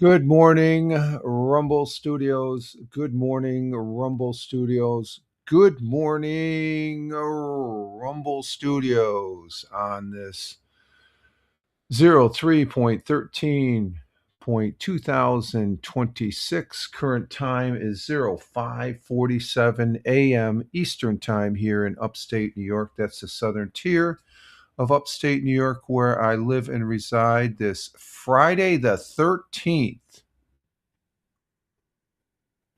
Good morning, Rumble Studios. Good morning, Rumble Studios. Good morning, Rumble Studios on this 03.13.2026. Current time is 05:47 a.m. Eastern Time here in upstate New York. That's the southern tier of upstate New York where I live and reside this Friday the 13th.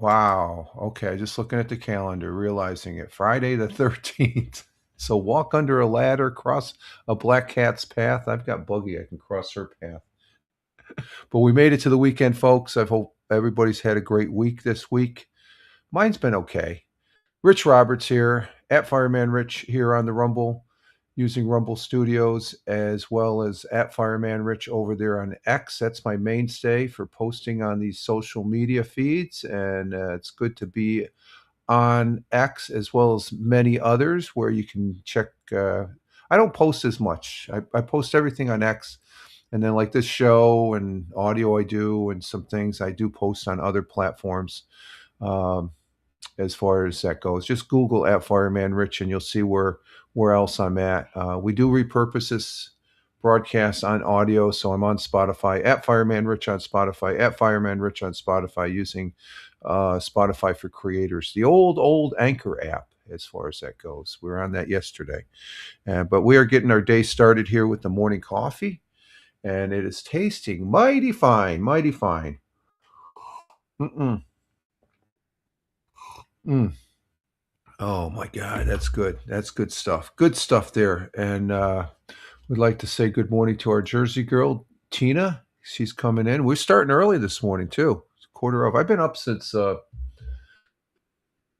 Wow. Okay. Just looking at the calendar, realizing it. Friday the 13th. So walk under a ladder, cross a black cat's path. I've got Buggy. I can cross her path. But we made it to the weekend, folks. I hope everybody's had a great week this week. Mine's been okay. Rich Roberts here, at Fireman Rich here on the Rumble, using Rumble Studios, as well as at Fireman Rich over there on X. That's my mainstay for posting on these social media feeds, and it's good to be on X as well as many others where you can check. I don't post as much. I post everything on X, and then like this show and audio I do, and some things I do post on other platforms. Um, as far as that goes. Just Google at Fireman Rich, and you'll see where else I'm at. We do repurpose this broadcast on audio, so I'm on Spotify at Fireman Rich on Spotify at Fireman Rich on Spotify using Spotify for Creators, the old Anchor app. As far as that goes, we were on that yesterday, but we are getting our day started here with the morning coffee, and it is tasting mighty fine, mighty fine. Mm-mm. Mm. Oh my God, that's good. That's good stuff. Good stuff there. And we'd like to say good morning to our Jersey girl, Tina. She's coming in. We're starting early this morning too. It's quarter of. I've been up since I've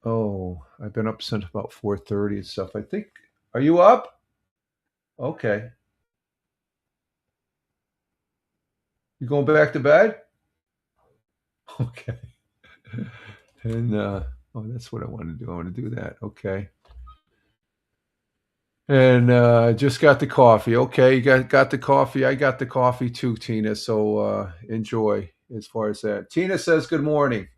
been up since about 4:30 and stuff. I think. Are you up? Okay. You going back to bed? Okay. And that's what I want to do. I want to do that. Okay. And just got the coffee. Okay, you got the coffee. I got the coffee too, Tina. So enjoy as far as that. Tina says good morning,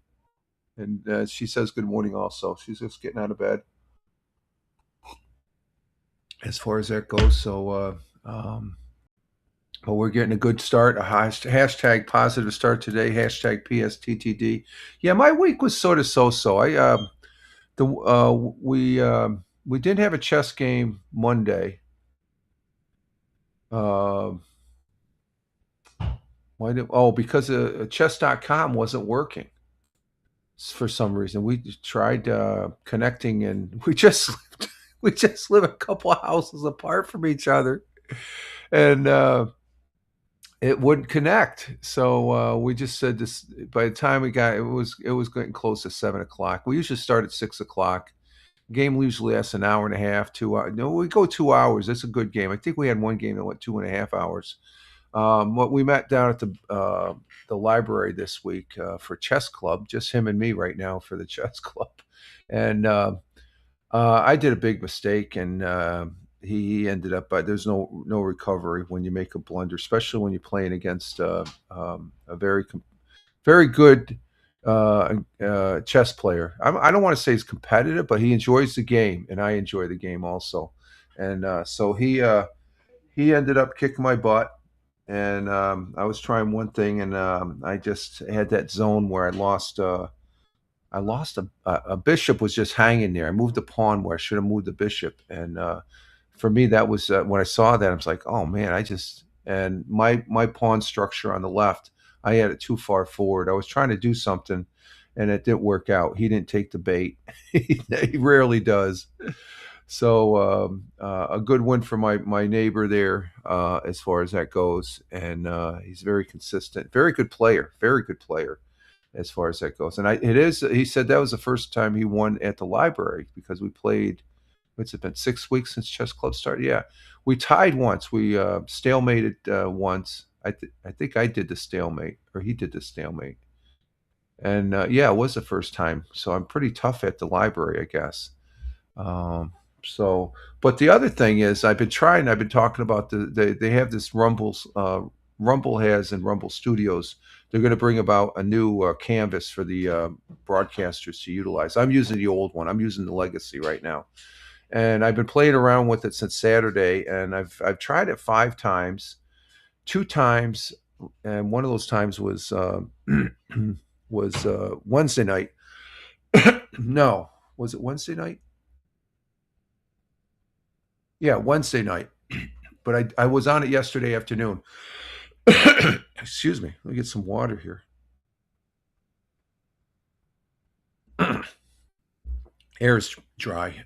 and she says good morning also. She's just getting out of bed as far as that goes. So, but we're getting a good start. A hashtag positive start today. Hashtag PSTTD. Yeah, my week was sort of so-so. The we didn't have a chess game Monday. Uh, Why did because chess.com wasn't working for some reason. We tried connecting, and we just live a couple of houses apart from each other, and it wouldn't connect. So we just said this. By the time we got it was getting close to 7 o'clock. We usually start at 6 o'clock. Game usually lasts an hour and a half, 2 hours. No, we go 2 hours. That's a good game. I think we had one game that went 2.5 hours. What we met down at the library this week for chess club, just him and me right now for the chess club, and I did a big mistake, and he ended up. There's no recovery when you make a blunder, especially when you're playing against a very good chess player. I don't want to say he's competitive, but he enjoys the game, and I enjoy the game also, and so he ended up kicking my butt, and I was trying one thing, and I just had that zone where I lost a bishop was just hanging there. I moved the pawn where I should have moved the bishop, and for me that was when I saw that I was like, oh man, and my pawn structure on the left, I had it too far forward. I was trying to do something, and it didn't work out. He didn't take the bait. He rarely does. So a good win for my neighbor there as far as that goes, and he's very consistent, very good player as far as that goes. And it is. He said that was the first time he won at the library because we played. What's it been 6 weeks since chess club started? Yeah, we tied once. We stalemated once. I think I did the stalemate, or he did the stalemate. And yeah, it was the first time. So I'm pretty tough at the library, I guess. Um, so, but the other thing is, I've been talking about they have this Rumbles. Rumble has in Rumble Studios. They're going to bring about a new canvas for the broadcasters to utilize. I'm using the old one. I'm using the Legacy right now, and I've been playing around with it since Saturday. And I've tried it 5 times, 2 times, and one of those times was was Wednesday night. No, was it Wednesday night? Yeah, Wednesday night. But I was on it yesterday afternoon. Excuse me. Let me get some water here. Air's dry.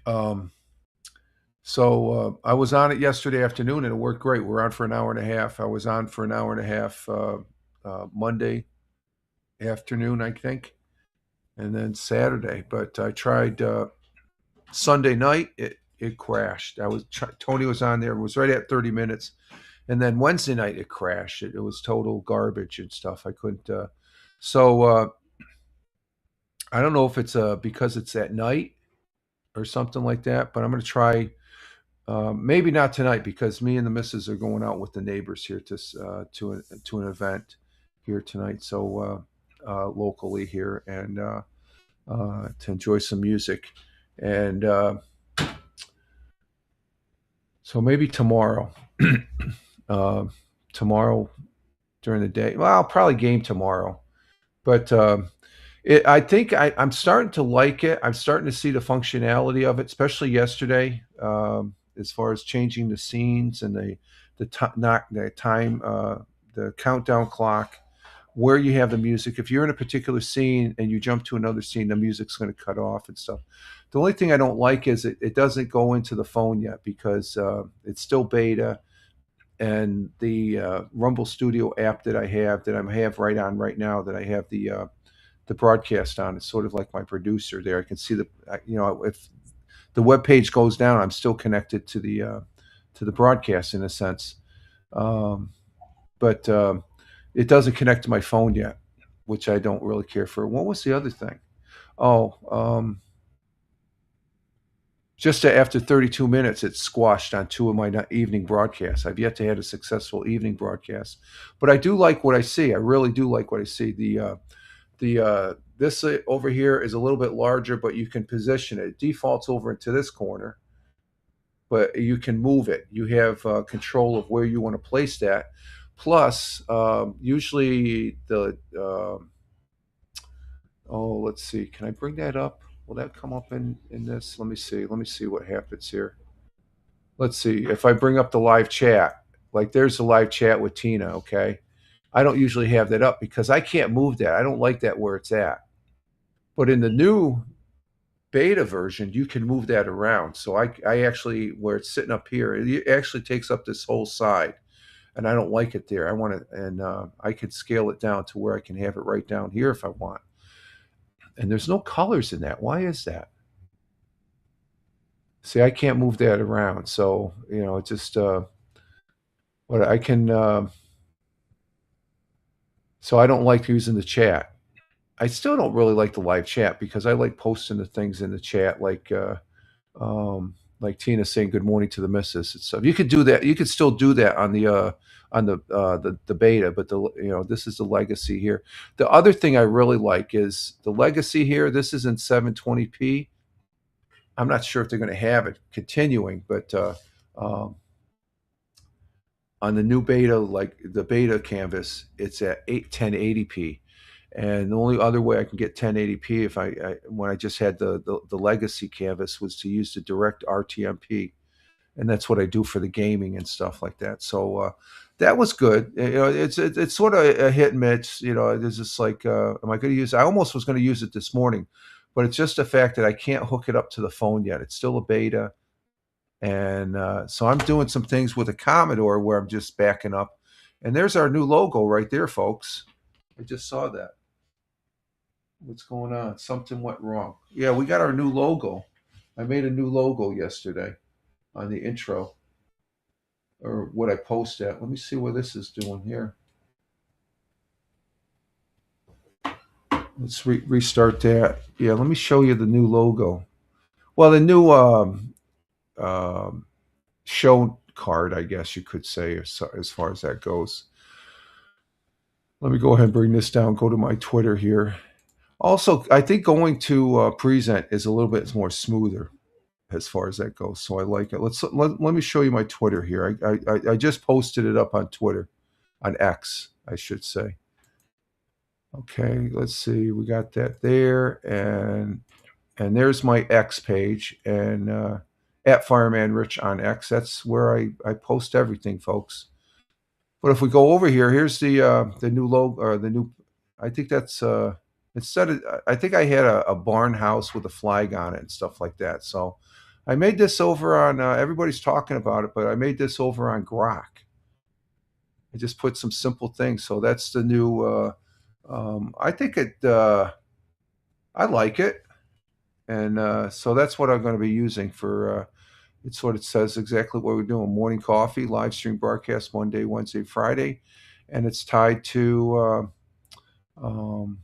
So I was on it yesterday afternoon and it worked great. We're on for an hour and a half. I was on for an hour and a half Monday afternoon, I think, and then Saturday. But I tried Sunday night. It crashed. Tony was on there. It was right at 30 minutes, and then Wednesday night it crashed. It was total garbage and stuff. I couldn't. So I don't know if it's because it's at night or something like that. But I'm going to try. Maybe not tonight because me and the missus are going out with the neighbors here to an event here tonight. So locally here and to enjoy some music, and so maybe tomorrow. uh, Tomorrow during the day. Well, I'll probably game tomorrow, but I think I'm starting to like it. I'm starting to see the functionality of it, especially yesterday, as far as changing the scenes and the time, the countdown clock, where you have the music. If you're in a particular scene and you jump to another scene, the music's going to cut off and stuff. The only thing I don't like is it doesn't go into the phone yet because it's still beta, and the Rumble Studio app that I have right now that I have the broadcast on. It's sort of like my producer there. I can see if the web page goes down, I'm still connected to the broadcast in a sense, but it doesn't connect to my phone yet, which I don't really care for. What was the other thing? Oh, just after 32 minutes, it's squashed on 2 of my evening broadcasts. I've yet to have a successful evening broadcast, but I do like what I see. I really do like what I see. The this over here is a little bit larger, but you can position it. It defaults over into this corner, but you can move it. You have control of where you want to place that. Plus, usually let's see. Can I bring that up? Will that come up in this? Let me see. Let me see what happens here. Let's see. If I bring up the live chat, like there's the live chat with Tina, okay? I don't usually have that up because I can't move that. I don't like that where it's at. But in the new beta version, you can move that around. So I actually, where it's sitting up here, it actually takes up this whole side. And I don't like it there. I want it, and I could scale it down to where I can have it right down here if I want. And there's no colors in that. Why is that? See, I can't move that around. So, it just, what I can, so I don't like using the chat. I still don't really like the live chat because I like posting the things in the chat, like Tina saying good morning to the missus and stuff. You could do that. You could still do that on the beta, but this is the Legacy here. The other thing I really like is the Legacy here. This is in 720p. I'm not sure if they're going to have it continuing, but um, on the new beta, like the beta canvas, it's at 1080p. And the only other way I can get 1080p if when I just had the Legacy canvas was to use the direct RTMP, and that's what I do for the gaming and stuff like that. So that was good. It's sort of a hit and miss. It's just like, am I going to use? I almost was going to use it this morning, but it's just the fact that I can't hook it up to the phone yet. It's still a beta, and so I'm doing some things with a Commodore where I'm just backing up. And there's our new logo right there, folks. I just saw that. What's going on? Something went wrong. Yeah, we got our new logo. I made a new logo yesterday on the intro, or what I post at. Let me see what this is doing here. Let's restart that. Yeah, let me show you the new logo. Well, the new show card, I guess you could say, as far as that goes. Let me go ahead and bring this down. Go to my Twitter here. Also, I think going to present is a little bit more smoother as far as that goes. So I like it. Let me show you my Twitter here. I just posted it up on Twitter, on X, I should say. Okay, let's see. We got that there, and there's my X page, and at Fireman Rich on X. That's where I post everything, folks. But if we go over here, here's the new logo, or the new. I think that's instead of. I think I had a barn house with a flag on it and stuff like that. So I made this over on. Everybody's talking about it, but I made this over on Grok. I just put some simple things. So that's the new. I think it. I like it, and so that's what I'm going to be using for. It's what it says exactly what we're doing. Morning coffee, live stream broadcast Monday, Wednesday, Friday, and it's tied to um,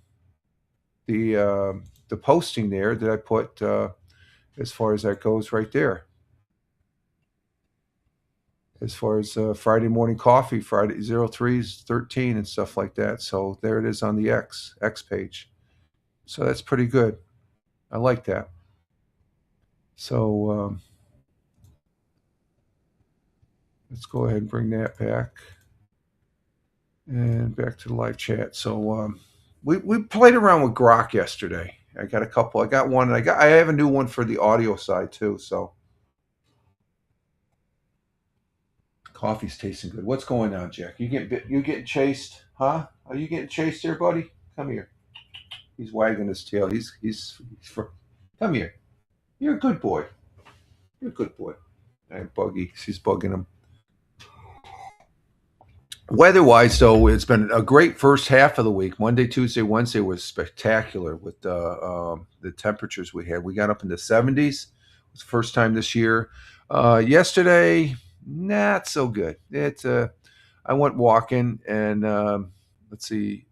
the posting there that I put as far as that goes right there. As far as Friday morning coffee, Friday 03s13 and stuff like that. So there it is on the X page. So that's pretty good. I like that. So let's go ahead and bring that back. And back to the live chat. So we played around with Grok yesterday. I got a couple. I got one. And I have a new one for the audio side too. So coffee's tasting good. What's going on, Jack? You getting chased? Huh? Are you getting chased here, buddy? Come here. He's wagging his tail. Come here. You're a good boy. You're a good boy. And Buggy, she's bugging him. Weather-wise, though, it's been a great first half of the week. Monday, Tuesday, Wednesday was spectacular with the temperatures we had. We got up in the 70s. It was the first time this year. Yesterday, not so good. I went walking, and let's see,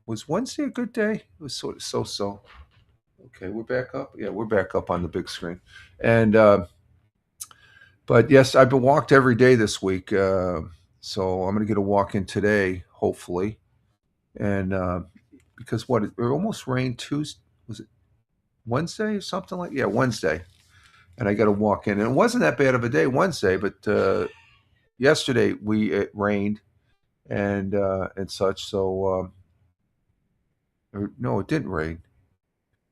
was Wednesday a good day? It was sort of so-so. Okay, we're back up. Yeah, we're back up on the big screen, and but yes, I've been walked every day this week. So I'm going to get a walk in today, hopefully. And because it almost rained Tuesday. Was it Wednesday or something like? Yeah, Wednesday. And I got to walk in. And it wasn't that bad of a day Wednesday, but yesterday it rained and such. So no, it didn't rain.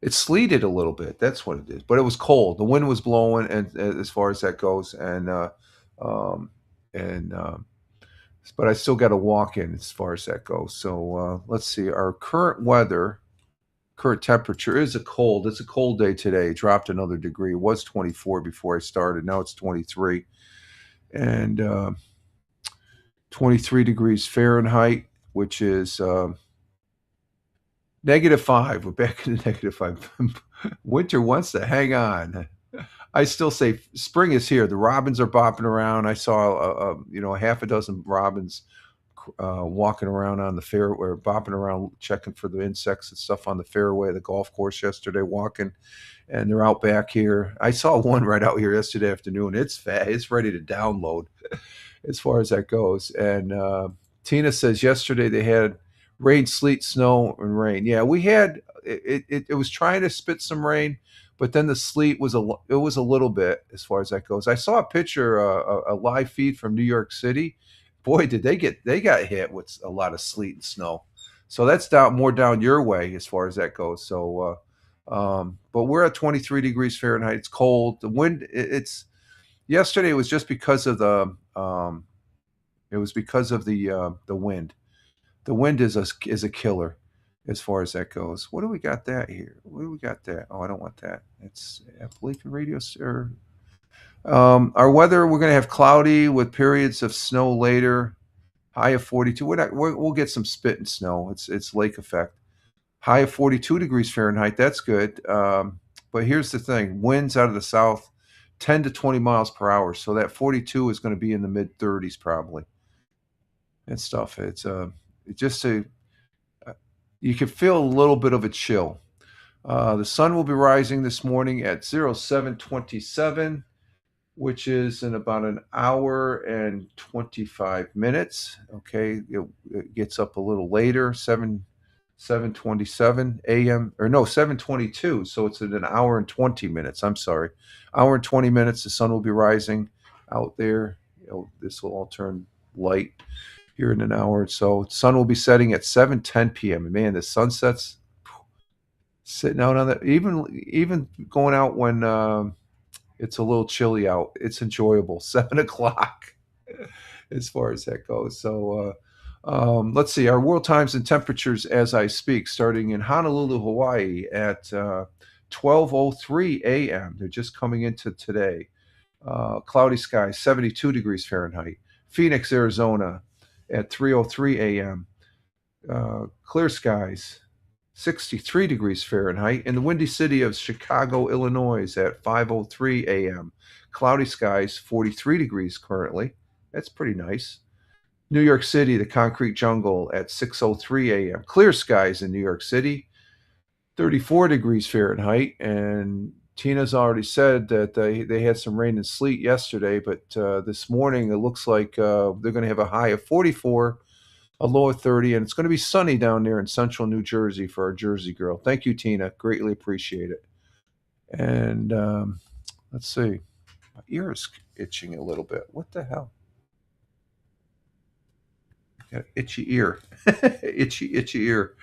It sleeted a little bit. That's what it is. But it was cold. The wind was blowing, and as far as that goes, um, and but I still got to walk in as far as that goes. So let's see. Our current temperature is a cold. It's a cold day today. It dropped another degree. It was 24 before I started. Now it's 23, and 23 degrees Fahrenheit, which is -5. We're back in the -5. Winter wants to hang on. I still say spring is here. The robins are bopping around. I saw a half a dozen robins walking around on the fairway, bopping around checking for the insects and stuff on the fairway of the golf course yesterday, walking, and they're out back here. I saw one right out here yesterday afternoon. It's fat. It's ready to download as far as that goes. And Tina says yesterday they had rain, sleet, snow, and rain. Yeah, we had it was trying to spit some rain, but then the sleet was it was a little bit as far as that goes. I saw a picture, a live feed from New York City. Boy, did they got hit with a lot of sleet and snow. So that's more down your way as far as that goes. So, but we're at 23 degrees Fahrenheit. It's cold. The wind. It's yesterday. It was just because of the. It was because of the wind. The wind is a killer as far as that goes. What do we got that here? What do we got that? Oh, I don't want that. It's Appalachian Radio. Or, our weather, we're going to have cloudy with periods of snow later. High of 42. We'll get some spit and snow. It's lake effect. High of 42 degrees Fahrenheit. That's good. But here's the thing: winds out of the south, 10 to 20 miles per hour. So that 42 is going to be in the mid 30s probably, and stuff. It's just you can feel a little bit of a chill. The sun will be rising this morning at 0727 which is in about an hour and 25 minutes. Okay, it gets up a little later, 7:27 a.m. or no, 7:22. So it's in an hour and 20 minutes. I'm sorry, hour and 20 minutes. The sun will be rising out there. This will all turn light here in an hour or so. The sun will be setting at 7:10 p.m. And man, the sunsets sitting out on that. Even going out when it's a little chilly out. It's enjoyable. 7 o'clock, as far as that goes. So let's see our world times and temperatures as I speak. Starting in Honolulu, Hawaii, at 12:03 a.m. They're just coming into today. Cloudy skies, 72 degrees Fahrenheit. Phoenix, Arizona, at 3:03 a.m. Clear skies, 63 degrees Fahrenheit. In the windy city of Chicago, Illinois, at 5:03 a.m. Cloudy skies, 43 degrees currently. That's pretty nice. New York City, the concrete jungle, at 6:03 a.m. Clear skies in New York City, 34 degrees Fahrenheit. And Tina's already said that they had some rain and sleet yesterday, but this morning it looks like they're going to have a high of 44, a low of 30, and it's going to be sunny down there in central New Jersey for our Jersey girl. Thank you, Tina. Greatly appreciate it. And let's see. My ear is itching a little bit. What the hell? Got an itchy ear. Itchy ear.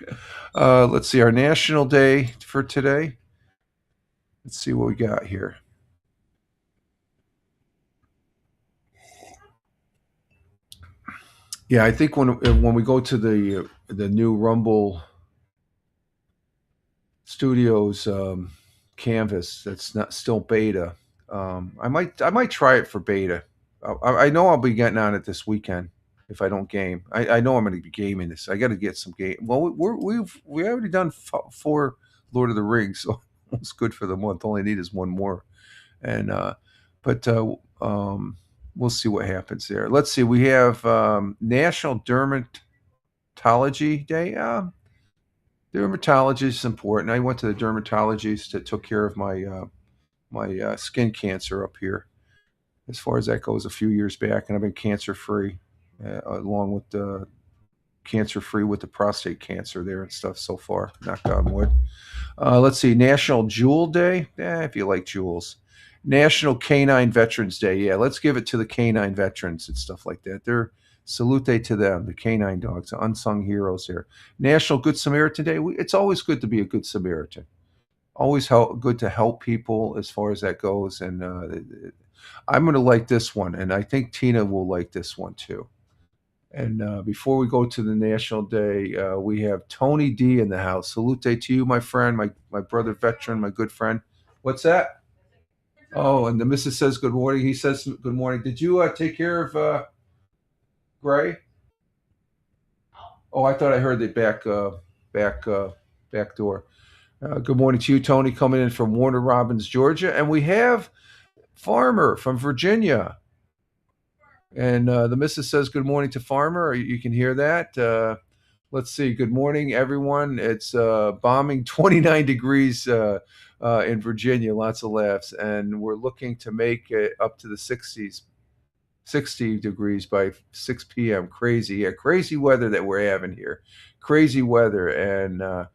Let's see. Our national day for today. Let's see what we got here. Yeah, I think when we go to the new Rumble Studios canvas that's not still beta. I might try it for beta. I know I'll be getting on it this weekend if I don't game. I know I'm going to be gaming this. I got to get some game. Well, we already done four Lord of the Rings, so it's good for the month. All I need is one more, and but we'll see what happens there. Let's see. We have National Dermatology Day. Dermatologist is important. I went to the dermatologist that took care of my skin cancer up here. As far as that goes, a few years back, and I've been cancer free, along with the cancer free with the prostate cancer there and stuff so far. Knock on wood. Let's see, National Jewel Day. If you like jewels. National Canine Veterans Day. Yeah, let's give it to the canine veterans and stuff like that. They're salute to them, the canine dogs, the unsung heroes here. National Good Samaritan Day. It's always good to be a good Samaritan. Always good to help people as far as that goes. And I'm going to like this one, and I think Tina will like this one too. And before we go to the National Day, we have Tony D in the house. Salute to you, my friend, my brother veteran, my good friend. What's that? Oh, and the missus says good morning. He says good morning. Did you take care of Gray? Oh, I thought I heard the back back door. Good morning to you, Tony, coming in from Warner Robins, Georgia, and we have Farmer from Virginia. And the missus says good morning to Farmer. You can hear that. Let's see. Good morning, everyone. It's bombing 29 degrees in Virginia. Lots of laughs. And we're looking to make it up to the 60s, 60 degrees by 6 p.m. Crazy. Yeah, crazy weather that we're having here. Crazy weather. And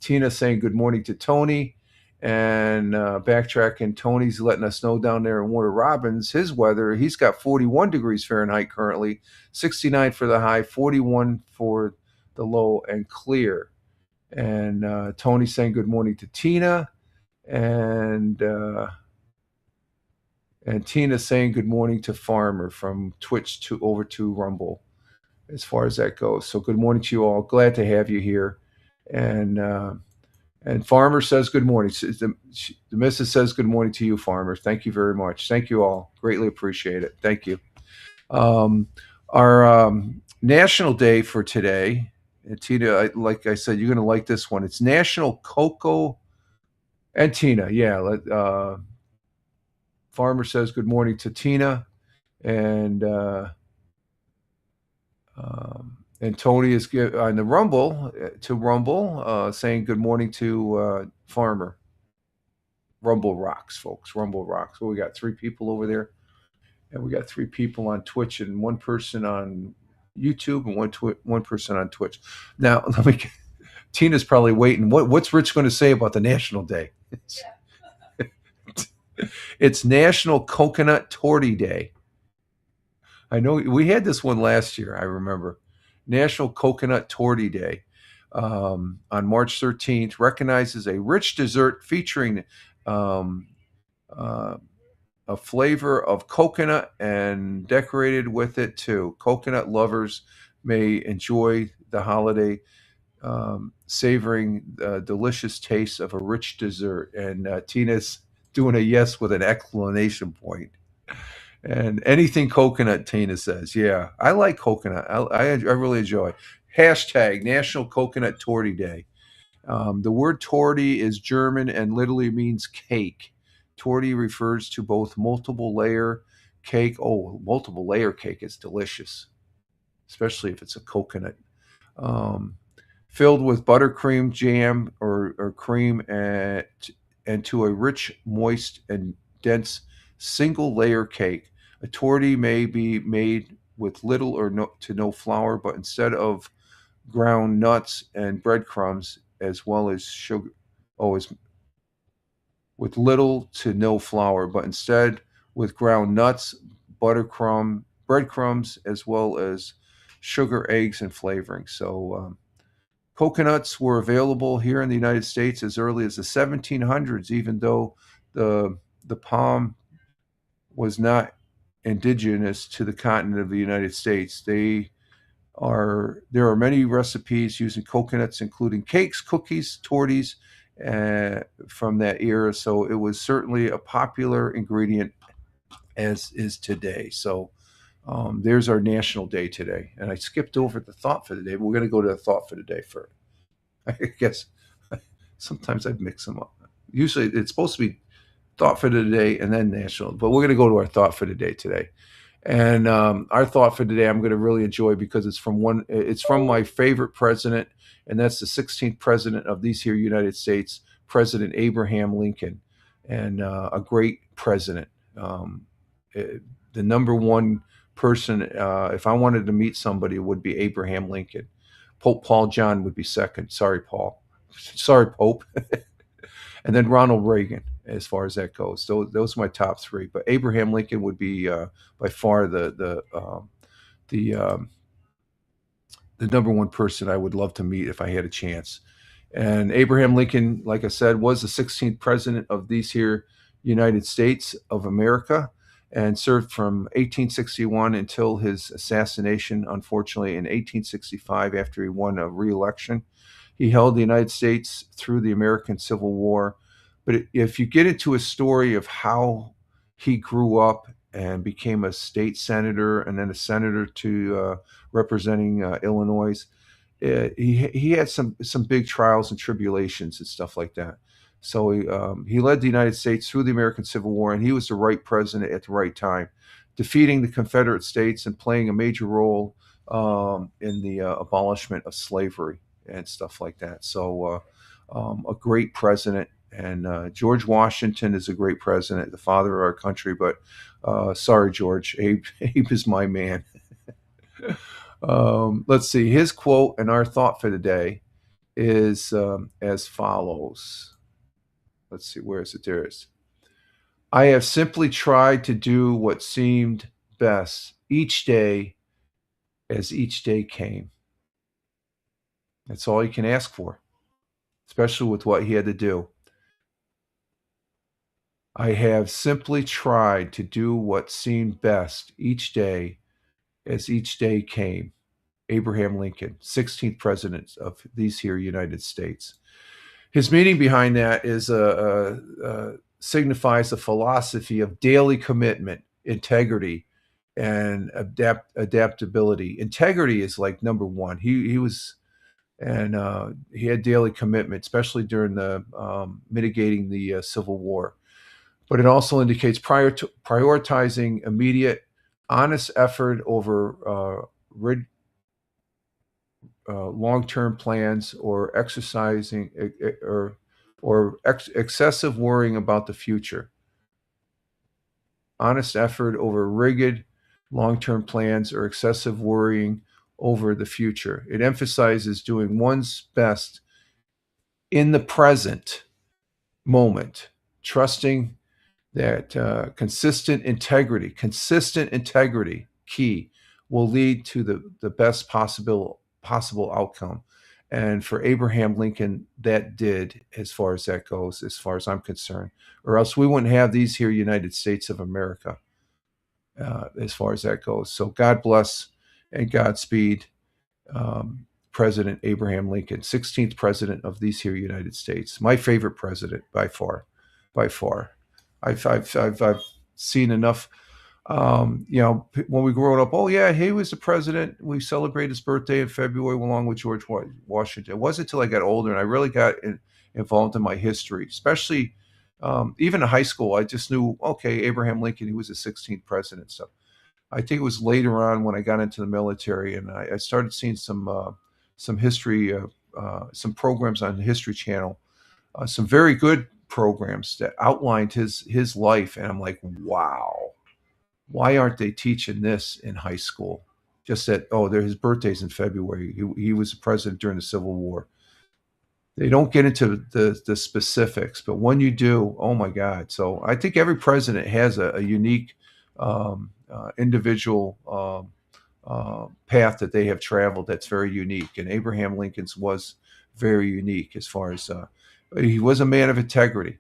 Tina saying good morning to Tony. And backtracking, Tony's letting us know down there in Warner Robins, his weather, he's got 41 degrees Fahrenheit currently, 69 for the high, 41 for the low, and clear. And Tony saying good morning to Tina. And Tina saying good morning to Farmer from Twitch to over to Rumble, as far as that goes. So good morning to you all. Glad to have you here. And Farmer says good morning. The missus says good morning to you, Farmer. Thank you very much. Thank you all. Greatly appreciate it. Thank you. Our national day for today, and Tina, like I said, you're going to like this one. It's National Cocoa and Tina. Yeah. Farmer says good morning to Tina. And Tony is on the Rumble saying good morning to Farmer. Rumble Rocks, folks. Rumble Rocks. Well, we got 3 people over there, and we got 3 people on Twitch, and 1 person on YouTube, and one person on Twitch. Now, let me. Tina's probably waiting. What's Rich going to say about the National Day? It's National Coconut Torty Day. I know we had this one last year. I remember National Coconut Torty Day on March 13th recognizes a rich dessert featuring um, uh, a flavor of coconut and decorated with it too. Coconut lovers may enjoy the holiday savoring the delicious taste of a rich dessert. And Tina's doing a yes with an exclamation point. And anything coconut, Tina says. Yeah, I like coconut. I really enjoy. Hashtag National Coconut Torty Day. The word torty is German and literally means cake. Torty refers to both multiple layer cake. Oh, multiple layer cake is delicious, especially if it's a coconut. Um, Filled with buttercream, jam, or cream, and to a rich, moist, and dense single layer cake. A torty may be made with little or no flour, but instead of ground nuts and breadcrumbs, as well as sugar, always with little to no flour, but instead with ground nuts, breadcrumbs, as well as sugar, eggs, and flavoring. So, coconuts were available here in the United States as early as the 1700s, even though the palm was not indigenous to the continent of the United States. There are many recipes using coconuts, including cakes, cookies, torties, from that era. So it was certainly a popular ingredient as is today. So there's our national day today. And I skipped over the thought for the day, but we're going to go to the thought for the day first. I guess sometimes I mix them up. Usually it's supposed to be thought for the day and then national, but we're going to go to our thought for the day today. And our thought for today, I'm going to really enjoy because it's from my favorite president, and that's the 16th president of these here United States, President Abraham Lincoln, and a great president. The number one person, if I wanted to meet somebody, it would be Abraham Lincoln. Pope Paul John would be second. Sorry, Paul. Sorry, Pope. And then Ronald Reagan, as far as that goes. Those are my top 3. But Abraham Lincoln would be by far the number one person I would love to meet if I had a chance. And Abraham Lincoln, like I said, was the 16th president of these here United States of America, and served from 1861 until his assassination, unfortunately, in 1865 after he won a re-election. He held the United States through the American Civil War. But if you get into a story of how he grew up and became a state senator and then a senator to representing Illinois, he had some big trials and tribulations and stuff like that. So he led the United States through the American Civil War, and he was the right president at the right time, defeating the Confederate States and playing a major role in the abolishment of slavery and stuff like that. So a great president. And George Washington is a great president, the father of our country. But sorry, George, Abe is my man. Let's see. His quote and our thought for the day is as follows. Let's see, where is it? There it is. I have simply tried to do what seemed best each day as each day came. That's all you can ask for, especially with what he had to do. I have simply tried to do what seemed best each day as each day came. Abraham Lincoln, 16th president of these here United States. His meaning behind that is signifies a philosophy of daily commitment, integrity, and adaptability. Integrity is like number one. He was, and he had daily commitment, especially during the mitigating the Civil War. But it also indicates prioritizing immediate, honest effort over long-term plans, or exercising or or excessive worrying about the future. Honest effort over rigid long-term plans or excessive worrying over the future. It emphasizes doing one's best in the present moment, trusting that consistent integrity, key, will lead to the best possible outcome. And for Abraham Lincoln, that did, as far as that goes, as far as I'm concerned, or else we wouldn't have these here United States of America, as far as that goes. So God bless and Godspeed, President Abraham Lincoln, 16th president of these here United States. My favorite president by far, by far. I've seen enough. When we grew up, oh yeah, he was the president. We celebrate his birthday in February along with George Washington. It wasn't until I got older and I really got involved in my history, especially even in high school. I just knew, okay, Abraham Lincoln, he was the 16th president. So I think it was later on when I got into the military and I started seeing some history, some programs on the History Channel, some very good programs that outlined his life, and I'm like, wow, why aren't they teaching this in high school? Just that, oh, his birthday's in February. He was the president during the Civil War. They don't get into the specifics, but when you do, oh my God! So I think every president has a unique individual path that they have traveled that's very unique, and Abraham Lincoln's was very unique as far as he was a man of integrity.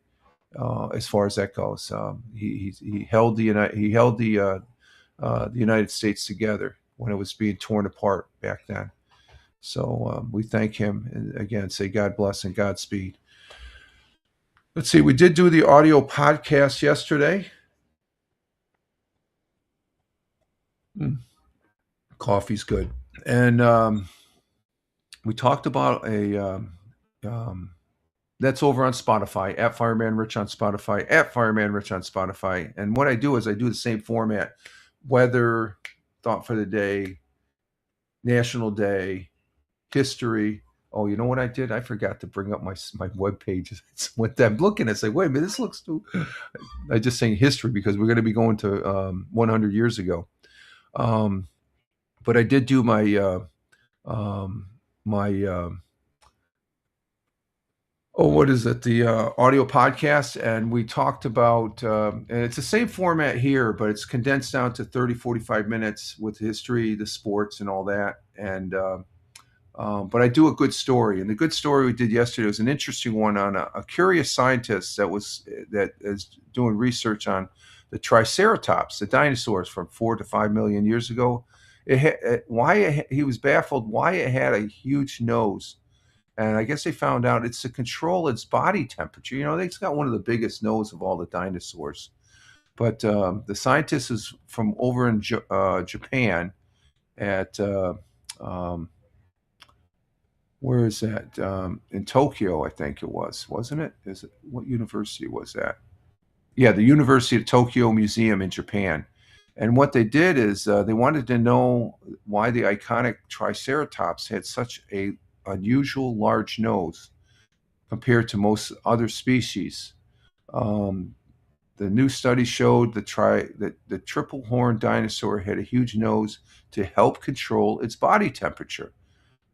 As far as that goes, he held the United States together when it was being torn apart back then. So we thank him and again say God bless and Godspeed. Let's see, we did do the audio podcast yesterday. Coffee's good, and we talked about that's over on Spotify, at Fireman Rich on Spotify, at Fireman Rich on Spotify. And what I do is I do the same format: weather, thought for the day, national day, history. Oh, you know what I did? I forgot to bring up my web pages. What I'm looking at, say, wait a minute, this looks too. I just saying history because we're going to be going to 100 years ago. But I did do my what is it? The audio podcast. And we talked about, and it's the same format here, but it's condensed down to 30, 45 minutes with history, the sports, and all that. And, but I do a good story. And the good story we did yesterday was an interesting one on a curious scientist that is doing research on the Triceratops, the dinosaurs from 4 to 5 million years ago. He was baffled why it had a huge nose. And I guess they found out it's to control its body temperature. It's got one of the biggest nose of all the dinosaurs. But the scientist is from over in Japan at, where is that? In Tokyo, I think it was, wasn't it? What university was that? Yeah, the University of Tokyo Museum in Japan. And what they did is they wanted to know why the iconic Triceratops had such a unusual large nose compared to most other species. The new study showed that the triple horned dinosaur had a huge nose to help control its body temperature.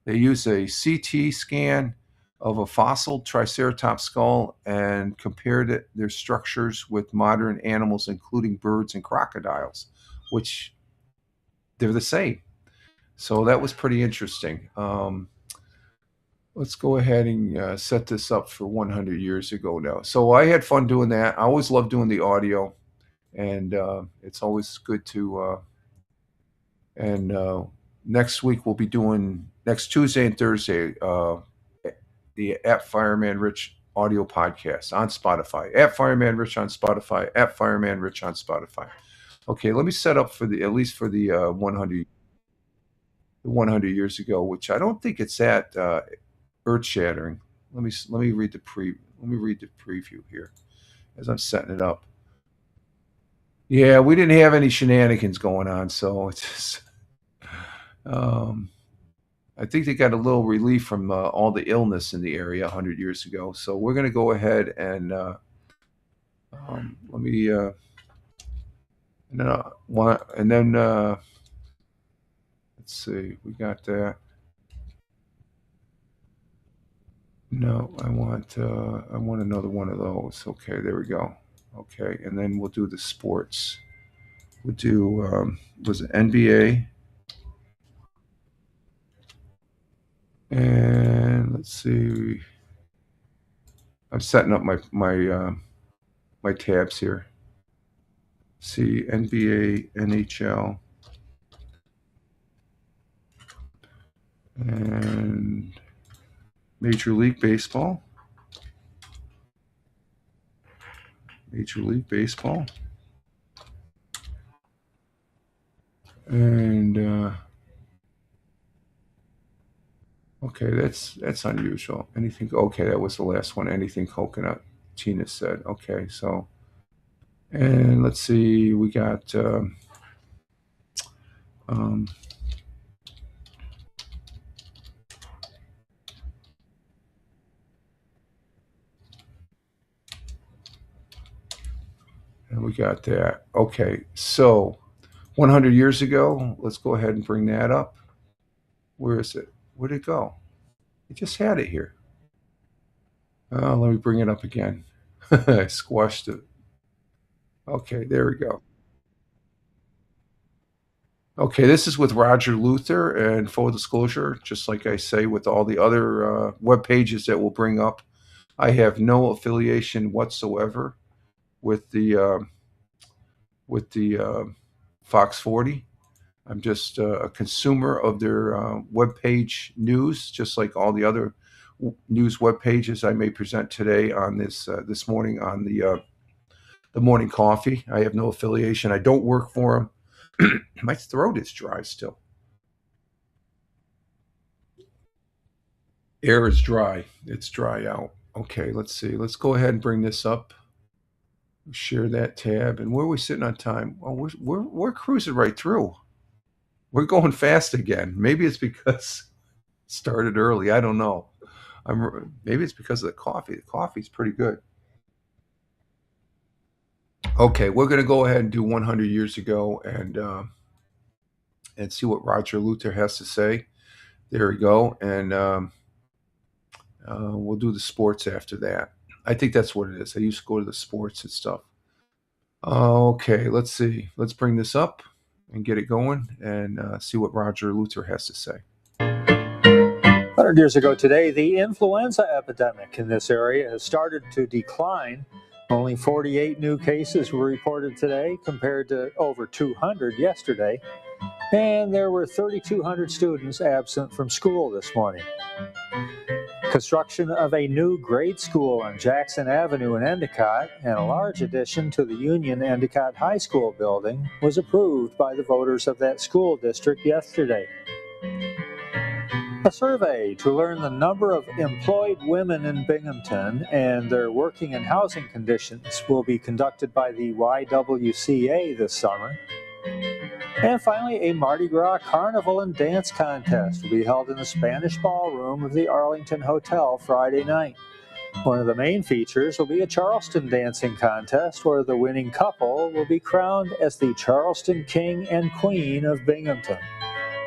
They used a CT scan of a fossil Triceratops skull and compared their structures with modern animals, including birds and crocodiles, which they're the same. So that was pretty interesting. Let's go ahead and set this up for 100 years ago now. So I had fun doing that. I always love doing the audio, and it's always good to. And next week we'll be doing next Tuesday and Thursday the at Fireman Rich audio podcast on Spotify. At Fireman Rich on Spotify. At Fireman Rich on Spotify. Okay, let me set up for at least for the 100 years ago, which I don't think it's that earth-shattering. Let me read the preview here as I'm setting it up. Yeah, we didn't have any shenanigans going on, so it's just, I think they got a little relief from all the illness in the area 100 years ago. So we're going to go ahead and let me no, one, and then let's see, we got that. No, I want another one of those. Okay, there we go. Okay, and then we'll do the sports. We'll do was it NBA, and let's see. I'm setting up my tabs here. See NBA, NHL, and Major League Baseball. Major League Baseball. And okay, that's unusual. Anything? Okay, that was the last one. Anything coconut? Tina said. Okay, so and let's see, we got um, and we got that. Okay, so 100 years ago. Let's go ahead and bring that up. Where is it? Where'd it go? I just had it here. Oh, let me bring it up again. I squashed it. Okay, there we go. Okay, this is with Roger Luther, and full disclosure, just like I say with all the other web pages that we'll bring up, I have no affiliation whatsoever with the Fox 40. I'm just a consumer of their web page news, just like all the other news web pages I may present today on this morning on the morning coffee. I have no affiliation. I don't work for them. My throat is dry still. Air is dry. It's dry out. Okay, let's see. Let's go ahead and bring this up. Share that tab. And where are we sitting on time? Well, we're cruising right through. We're going fast again. Maybe it's because it started early. I don't know. Maybe it's because of the coffee. The coffee's pretty good. Okay, we're going to go ahead and do 100 years ago and see what Roger Luther has to say. There we go, and we'll do the sports after that. I think that's what it is. I used to go to the sports and stuff. Okay, let's see. Let's bring this up and get it going and see what Roger Luther has to say. 100 years ago today, the influenza epidemic in this area has started to decline. Only 48 new cases were reported today compared to over 200 yesterday. And there were 3,200 students absent from school this morning. Construction of a new grade school on Jackson Avenue in Endicott and a large addition to the Union Endicott High School building was approved by the voters of that school district yesterday. A survey to learn the number of employed women in Binghamton and their working and housing conditions will be conducted by the YWCA this summer. And finally, a Mardi Gras carnival and dance contest will be held in the Spanish Ballroom of the Arlington Hotel Friday night. One of the main features will be a Charleston dancing contest where the winning couple will be crowned as the Charleston King and Queen of Binghamton.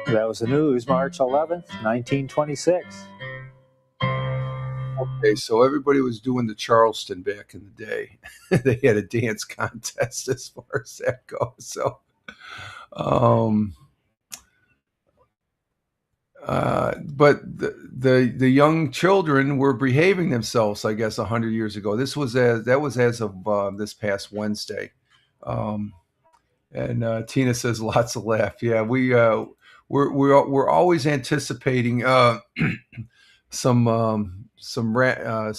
That was the news, March 11th, 1926. Okay, so everybody was doing the Charleston back in the day. They had a dance contest as far as that goes. So, um, but the young children were behaving themselves, I guess, 100 years ago. That was as of this past Wednesday. Um, and Tina says lots of laugh. Yeah, we're always anticipating some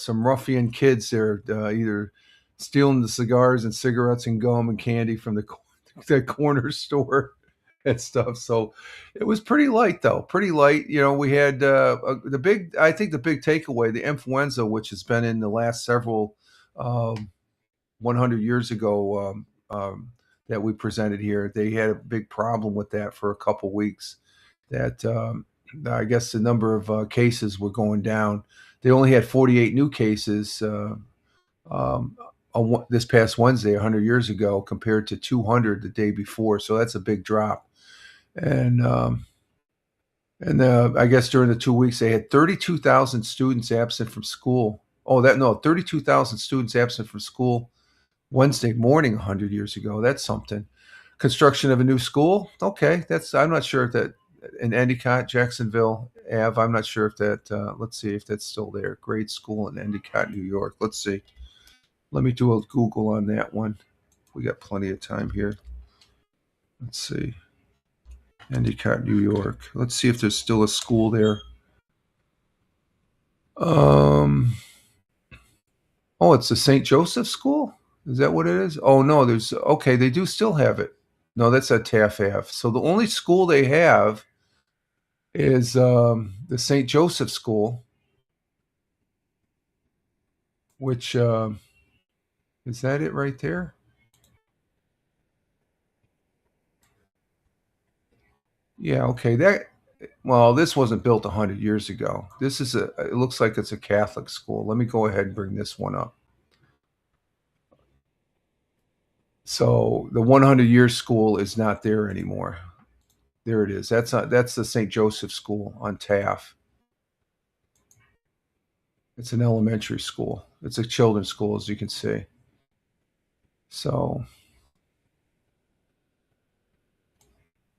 ruffian kids there either stealing the cigars and cigarettes and gum and candy from the corner store and stuff. So it was pretty light, though. Pretty light. You know, we had I think the big takeaway, the influenza, which has been in the last several 100 years ago that we presented here. They had a big problem with that for a couple weeks. That I guess the number of cases were going down. They only had 48 new cases um, this past Wednesday, 100 years ago, compared to 200 the day before. So that's a big drop. And I guess during the 2 weeks, they had 32,000 students absent from school. Oh, that no, 32,000 students absent from school Wednesday morning 100 years ago. That's something. Construction of a new school. Okay, that's I'm not sure if that in Endicott, Jacksonville Ave. I'm not sure if that. Let's see if that's still there. Grade school in Endicott, New York. Let's see. Let me do a Google on that one. We got plenty of time here. Let's see. Endicott, New York. Let's see if there's still a school there. Um. Oh, it's the St. Joseph School. Is that what it is? Oh no, there's okay. They do still have it. No, that's at Taft Ave. So the only school they have is the St. Joseph School, which is that it right there? Yeah, okay. That well, this wasn't built 100 years ago. This is a. It looks like it's a Catholic school. Let me go ahead and bring this one up. So the 100-year school is not there anymore. There it is. That's the St. Joseph School on Taft. It's an elementary school. It's a children's school, as you can see. So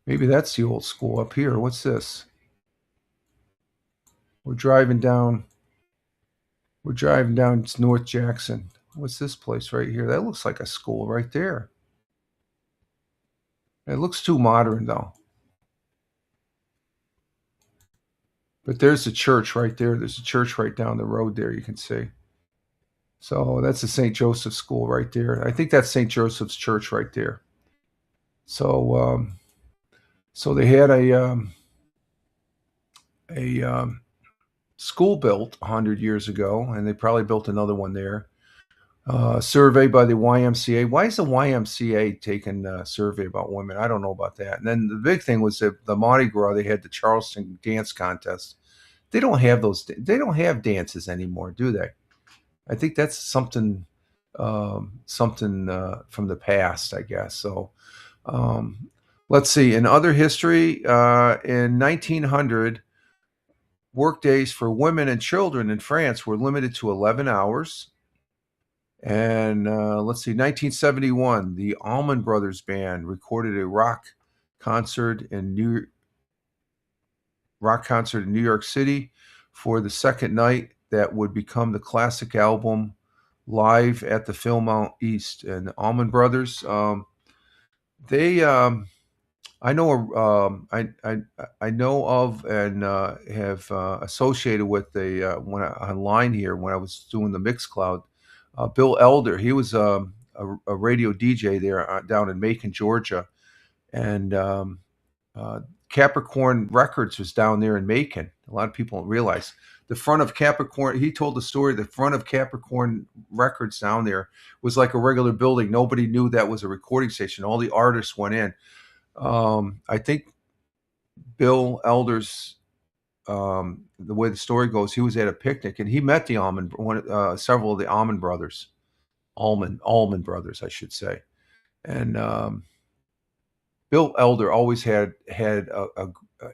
maybe that's the old school up here. What's this? We're driving down. We're driving down North Jackson. What's this place right here? That looks like a school right there. It looks too modern though. But there's a church right there. There's a church right down the road there. You can see. So that's the St. Joseph School right there. I think that's St. Joseph's Church right there. So so they had a school built 100 years ago, and they probably built another one there. Survey by the YMCA. Why is the YMCA taking a survey about women? I don't know about that. And then the big thing was that the Mardi Gras, they had the Charleston dance contest. They don't have those. They don't have dances anymore, do they? I think that's something from the past, I guess. So um, let's see. In other history, in 1900, work days for women and children in France were limited to 11 hours. And let's see, 1971, the Allman Brothers Band recorded a concert in New rock concert in New York City for the second night that would become the classic album Live at the Philmont East. And the Allman Brothers, they I know I know of and have associated with the online here when I was doing the Mixcloud. Bill Elder, he was a radio DJ there down in Macon, Georgia, and uh, Capricorn Records was down there in Macon. A lot of people don't realize the front of Capricorn. He told the story. The front of Capricorn Records down there was like a regular building. Nobody knew that was a recording station. All the artists went in. I think Bill Elder's the way the story goes, he was at a picnic and he met the several of the Allman Brothers, I should say. And Bill Elder always had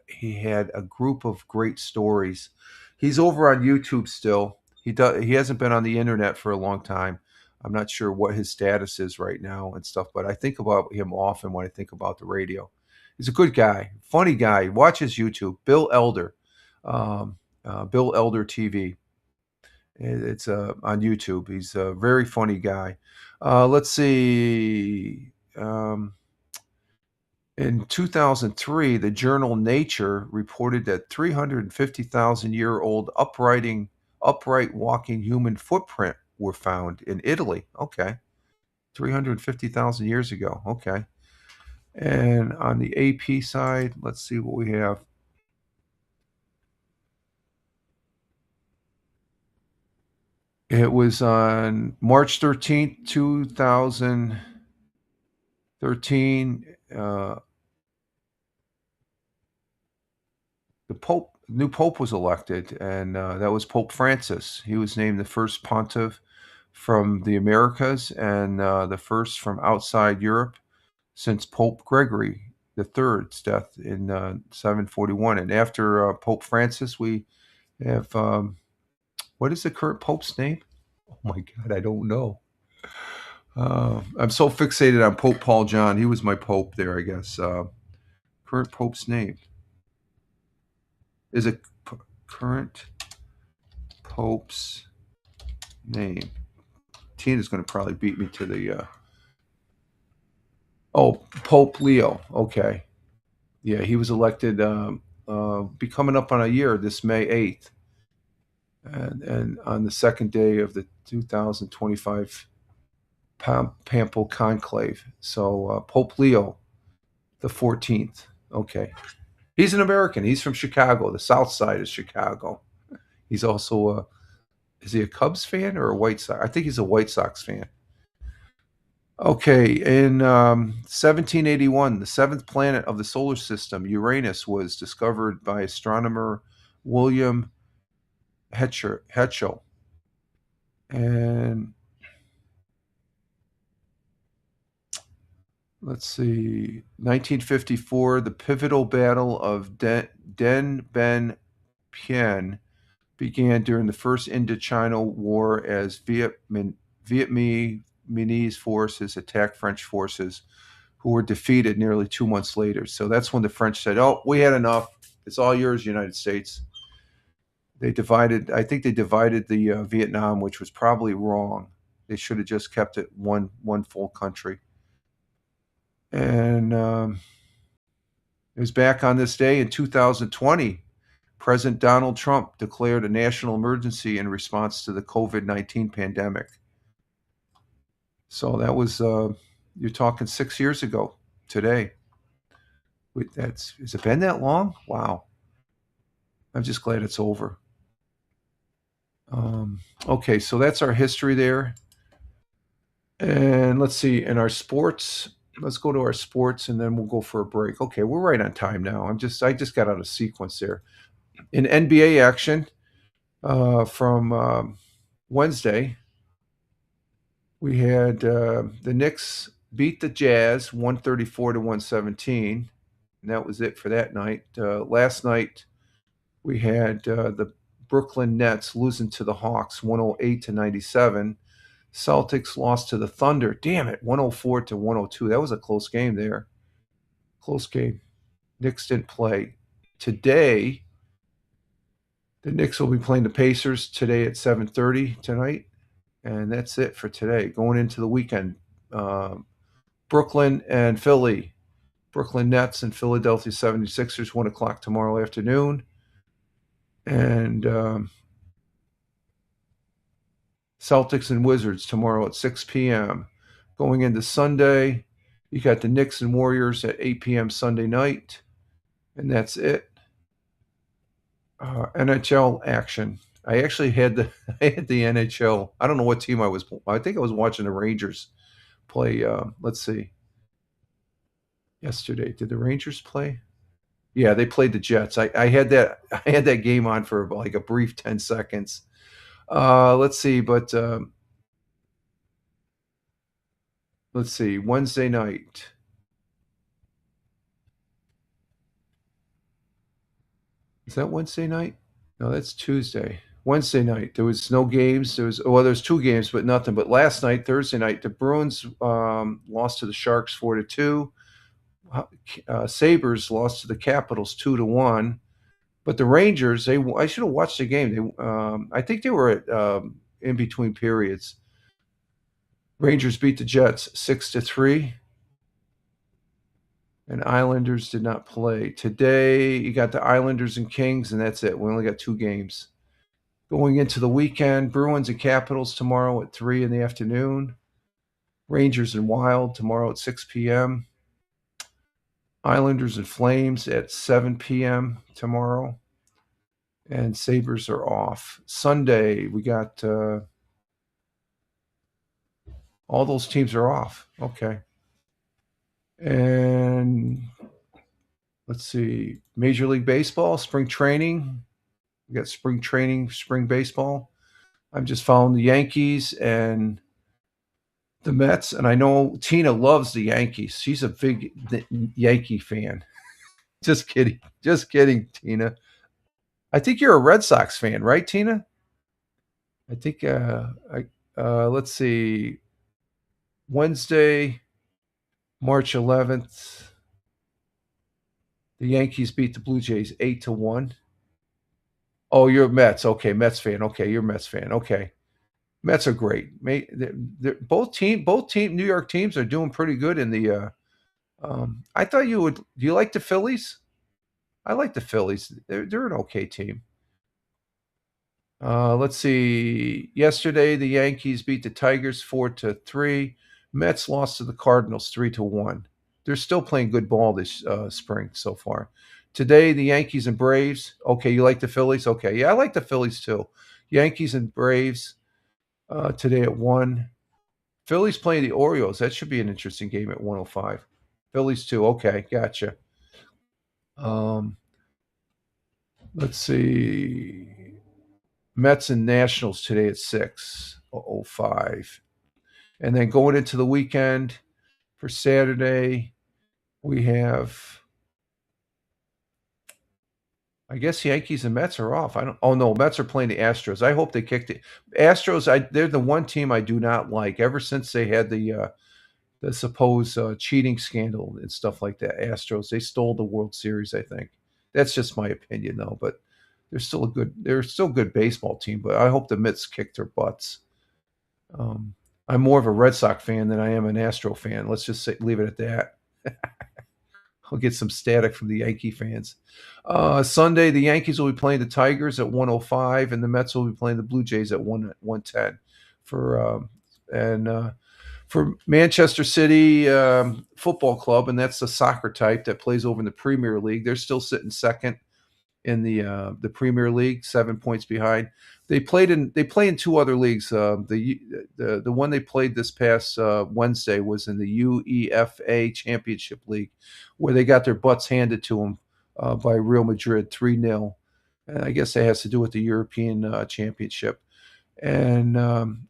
he had a group of great stories. He's over on YouTube still. He hasn't been on the internet for a long time. I'm not sure what his status is right now and stuff, but I think about him often when I think about the radio. He's a good guy, funny guy. Watch his YouTube, Bill Elder, Bill Elder TV. It's on YouTube. He's a very funny guy. Let's see. In 2003, the journal Nature reported that 350,000-year-old upright walking human footprint were found in Italy. Okay. 350,000 years ago. Okay. And on the AP side, let's see what we have. It was on March 13th, 2013. The Pope new pope was elected, and that was Pope Francis. He was named the first pontiff from the Americas and the first from outside Europe since Pope Gregory the Third's death in 741. And after Pope Francis, we have what is the current pope's name? Oh my God, I don't know. I'm so fixated on Pope Paul John. He was my pope there, I guess. Current pope's name is it current pope's name? Tina's going to probably beat me to the. Oh, Pope Leo. Okay, yeah, he was elected. Be coming up on a year this May 8th, and on the second day of the 2025 Papal Conclave. So Pope Leo the 14th. Okay, he's an American. He's from Chicago, the South Side of Chicago. He's also a. Is he a Cubs fan or a White Sox? I think he's a White Sox fan. Okay, in 1781, the seventh planet of the solar system, Uranus, was discovered by astronomer William Herschel. And let's see, 1954, the pivotal battle of Dien Bien Phu began during the First Indochina War as Vietnamese forces attacked French forces who were defeated nearly 2 months later. So that's when the French said, "Oh, we had enough. It's all yours, United States." They divided. I think they divided the Vietnam, which was probably wrong. They should have just kept it one full country. And it was back on this day in 2020. President Donald Trump declared a national emergency in response to the COVID-19 pandemic. So that was you're talking 6 years ago today. Has it been that long? Wow. I'm just glad it's over. Okay, so that's our history there. And let's see, in our sports, let's go to our sports and then we'll go for a break. Okay, we're right on time now. I just got out of sequence there. In NBA action from Wednesday, we had the Knicks beat the Jazz 134 to 117. And that was it for that night. Last night, we had the Brooklyn Nets losing to the Hawks 108 to 97. Celtics lost to the Thunder. Damn it, 104 to 102. That was a close game there. Close game. Knicks didn't play. Today, the Knicks will be playing the Pacers today at 7:30 tonight. And that's it for today. Going into the weekend, Brooklyn and Philly. Brooklyn Nets and Philadelphia 76ers, 1 o'clock tomorrow afternoon. And Celtics and Wizards tomorrow at 6 p.m. Going into Sunday, you got the Knicks and Warriors at 8 p.m. Sunday night. And that's it. NHL action. I actually had the I had the NHL. I don't know what team I was. I think I was watching the Rangers play. Let's see. Yesterday, did the Rangers play? Yeah, they played the Jets. I had that. I had that game on for like a brief 10 seconds. Let's see, but let's see. Wednesday night. Is that Wednesday night? No, that's Tuesday. Wednesday night. There was no games. There's 2 games, but nothing. But last night, Thursday night, the Bruins lost to the Sharks 4-2. Sabres lost to the Capitals 2-1. But the Rangers, I should have watched the game. I think they were at in between periods. Rangers beat the Jets 6-3. And Islanders did not play. Today, you got the Islanders and Kings, and that's it. We only got 2 games. Going into the weekend, Bruins and Capitals tomorrow at 3 in the afternoon. Rangers and Wild tomorrow at 6 p.m. Islanders and Flames at 7 p.m. tomorrow. And Sabres are off. Sunday, we got all those teams are off. Okay. And let's see, Major League Baseball, spring training. We got spring training, spring baseball. I'm just following the Yankees and the Mets, and I know Tina loves the Yankees. She's a big Yankee fan. Just kidding, Tina. I think you're a Red Sox fan, right, Tina? I think. Let's see, Wednesday, March 11th. The Yankees beat the Blue Jays 8-1. Oh, you're a Mets. Okay, Mets fan. Okay, you're a Mets fan. Okay, Mets are great. Both New York teams are doing pretty good in the. I thought you would. Do you like the Phillies? I like the Phillies. They're an okay team. Let's see. Yesterday, the Yankees beat the Tigers 4-3. Mets lost to the Cardinals 3-1. They're still playing good ball this spring so far. Today, the Yankees and Braves. Okay, you like the Phillies? Okay, yeah, I like the Phillies too. Yankees and Braves today at 1. Phillies playing the Orioles. That should be an interesting game at 105. Phillies too. Okay, gotcha. Um, let's see. Mets and Nationals today at 6:05. And then going into the weekend for Saturday, we have, I guess, Yankees and Mets are off. I don't. Oh no, Mets are playing the Astros. I hope they kicked it. Astros. They're the one team I do not like. Ever since they had the supposed cheating scandal and stuff like that, Astros, they stole the World Series. I think that's just my opinion, though. But they're still a good baseball team. But I hope the Mets kick their butts. Um, I'm more of a Red Sox fan than I am an Astro fan. Let's just leave it at that. I'll get some static from the Yankee fans. Sunday, the Yankees will be playing the Tigers at 105, and the Mets will be playing the Blue Jays at 110. For and For Manchester City Football Club, and that's the soccer type that plays over in the Premier League. They're still sitting second in the Premier League, 7 points behind. They play in two other leagues. The one they played this past Wednesday was in the UEFA Championship League, where they got their butts handed to them by Real Madrid 3-0. And I guess that has to do with the European Championship. And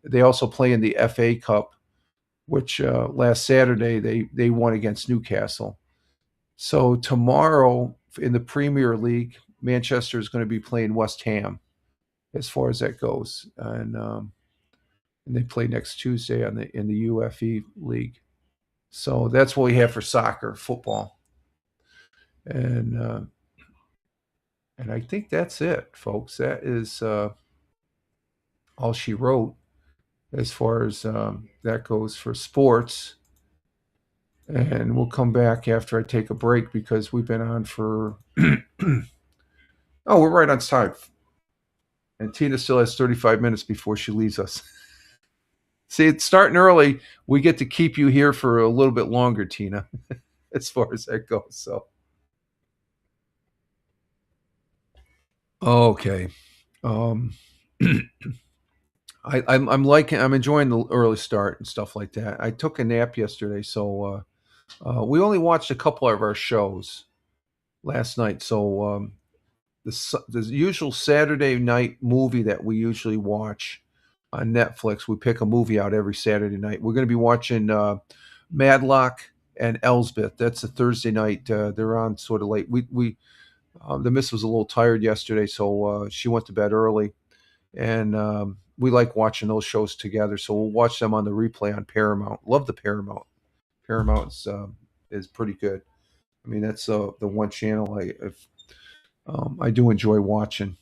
they also play in the FA Cup, which last Saturday they won against Newcastle. So tomorrow in the Premier League, Manchester is going to be playing West Ham, as far as that goes, and they play next Tuesday in the UFE League. So that's what we have for soccer, football, and uh, and I think that's it, folks. That is all she wrote as far as that goes for sports. And we'll come back after I take a break because we've been on for. Oh, we're right on time. And Tina still has 35 minutes before she leaves us. See, it's starting early. We get to keep you here for a little bit longer, Tina, as far as that goes. So, okay. Um, I'm enjoying the early start and stuff like that. I took a nap yesterday, so we only watched a couple of our shows last night. So the usual Saturday night movie that we usually watch on Netflix. We pick a movie out every Saturday night. We're going to be watching Madlock and Elsbeth. That's a Thursday night. They're on sort of late. We The miss was a little tired yesterday, so she went to bed early, and we like watching those shows together. So we'll watch them on the replay on Paramount. Love the Paramount. Paramount is pretty good. I mean, that's the one channel I do enjoy watching.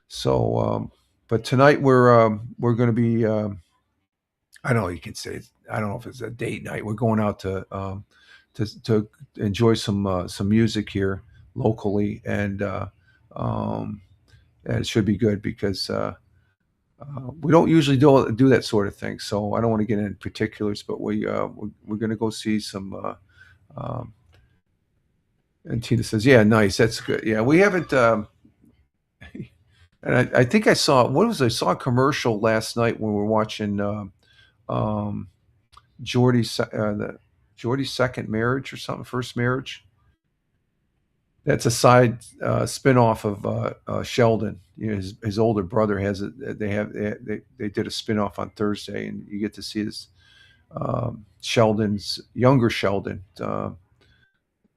So, but tonight we're going to be. I don't know. You can say I don't know if it's a date night. We're going out to enjoy some music here locally, um, and it should be good because we don't usually do that sort of thing. So I don't want to get into particulars, but we're going to go see some. And Tina says, "Yeah, nice. That's good. Yeah, we haven't." And I think I saw a commercial last night when we were watching um, Jordy's the Jordy's second marriage or something, first marriage. That's a side spin-off of Sheldon. You know, his older brother has it. They did a spin-off on Thursday, and you get to see this Sheldon's younger Sheldon,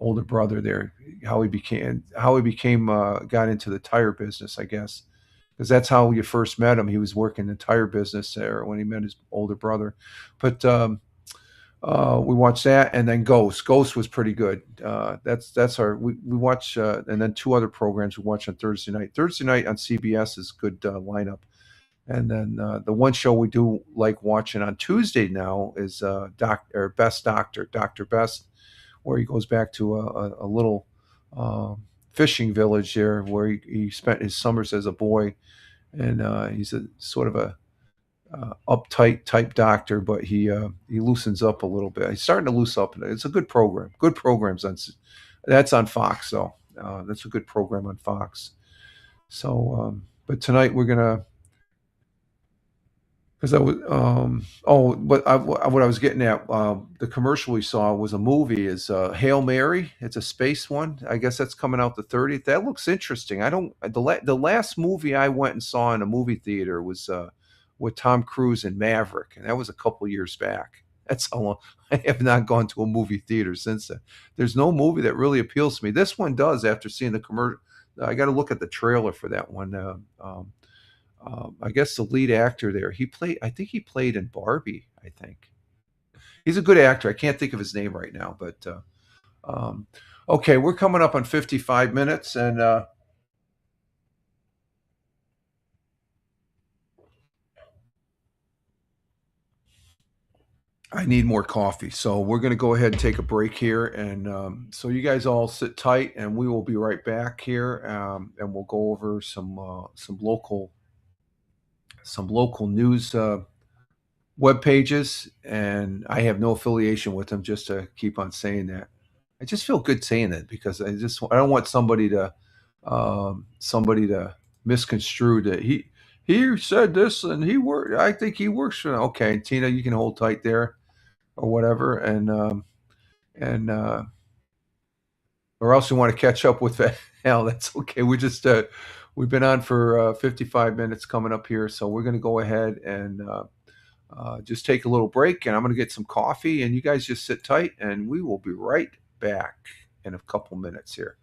older brother there, how he became got into the tire business, I guess, because that's how you first met him. He was working the tire business there when he met his older brother. But we watched that, and then Ghost. Ghost was pretty good. That's our we watch, and then two other programs we watch on Thursday night. Thursday night on CBS is good lineup, and then the one show we do like watching on Tuesday now is Best Doctor Best, where he goes back to a little fishing village there where he spent his summers as a boy, and he's a sort of a uptight type doctor, but he loosens up a little bit. He's starting to loosen up. It's a good program. Good programs that's on Fox though. That's a good program on Fox. So, but tonight we're gonna because I was what I was getting at, the commercial we saw was a movie is Hail Mary. It's a space one. I guess that's coming out the 30th. That looks interesting. I don't the last movie I went and saw in a movie theater was with Tom Cruise and Maverick, and that was a couple years back. That's how long I have not gone to a movie theater since then. There's no movie that really appeals to me. This one does after seeing the commercial. I got to look at the trailer for that one. I guess the lead actor there, I think he played in Barbie. I think he's a good actor. I can't think of his name right now, but okay, we're coming up on 55 minutes, and I need more coffee. So we're going to go ahead and take a break here. And so you guys all sit tight, and we will be right back here. And we'll go over some local news web pages. And I have no affiliation with them, just to keep on saying that. I just feel good saying that because I don't want somebody to misconstrue that he said this and he worked. I think he works for. Okay, Tina, you can hold tight there or whatever, and or else you want to catch up with that. Hell, that's okay. We've been on for 55 minutes coming up here, so we're going to go ahead and just take a little break, and I'm going to get some coffee, and you guys just sit tight, and we will be right back in a couple minutes here.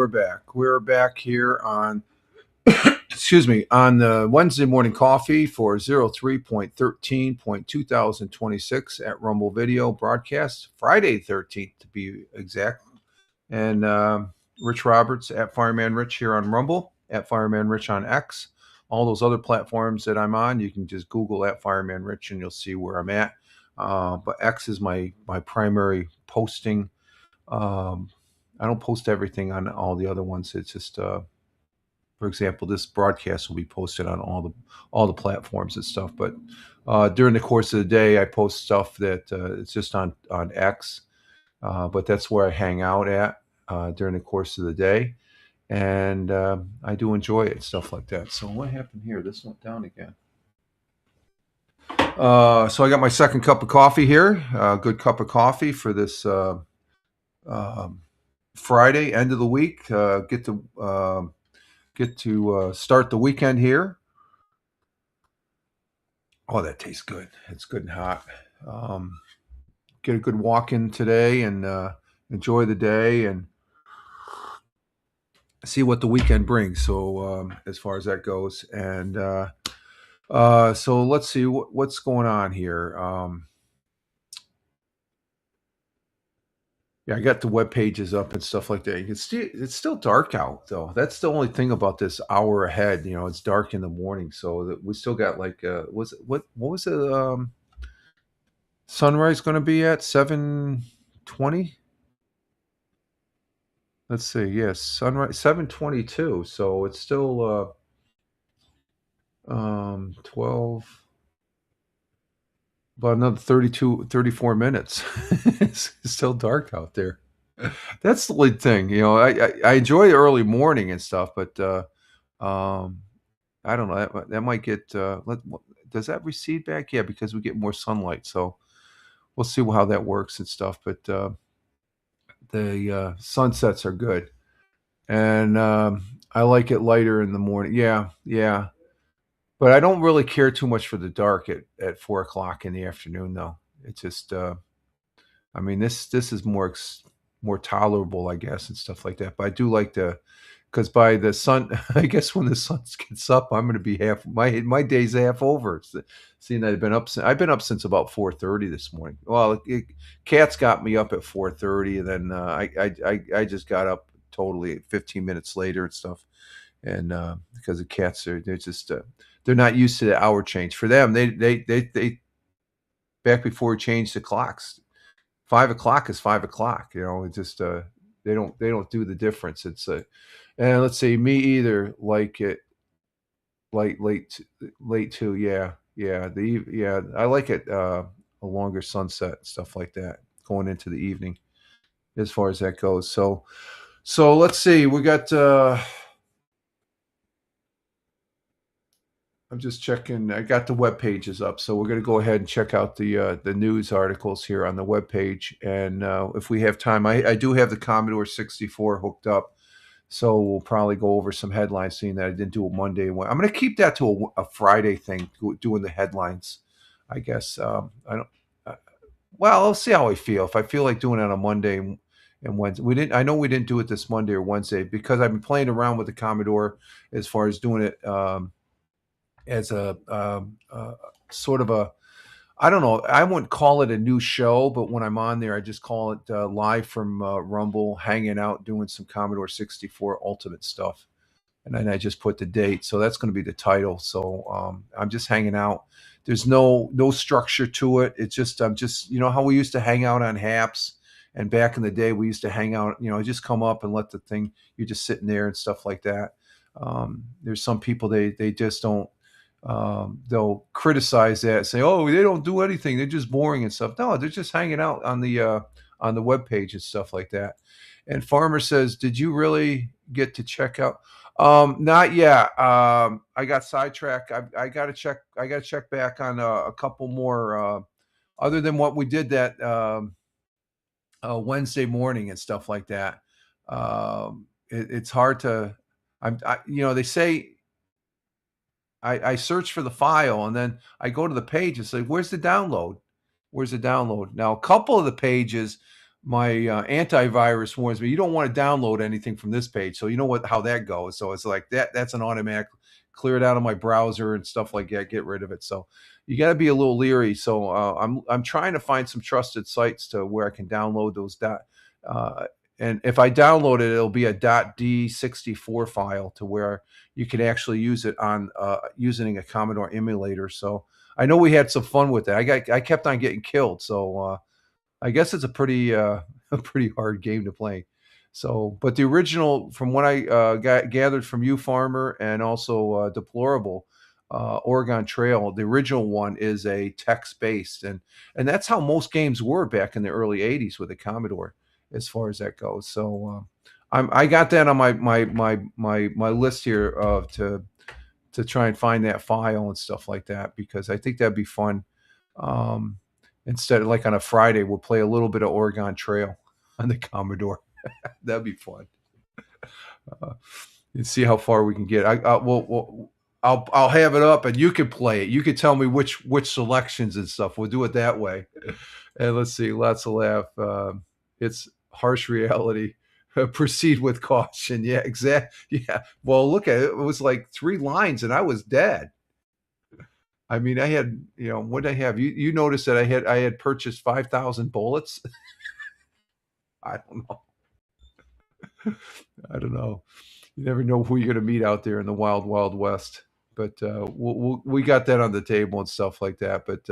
we're back. We're back here on, excuse me, on the Wednesday morning coffee for 03.13.2026 at Rumble Video Broadcast, Friday 13th to be exact. And Rich Roberts at Fireman Rich here on Rumble, at Fireman Rich on X. All those other platforms that I'm on, you can just Google at Fireman Rich and you'll see where I'm at. But X is my primary posting. I don't post everything on all the other ones. It's just, for example, this broadcast will be posted on all the platforms and stuff. But during the course of the day, I post stuff that it's just on X. But that's where I hang out at during the course of the day, and I do enjoy it, stuff like that. So what happened here? This went down again. So I got my second cup of coffee here. Good cup of coffee for this Friday, end of the week. Get to start the weekend here. Oh, that tastes good. It's good and hot. Get a good walk in today and enjoy the day and see what the weekend brings. So as far as that goes, and so let's see what's going on here. Yeah, I got the web pages up and stuff like that. It's still dark out though. That's the only thing about this hour ahead. It's dark in the morning, so that we still got like what was the sunrise going to be at 7:20? Let's see. Yes, sunrise 7:22. So it's still 12, about another 32, 34 minutes. It's still dark out there. That's the lead thing. I enjoy the early morning and stuff, but I don't know. That might get. Does that recede back? Yeah, because we get more sunlight. So we'll see how that works and stuff. But the sunsets are good, and I like it lighter in the morning. Yeah, yeah. But I don't really care too much for the dark at 4 o'clock in the afternoon, though. It's just, I mean, this is more tolerable, I guess, and stuff like that. But I do like because by the sun, I guess when the sun gets up, I'm going to be my day's half over. Seeing that I've been up since about 4:30 this morning. Well, Cat's got me up at 4:30, and then I just got up totally 15 minutes later and stuff. And because the cats they're just they're not used to the hour change. For them, they back before we changed the clocks, 5 o'clock is 5 o'clock. It just they don't do the difference. It's and let's see, me either like it late too. Yeah, yeah, I like it a longer sunset, stuff like that, going into the evening as far as that goes. So let's see, we got. I'm just checking. I got the web pages up, so we're going to go ahead and check out the news articles here on the web page. And if we have time, I do have the Commodore 64 hooked up, so we'll probably go over some headlines. Seeing that I didn't do it Monday, I'm going to keep that to a Friday thing, doing the headlines. I guess I don't. Well, I'll see how I feel. If I feel like doing it on a Monday and Wednesday, we didn't. I know we didn't do it this Monday or Wednesday because I've been playing around with the Commodore as far as doing it. As a sort of a, I don't know, I wouldn't call it a new show, but when I'm on there, I just call it live from Rumble, hanging out, doing some Commodore 64 Ultimate stuff. And then I just put the date. So that's going to be the title. So I'm just hanging out. There's no structure to it. It's just, I'm just, how we used to hang out on Haps. And back in the day, we used to hang out, just come up and let the thing, you're just sitting there and stuff like that. There's some people, they just don't, they'll criticize that, say, "Oh, they don't do anything; they're just boring and stuff." No, they're just hanging out on the web page and stuff like that. And Farmer says, "Did you really get to check out?" Not yet. I got sidetracked. I got to check. I got to check back on a couple more, other than what we did that Wednesday morning and stuff like that. It's hard to. They say. I search for the file and then I go to the page and say, where's the download? Where's the download? Now, a couple of the pages, my antivirus warns me you don't want to download anything from this page. So you know what how that goes. So it's like that's an automatic clear it out of my browser and stuff like that. Get rid of it. So you got to be a little leery. So I'm trying to find some trusted sites to where I can download those dot. Uh, and if I download it, it'll be a .d64 file to where you can actually use it on using a Commodore emulator. So I know we had some fun with that. I kept on getting killed. So I guess it's a pretty a pretty hard game to play. So, but the original, from what I gathered from you, Farmer, and also Deplorable, Oregon Trail, the original one is a text based, and that's how most games were back in the early '80s with the Commodore, as far as that goes. So, I got that on my list here to try and find that file and stuff like that because I think that'd be fun. Um, Instead of like on a Friday, we'll play a little bit of Oregon Trail on the Commodore. That'd be fun. Uh, and see how far we can get. I'll have it up and you can play it. You can tell me which selections and stuff. We'll do it that way. And let's see, lots of laugh. It's harsh reality. Proceed with caution. Yeah, exactly. Yeah. Well, look at it. It was like 3 lines and I was dead. I mean, I had, what did I have? You noticed that I had purchased 5,000 bullets. I don't know. I don't know. You never know who you're going to meet out there in the wild, wild west. But we got that on the table and stuff like that. But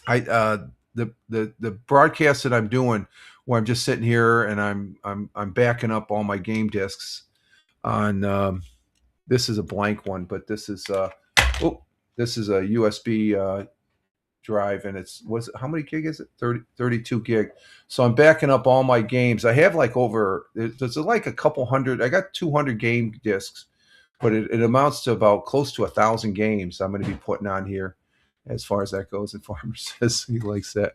I the broadcast that I'm doing, where I'm just sitting here and I'm backing up all my game discs on. This is a blank one, but this is a USB drive, and how many gig is it? 32 gig. So I'm backing up all my games. I have like there's like a couple hundred. I got 200 game discs, but it amounts to about close to 1,000 games I'm going to be putting on here, as far as that goes. And Farmer says he likes that.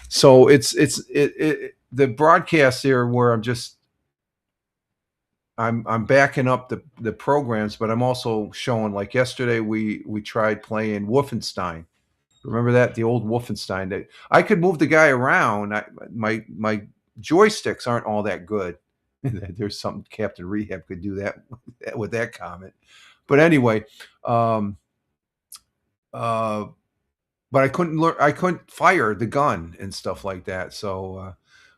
So the broadcast here where I'm backing up the programs, but I'm also showing, like yesterday we tried playing Wolfenstein. Remember that, the old Wolfenstein? That I could move the guy around. My joysticks aren't all that good. There's something Captain Rehab could do that with that comment. But anyway, um, uh, but I couldn't learn. I couldn't fire the gun and stuff like that. So,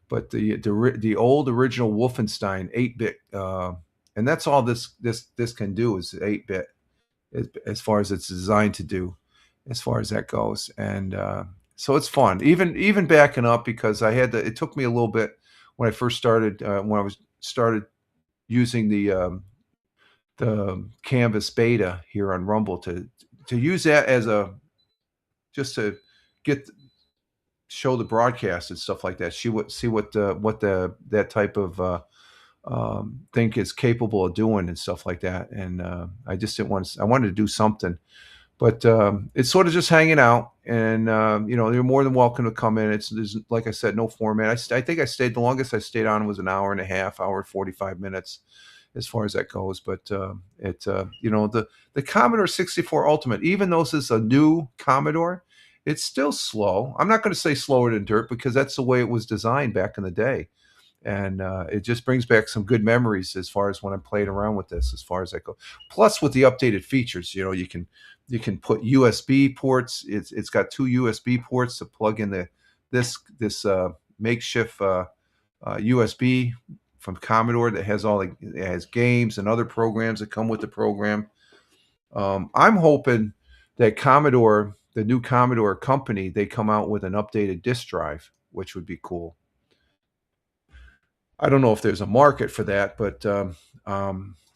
but the old original Wolfenstein 8-bit, and that's all this can do is 8-bit, as far as it's designed to do, as far as that goes. And so it's fun, even backing up, because I had to. It took me a little bit when I first started, when I was started using the Canvas beta here on Rumble, to use that as a just to get show the broadcast and stuff like that. See what the that type of thing is capable of doing and stuff like that. And I just didn't want to. I wanted to do something, but it's sort of just hanging out. And you're more than welcome to come in. There's, like I said, no format. I think I stayed, the longest I stayed on was an hour and a half, hour and 45 minutes, as far as that goes. But the Commodore 64 Ultimate, even though this is a new Commodore, it's still slow. I'm not going to say slower than dirt, because that's the way it was designed back in the day. And it just brings back some good memories as far as when I'm playing around with this, as far as that goes. Plus, with the updated features, you can put USB ports. It's got 2 USB ports to plug in this makeshift USB from Commodore that has it has games and other programs that come with the program. I'm hoping that Commodore, the new Commodore company, they come out with an updated disk drive, which would be cool. I don't know if there's a market for that, but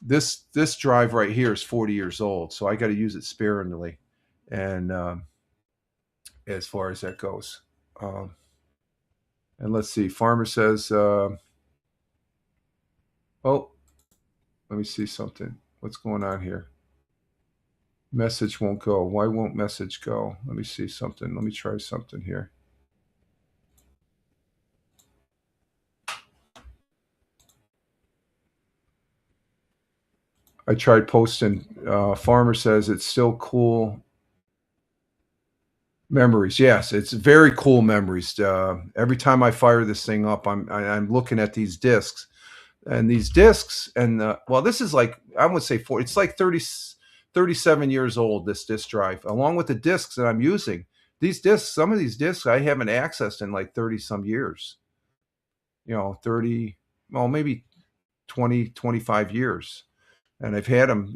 this drive right here is 40 years old, so I got to use it sparingly, and as far as that goes. Um, and let's see, Farmer says, "Oh, let me see something. What's going on here? Message won't go. Why won't message go? Let me see something. Let me try something here." I tried posting. Farmer says it's still cool. Memories, yes, it's very cool memories. Every time I fire this thing up, I'm looking at these discs, and these discs, and well, this is like I would say four. It's like 37 years old. This disk drive, along with the discs that I'm using. These discs, some of these discs, I haven't accessed in like 30 some years. 30, well, maybe 20, 25 years, and I've had them.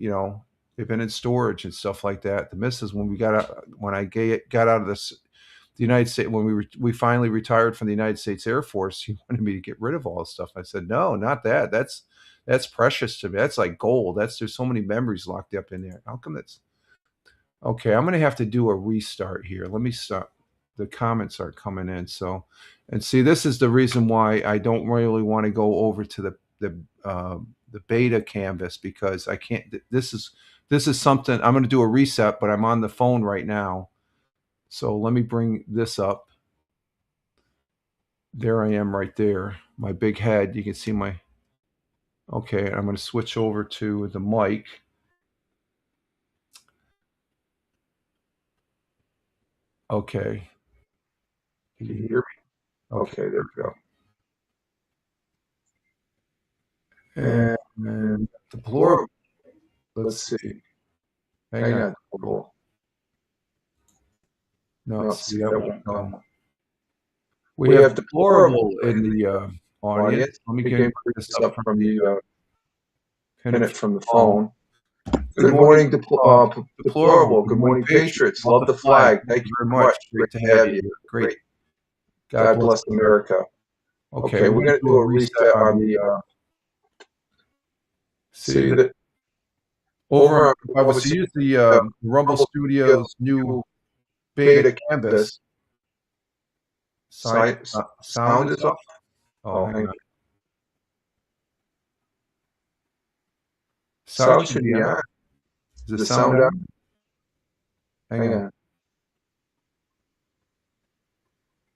They've been in storage and stuff like that. The missus, when I got out of the United States, when we finally retired from the United States Air Force, he wanted me to get rid of all this stuff. I said, no, not that. That's precious to me. That's like gold. There's so many memories locked up in there. How come that's okay? I'm gonna have to do a restart here. Let me stop. The comments are coming in. So, and see, this is the reason why I don't really want to go over to the beta canvas, because I can't. This is something I'm going to do a reset, but I'm on the phone right now. So let me bring this up. There I am right there. My big head. You can see my. Okay, I'm going to switch over to the mic. Okay. Can you hear me? Okay, there we go. And deplorable. Let's see. Hang on. No, see, that won't come. We have deplorable in the audience. Let me get this up from the pin it from the phone. Good morning, deplorable. Good morning, Patriots. Love the flag. Thank you very much. Great to have you here. Great. God bless America. Okay, we're going to do a reset on the. See that over. I was to use the Rumble Studios new beta canvas. Sound is off. Oh, hang on. Sound should be on. Is the sound on? Hang on.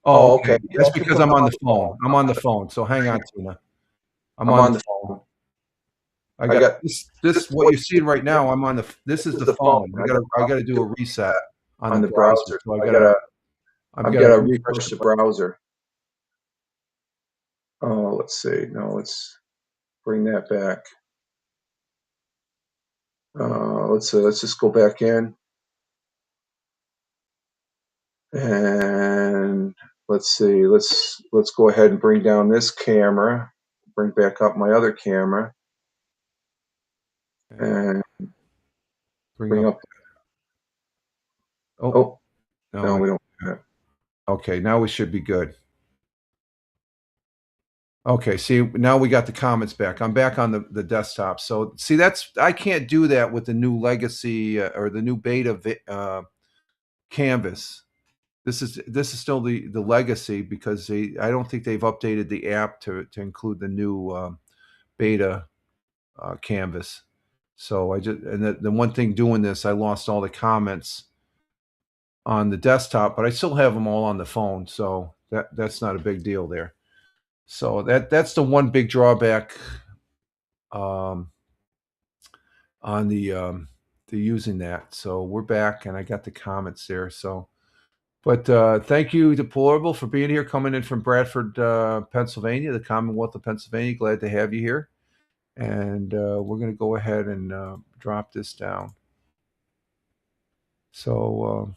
Oh, okay. That's because I'm on the phone. I'm on the phone. So hang on, Tina. I'm on the phone. I got this. What you're seeing right now. This is the phone. I gotta do a reset on the browser. So I've gotta refresh the browser. Oh, let's see. No, let's bring that back. Let's see. Let's just go back in. And let's see. Let's go ahead and bring down this camera. Bring back up my other camera. And bring up. Oh, no, we don't. Okay, now we should be good. Okay, see, now we got the comments back. I'm back on the desktop. So see, I can't do that with the new legacy or the new beta canvas. This is still the legacy, because I don't think they've updated the app to include the new beta canvas. So the one thing doing this, I lost all the comments on the desktop, but I still have them all on the phone. So that's not a big deal there. So that's the one big drawback on the using that. So we're back, and I got the comments there. So, but thank you, Deplorable, for being here, coming in from Bradford, Pennsylvania, the Commonwealth of Pennsylvania. Glad to have you here. And we're going to go ahead and drop this down. So,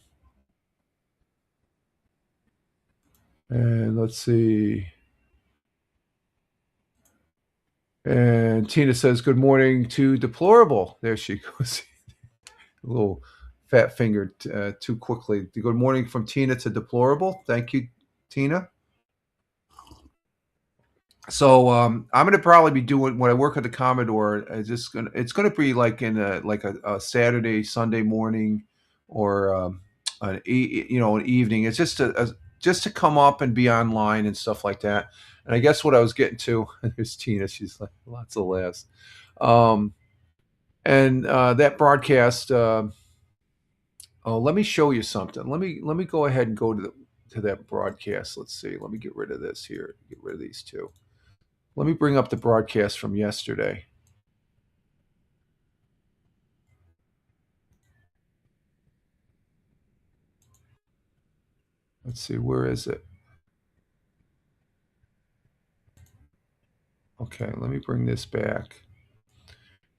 and let's see. And Tina says, good morning to Deplorable. There she goes. A little fat fingered too quickly. Good morning from Tina to Deplorable. Thank you, Tina. So I'm going to probably be doing, when I work at the Commodore, it's going to be like in a Saturday, Sunday morning, or an evening. It's just to come up and be online and stuff like that. And I guess what I was getting to, there's Tina. She's like, lots of laughs. And that broadcast. Oh, let me show you something. Let me go ahead and go to that broadcast. Let's see. Let me get rid of this here. Get rid of these two. Let me bring up the broadcast from yesterday. Let's see, where is it? Okay, let me bring this back.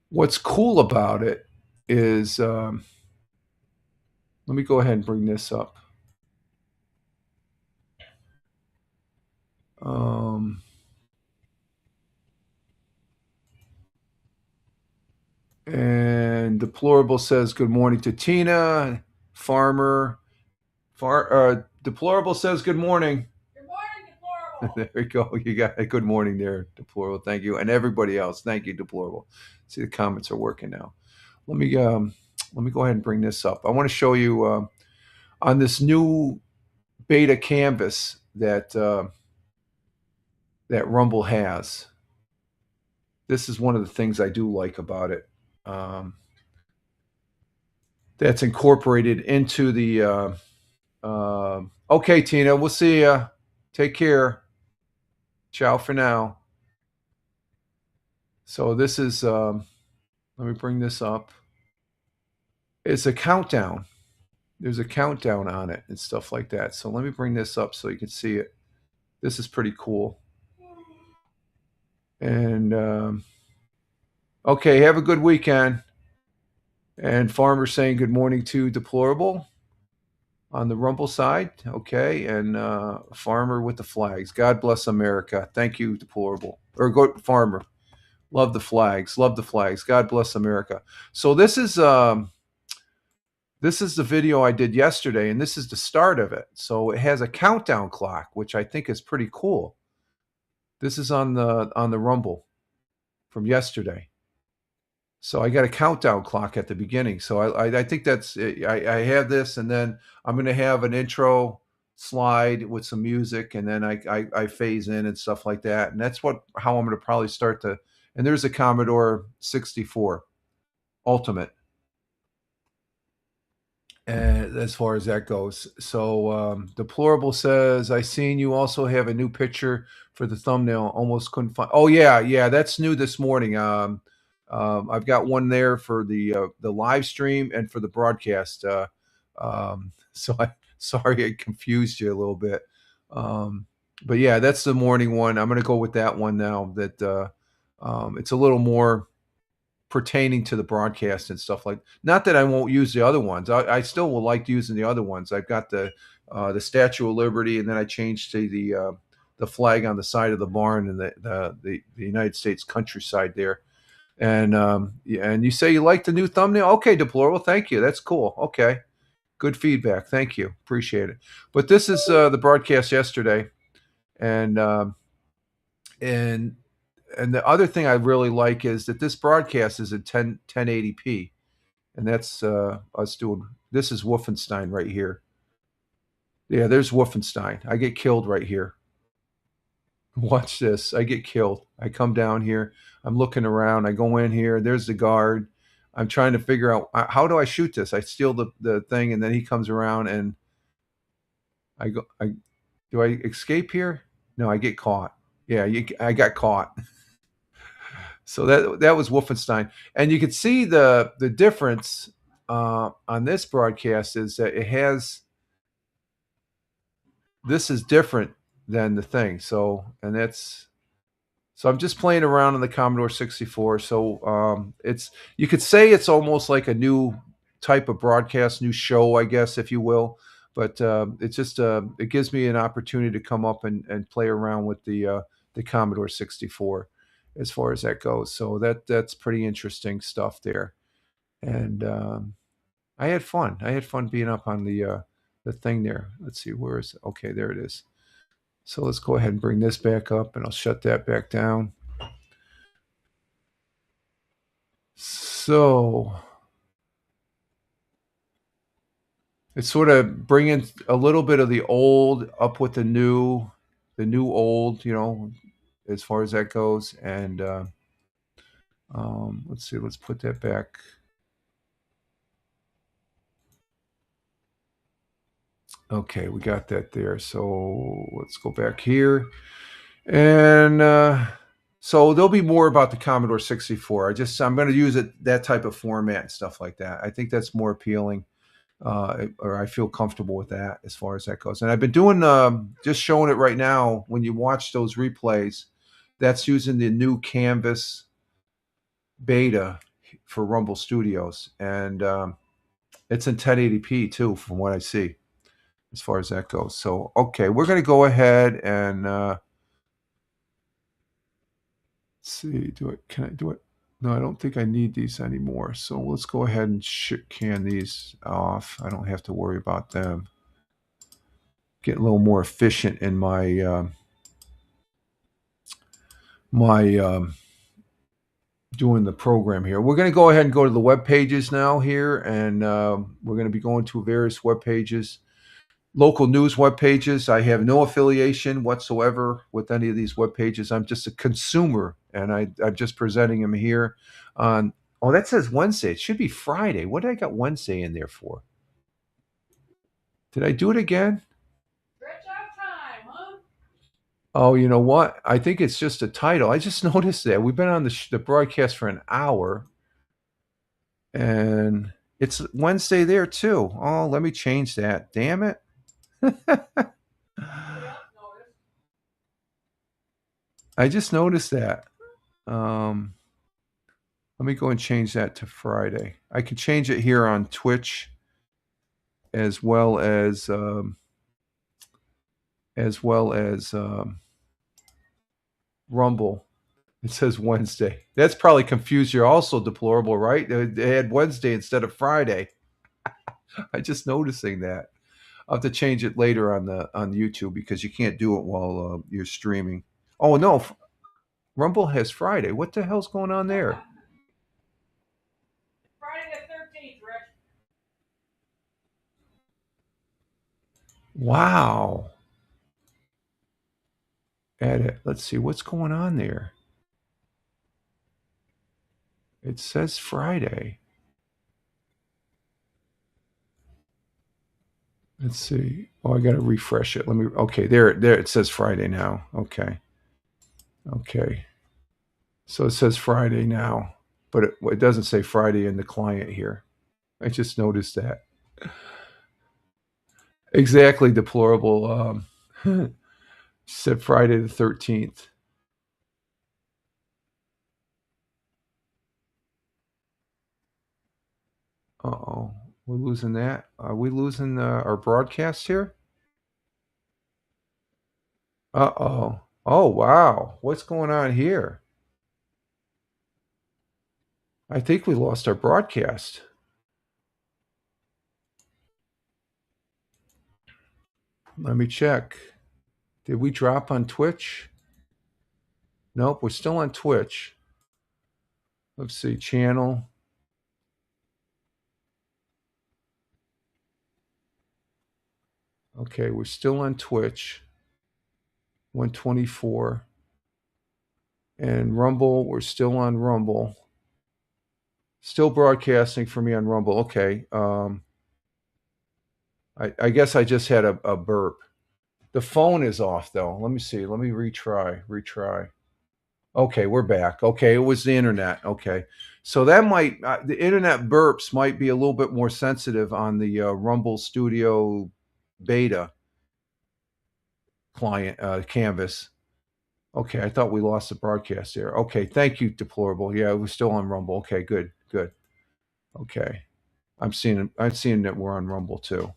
What's cool about it is, let me go ahead and bring this up. Um, and Deplorable says, good morning to Tina. Deplorable says, good morning. Good morning, Deplorable. There we go. You got a good morning there, Deplorable. Thank you. And everybody else. Thank you, Deplorable. See, the comments are working now. Let me go ahead and bring this up. I want to show you on this new beta canvas that Rumble has. This is one of the things I do like about it. That's incorporated into the. Okay, Tina, we'll see ya. Take care. Ciao for now. So this is. Let me bring this up. It's a countdown. There's a countdown on it and stuff like that. So let me bring this up so you can see it. This is pretty cool. And okay, have a good weekend. And Farmer saying good morning to Deplorable on the Rumble side. Okay, and Farmer with the flags. God bless America. Thank you, Deplorable. Or go Farmer. Love the flags. Love the flags. God bless America. So this is the video I did yesterday, and this is the start of it. So it has a countdown clock, which I think is pretty cool. This is on the Rumble from yesterday. So I got a countdown clock at the beginning. So I think that's I have this, and then I'm going to have an intro slide with some music, and then I phase in and stuff like that. And that's how I'm going to probably start to. And there's a Commodore 64 Ultimate, and as far as that goes. So Deplorable says, I seen you also have a new picture for the thumbnail. Almost couldn't find. Oh yeah, that's new this morning. I've got one there for the live stream and for the broadcast. So sorry I confused you a little bit. But yeah, that's the morning one. I'm going to go with that one now. That it's a little more pertaining to the broadcast and stuff like. Not that I won't use the other ones. I still will like using the other ones. I've got the Statue of Liberty, and then I changed to the flag on the side of the barn and the United States countryside there. And and you say you like the new thumbnail? Okay, Deplorable, thank you. That's cool. Okay, good feedback. Thank you, appreciate it. But this is the broadcast yesterday, and and and the other thing I really like is that this broadcast is at 1080p, and that's us doing. This is Wolfenstein right here. Yeah, there's Wolfenstein. I get killed right here. Watch this. I get killed. I come down here. I'm looking around. I go in here. There's the guard. I'm trying to figure out how do I shoot this. I steal the thing, and then he comes around, and I go. Do I escape here? No, I get caught. Yeah, I got caught. So that was Wolfenstein, and you can see the difference on this broadcast is that it has. This is different than the thing. So and that's. So I'm just playing around on the Commodore 64. So it's you could say it's almost like a new type of broadcast, new show, I guess, if you will. But it's just it gives me an opportunity to come up and play around with the Commodore 64 as far as that goes. So that's pretty interesting stuff there. And I had fun. I had fun being up on the thing there. Let's see, where is it? Okay, there it is. So let's go ahead and bring this back up, and I'll shut that back down. So it's sort of bringing a little bit of the old up with the new old, as far as that goes. And let's see, let's put that back. Okay, we got that there. So let's go back here. And so there'll be more about the Commodore 64. I'm going to use it that type of format and stuff like that. I think that's more appealing. or I feel comfortable with that as far as that goes. And I've been doing just showing it right now. When you watch those replays, that's using the new Canvas beta for Rumble Studios, and it's in 1080p too, from what I see, as far as that goes. So, okay, we're going to go ahead and see. Do it? Can I do it? No, I don't think I need these anymore. So let's go ahead and can these off. I don't have to worry about them. Get a little more efficient in my my doing the program here. We're going to go ahead and go to the web pages now here, and we're going to be going to various web pages, local news web pages. I have no affiliation whatsoever with any of these web pages. I'm just a consumer, and I'm just presenting them here on. Oh, that says Wednesday. It should be Friday. What did I got Wednesday in there for? Did I do it again? Stretch out time, huh? Oh, you know what? I think it's just a title. I just noticed that we've been on the broadcast for an hour, and it's Wednesday there too. Oh, let me change that. Damn it. I just noticed that. Um, Let me go and change that to Friday. I can change it here on Twitch as well as as well as Rumble. It says Wednesday. That's probably confused you also, deplorable, right? They had Wednesday instead of Friday. I just noticing that. I'll have to change it later on YouTube because you can't do it while you're streaming. Oh no, Rumble has Friday. What the hell's going on there? Friday the 13th, Rich. Wow. Edit. Let's see what's going on there. It says Friday. Let's see. Oh, I got to refresh it. Let me. Okay, there. It says Friday now. Okay. Okay. So it says Friday now, but it doesn't say Friday in the client here. I just noticed that. Exactly, deplorable. Said Friday the 13th. Uh-oh. We're losing that. Are we losing our broadcast here? Uh-oh. Oh, wow. What's going on here? I think we lost our broadcast. Let me check. Did we drop on Twitch? Nope, we're still on Twitch. Let's see, channel. Okay, we're still on Twitch. 124. And Rumble, we're still on Rumble. Still broadcasting for me on Rumble. Okay. I guess I just had a burp. The phone is off though. Let me see. Let me retry. Okay, we're back. Okay, it was the internet. Okay, so that might the internet burps might be a little bit more sensitive on the Rumble Studio beta client canvas. Okay, I thought we lost the broadcast there. Okay, thank you, deplorable. Yeah, we're still on Rumble. Okay, good. Okay, I'm seeing that we're on Rumble too.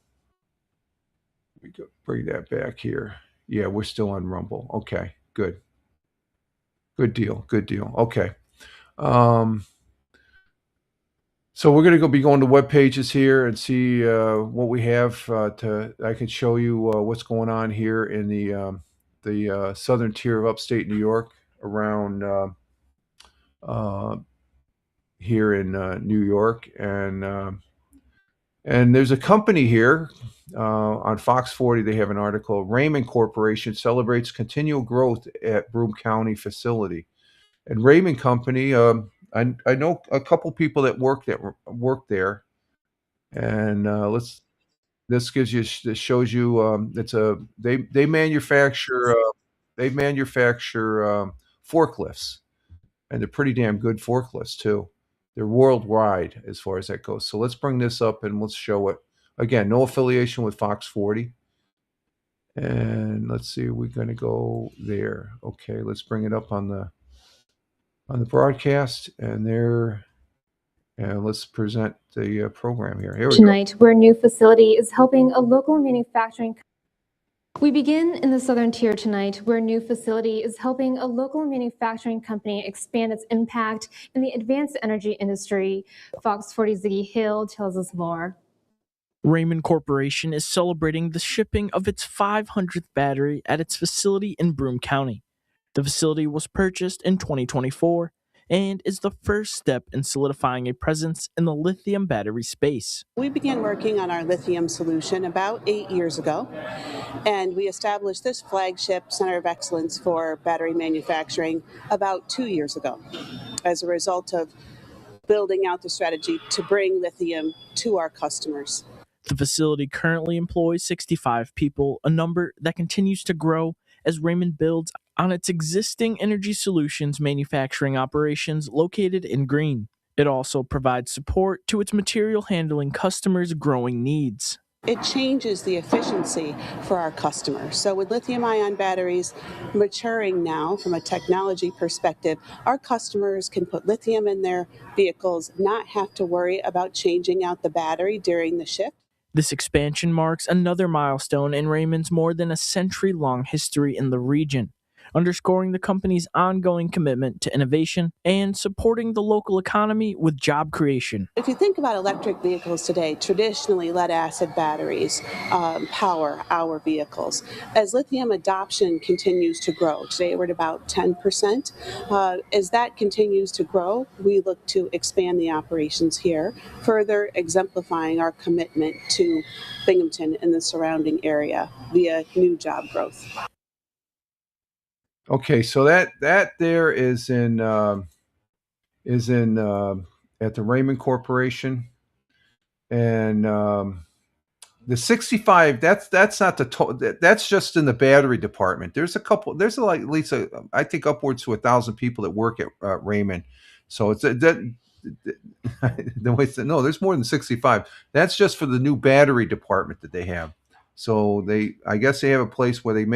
We go bring that back here. Yeah, we're still on Rumble. Okay, good. Good deal. Okay. Um, so we're going to be going to web pages here and see what we have I can show you what's going on here in the southern tier of upstate New York around uh, here in New York, and there's a company here on Fox 40. They have an article. Raymond Corporation celebrates continual growth at Broome County facility. And Raymond Company, I know a couple people that work there, and this shows you it's a they manufacture forklifts, and they're pretty damn good forklifts too. They're worldwide as far as that goes. So let's bring this up and let's show it. Again, no affiliation with Fox 40. And let's see, we're going to go there. Okay, let's bring it up on the broadcast, and there, and let's present the program here. Here we go. Tonight, where a new facility is helping a local manufacturing. We begin in the southern tier tonight, where a new facility is helping a local manufacturing company expand its impact in the advanced energy industry. Fox 40's Ziggy Hill tells us more. Raymond Corporation is celebrating the shipping of its 500th battery at its facility in Broome County. The facility was purchased in 2024 and is the first step in solidifying a presence in the lithium battery space. We began working on our lithium solution about 8 years ago, and we established this flagship center of excellence for battery manufacturing about 2 years ago as a result of building out the strategy to bring lithium to our customers. The facility currently employs 65 people, a number that continues to grow as Raymond builds on its existing energy solutions manufacturing operations located in Greene. It also provides support to its material handling customers' growing needs. It changes the efficiency for our customers. So with lithium-ion batteries maturing now from a technology perspective, our customers can put lithium in their vehicles, not have to worry about changing out the battery during the shift. This expansion marks another milestone in Raymond's more than a century-long history in the region, underscoring the company's ongoing commitment to innovation and supporting the local economy with job creation. If you think about electric vehicles today, traditionally lead-acid batteries power our vehicles. As lithium adoption continues to grow, today we're at about 10%. As that continues to grow, we look to expand the operations here, further exemplifying our commitment to Binghamton and the surrounding area via new job growth. Okay, so that there is in at the Raymond Corporation, and the 65. That's not the that's just in the battery department. There's a couple. There's like at least I think upwards to 1,000 people that work at Raymond. So it's the way no, there's more than 65. That's just for the new battery department that they have. So I guess they have a place where they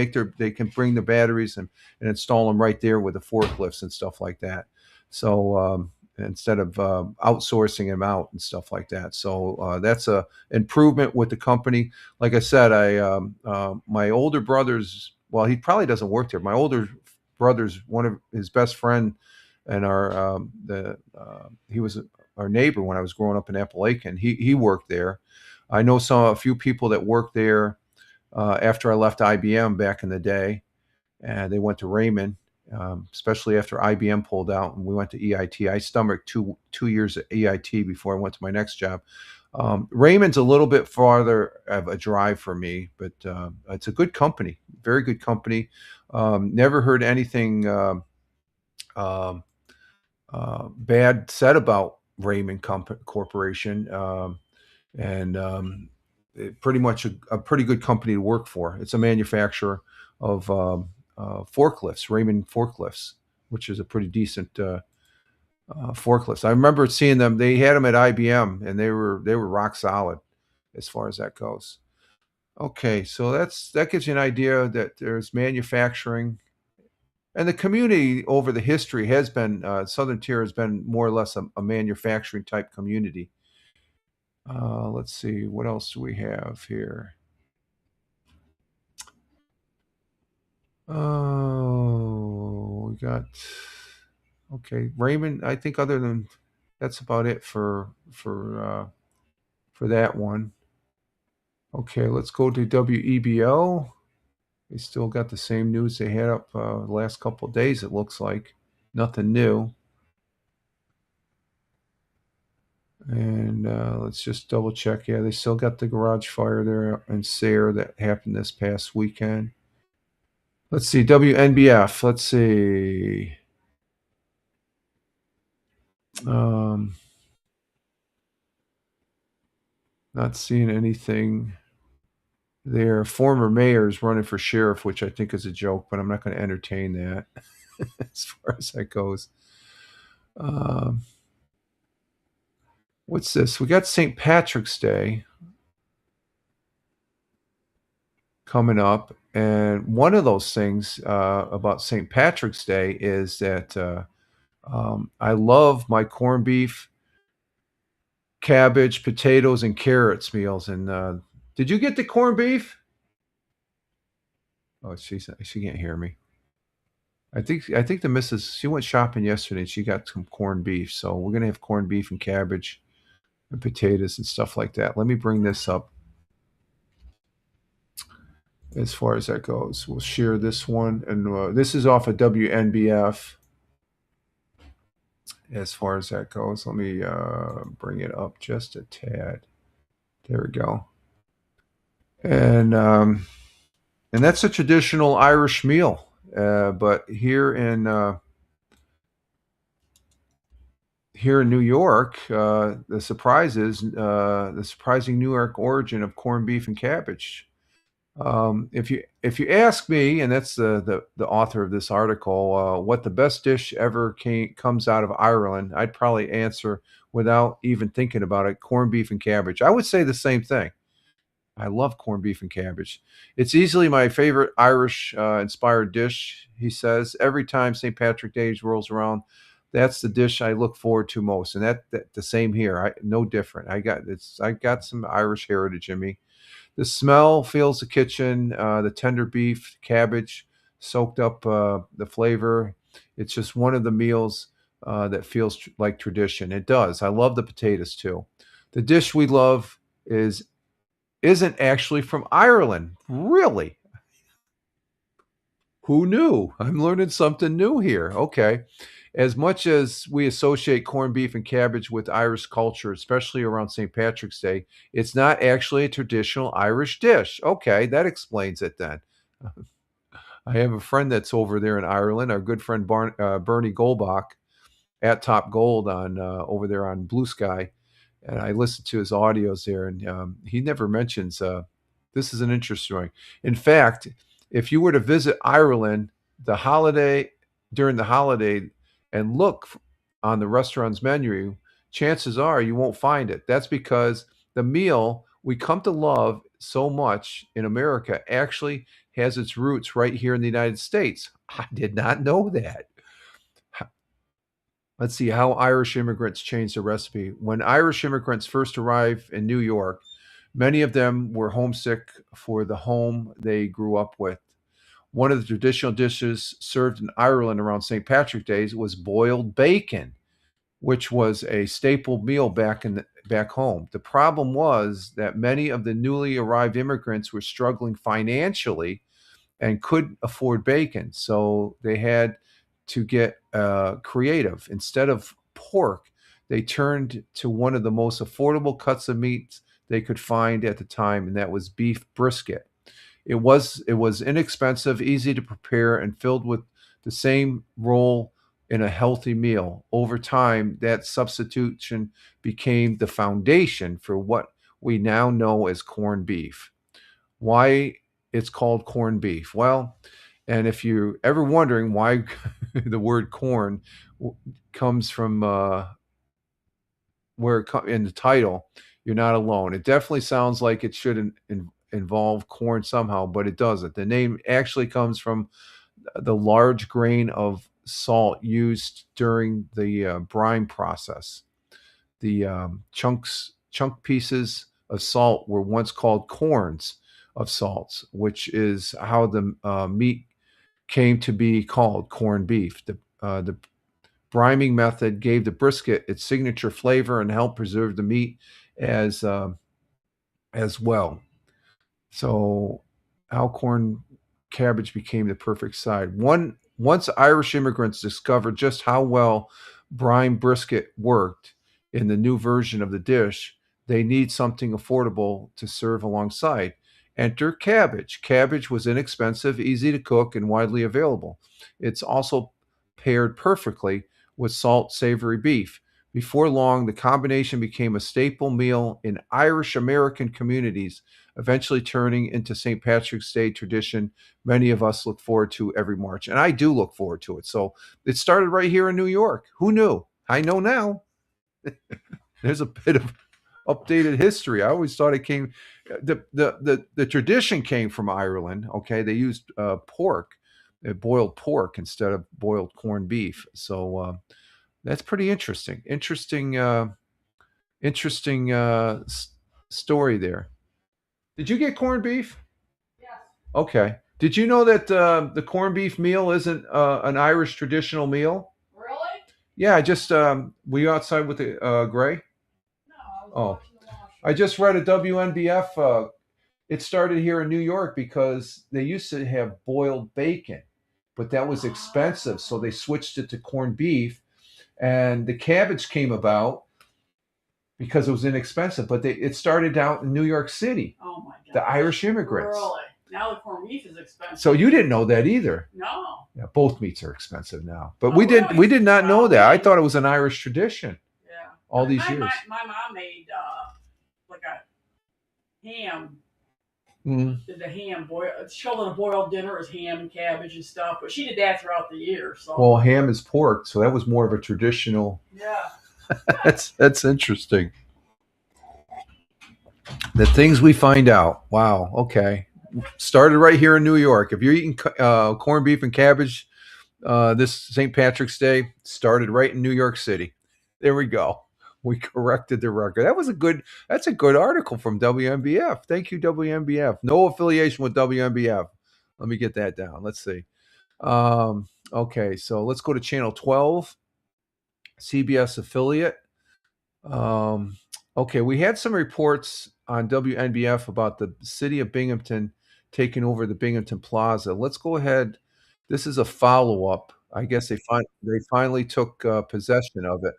can bring the batteries and install them right there with the forklifts and stuff like that. So instead of outsourcing them out and stuff like that. So that's a improvement with the company. Like I said, my older brother's, well, he probably doesn't work there. My older brother's one of his best friend, and he was our neighbor when I was growing up in Appalachian. He worked there. I know a few people that worked there after I left IBM back in the day, and they went to Raymond, especially after IBM pulled out and we went to EIT. I stomached two years at EIT before I went to my next job. Raymond's a little bit farther of a drive for me, but it's a good company, very good company. Never heard anything bad said about Raymond Corporation. And pretty much a pretty good company to work for. It's a manufacturer of forklifts, Raymond forklifts, which is a pretty decent forklifts. I remember seeing them. They had them at IBM, and they were rock solid as far as that goes. Okay, so that gives you an idea that there's manufacturing, and the community over the history has been Southern Tier has been more or less a manufacturing type community. Let's see, what else do we have here? Oh, we got okay, Raymond. I think other than that's about it for that one. Okay, let's go to WEBO. They still got the same news they had up the last couple of days. It looks like nothing new. And let's just double check. Yeah, they still got the garage fire there in Sayre that happened this past weekend. Let's see, WNBF. Let's see. Not seeing anything there. Former mayor's running for sheriff, which I think is a joke, but I'm not going to entertain that as far as that goes. What's this? We got St. Patrick's Day. coming up. And one of those things about St. Patrick's Day is that I love my corned beef, cabbage, potatoes, and carrots meals. And did you get the corned beef? Oh, she can't hear me. I think the missus, she went shopping yesterday and she got some corned beef. So we're gonna have corned beef and cabbage and potatoes and stuff like that. Let me bring this up as far as that goes. We'll share this one, and this is off of WNBF. As far as that goes, let me bring it up just a tad. There we go. And that's a traditional Irish meal. But here in New York, the surprise is the surprising New York origin of corned beef and cabbage. If you ask me, and that's the author of this article, what the best dish ever comes out of Ireland, I'd probably answer without even thinking about it: corned beef and cabbage. I would say the same thing. I love corned beef and cabbage. It's easily my favorite Irish inspired dish, he says. Every time St. Patrick Day rolls around, that's the dish I look forward to most. And that the same here. No different. I got some Irish heritage in me. The smell fills the kitchen, the tender beef, cabbage soaked up the flavor. It's just one of the meals that feels like tradition. It does. I love the potatoes too. The dish we love isn't actually from Ireland. Really? Who knew? I'm learning something new here. Okay. As much as we associate corned beef and cabbage with Irish culture, especially around St. Patrick's Day, it's not actually a traditional Irish dish. Okay, that explains it then. I have a friend that's over there in Ireland, our good friend Bernie Goldbach at Top Gold on over there on Blue Sky, and I listened to his audios there, and he never mentions. This is an interesting one. In fact, if you were to visit Ireland the holiday during the holiday and look on the restaurant's menu, chances are you won't find it. That's because the meal we come to love so much in America actually has its roots right here in the United States. I did not know that. Let's see how Irish immigrants changed the recipe. When Irish immigrants first arrived in New York, many of them were homesick for the home they grew up with. One of the traditional dishes served in Ireland around St. Patrick's Day was boiled bacon, which was a staple meal back home. The problem was that many of the newly arrived immigrants were struggling financially and couldn't afford bacon, so they had to get creative. Instead of pork, they turned to one of the most affordable cuts of meat they could find at the time, and that was beef brisket. It was inexpensive, easy to prepare, and filled with the same role in a healthy meal. Over time, that substitution became the foundation for what we now know as corned beef. Why it's called corned beef? Well, and if you're ever wondering why the word corn comes from in the title, you're not alone. It definitely sounds like it should involve corn somehow, but it doesn't. The name actually comes from the large grain of salt used during the brine process. The chunk pieces of salt were once called corns of salts, which is how the meat came to be called corned beef. The briming method gave the brisket its signature flavor and helped preserve the meat as as well. So Alcorn cabbage became the perfect side. Once Irish immigrants discovered just how well brine brisket worked in the new version of the dish, they need something affordable to serve alongside. Enter cabbage. Cabbage was inexpensive, easy to cook, and widely available. It's also paired perfectly with salt savory beef. Before long, the combination became a staple meal in Irish American communities, eventually turning into St. Patrick's Day tradition many of us look forward to every March. And I do look forward to it. So it started right here in New York. Who knew? I know now. There's a bit of updated history. I always thought it came the tradition came from Ireland. Okay, they used pork, boiled pork instead of boiled corned beef. So that's pretty interesting. Interesting story there. Did you get corned beef? Yes. Okay. Did you know that the corned beef meal isn't an Irish traditional meal? Really? Yeah, I just were you outside with the Gray? No, I was Oh, watching the wash. I just read a WNBF. It started here in New York because they used to have boiled bacon, but that was expensive, so they switched it to corned beef. And the cabbage came about because it was inexpensive, but it started out in New York City. Oh my god. The Irish immigrants. Really? Now the corned beef is expensive. So you didn't know that either. No. Yeah, both meats are expensive now, but Oh, we did really? we did not know Well, that. I we- thought it was an Irish tradition Yeah. all these my, years. My mom made like a ham. Mm. Did the ham boil? She called it a boiled dinner as ham and cabbage and stuff. But she did that throughout the year. So. Well, ham is pork, so that was more of a traditional. Yeah. That's interesting. The things we find out. Wow. Okay. Started right here in New York. If you're eating corned beef and cabbage this St. Patrick's Day, started right in New York City. There we go. We corrected the record. That's a good article from WNBF. Thank you, WNBF. No affiliation with WNBF. Let me get that down. Let's see. Okay, so let's go to channel 12, CBS affiliate. Okay, we had some reports on WNBF about the city of Binghamton taking over the Binghamton Plaza. Let's go ahead. This is a follow-up. I guess they finally took possession of it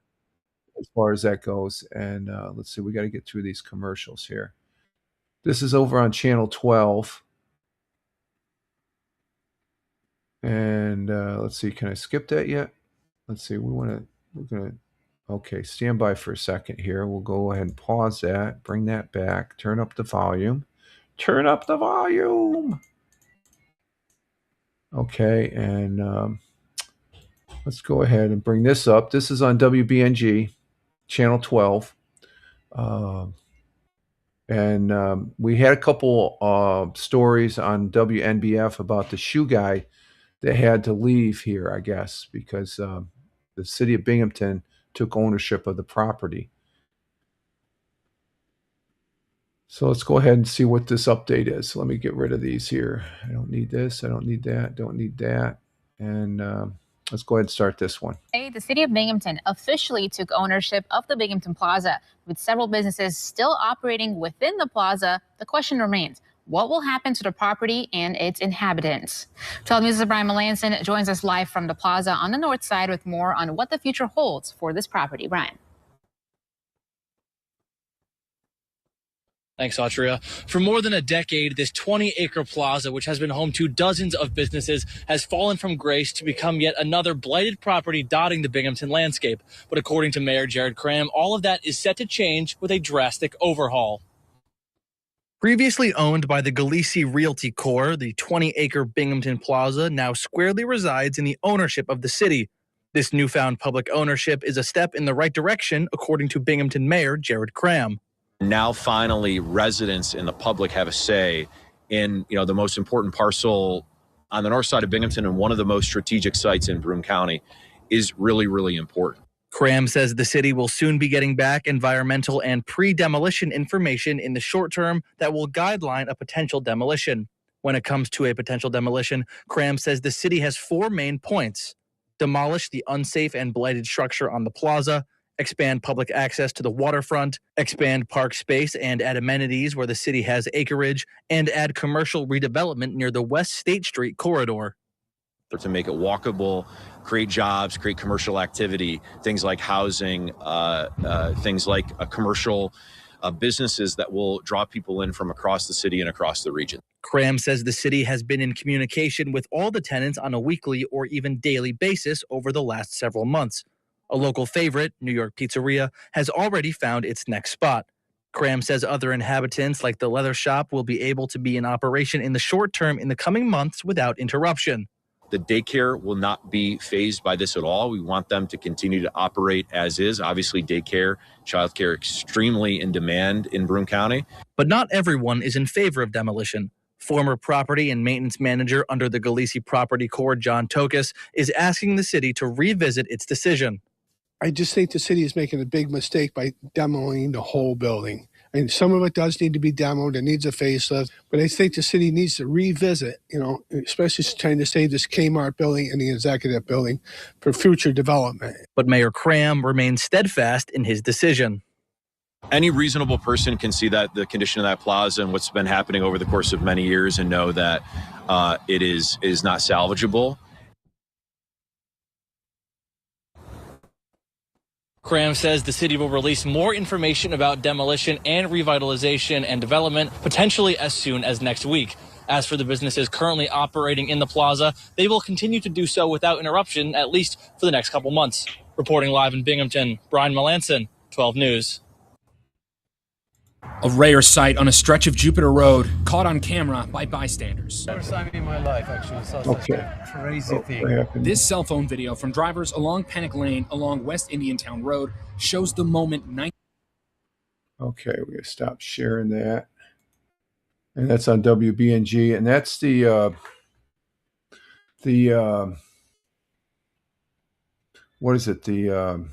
as far as that goes. And let's see, we got to get through these commercials here. This is over on channel 12. And let's see, can I skip that yet? Let's see, we're going to, okay, stand by for a second here. We'll go ahead and pause that, bring that back, turn up the volume. Turn up the volume. Okay, and let's go ahead and bring this up. This is on WBNG, channel 12. And we had a couple stories on WNBF about the shoe guy that had to leave here, I guess, because the city of Binghamton took ownership of the property. So let's go ahead and see what this update is. So let me get rid of these here. I don't need this. I don't need that. Don't need that. And let's go ahead and start this one. The city of Binghamton officially took ownership of the Binghamton Plaza. With several businesses still operating within the plaza, the question remains, what will happen to the property and its inhabitants? 12 News' Brian Melanson joins us live from the plaza on the north side with more on what the future holds for this property. Brian. Thanks, Autria. For more than a decade, this 20-acre plaza, which has been home to dozens of businesses, has fallen from grace to become yet another blighted property dotting the Binghamton landscape. But according to Mayor Jared Cram, all of that is set to change with a drastic overhaul. Previously owned by the Galisi Realty Corp., the 20-acre Binghamton Plaza now squarely resides in the ownership of the city. This newfound public ownership is a step in the right direction, according to Binghamton Mayor Jared Cram. Now, finally, residents and the public have a say in, the most important parcel on the north side of Binghamton and one of the most strategic sites in Broome County is really, really important. Cram says the city will soon be getting back environmental and pre-demolition information in the short term that will guideline a potential demolition. When it comes to a potential demolition, Cram says the city has 4 main points: demolish the unsafe and blighted structure on the plaza, expand public access to the waterfront, expand park space and add amenities where the city has acreage, and add commercial redevelopment near the West State Street corridor. To make it walkable, create jobs, create commercial activity, things like housing, things like commercial businesses that will draw people in from across the city and across the region. Cram says the city has been in communication with all the tenants on a weekly or even daily basis over the last several months. A local favorite, New York Pizzeria, has already found its next spot. Cram says other inhabitants, like the leather shop, will be able to be in operation in the short term in the coming months without interruption. The daycare will not be phased by this at all. We want them to continue to operate as is. Obviously, daycare, childcare, extremely in demand in Broome County. But not everyone is in favor of demolition. Former property and maintenance manager under the Galisi Property Corps, John Tokus, is asking the city to revisit its decision. I just think the city is making a big mistake by demoing the whole building. And some of it does need to be demoed. It needs a facelift. But I think the city needs to revisit, especially trying to save this Kmart building and the executive building for future development. But Mayor Cram remains steadfast in his decision. Any reasonable person can see that the condition of that plaza and what's been happening over the course of many years and know that it is not salvageable. Cram says the city will release more information about demolition and revitalization and development potentially as soon as next week. As for the businesses currently operating in the plaza, they will continue to do so without interruption, at least for the next couple months. Reporting live in Binghamton, Brian Melanson, 12 News. A rare sight on a stretch of Jupiter Road, caught on camera by bystanders. First time in my life, actually, saw such a crazy thing. This cell phone video from drivers along Panic Lane along West Indiantown Road shows the moment. Okay, we're going to stop sharing that. And that's on WBNG. And that's the what is it? The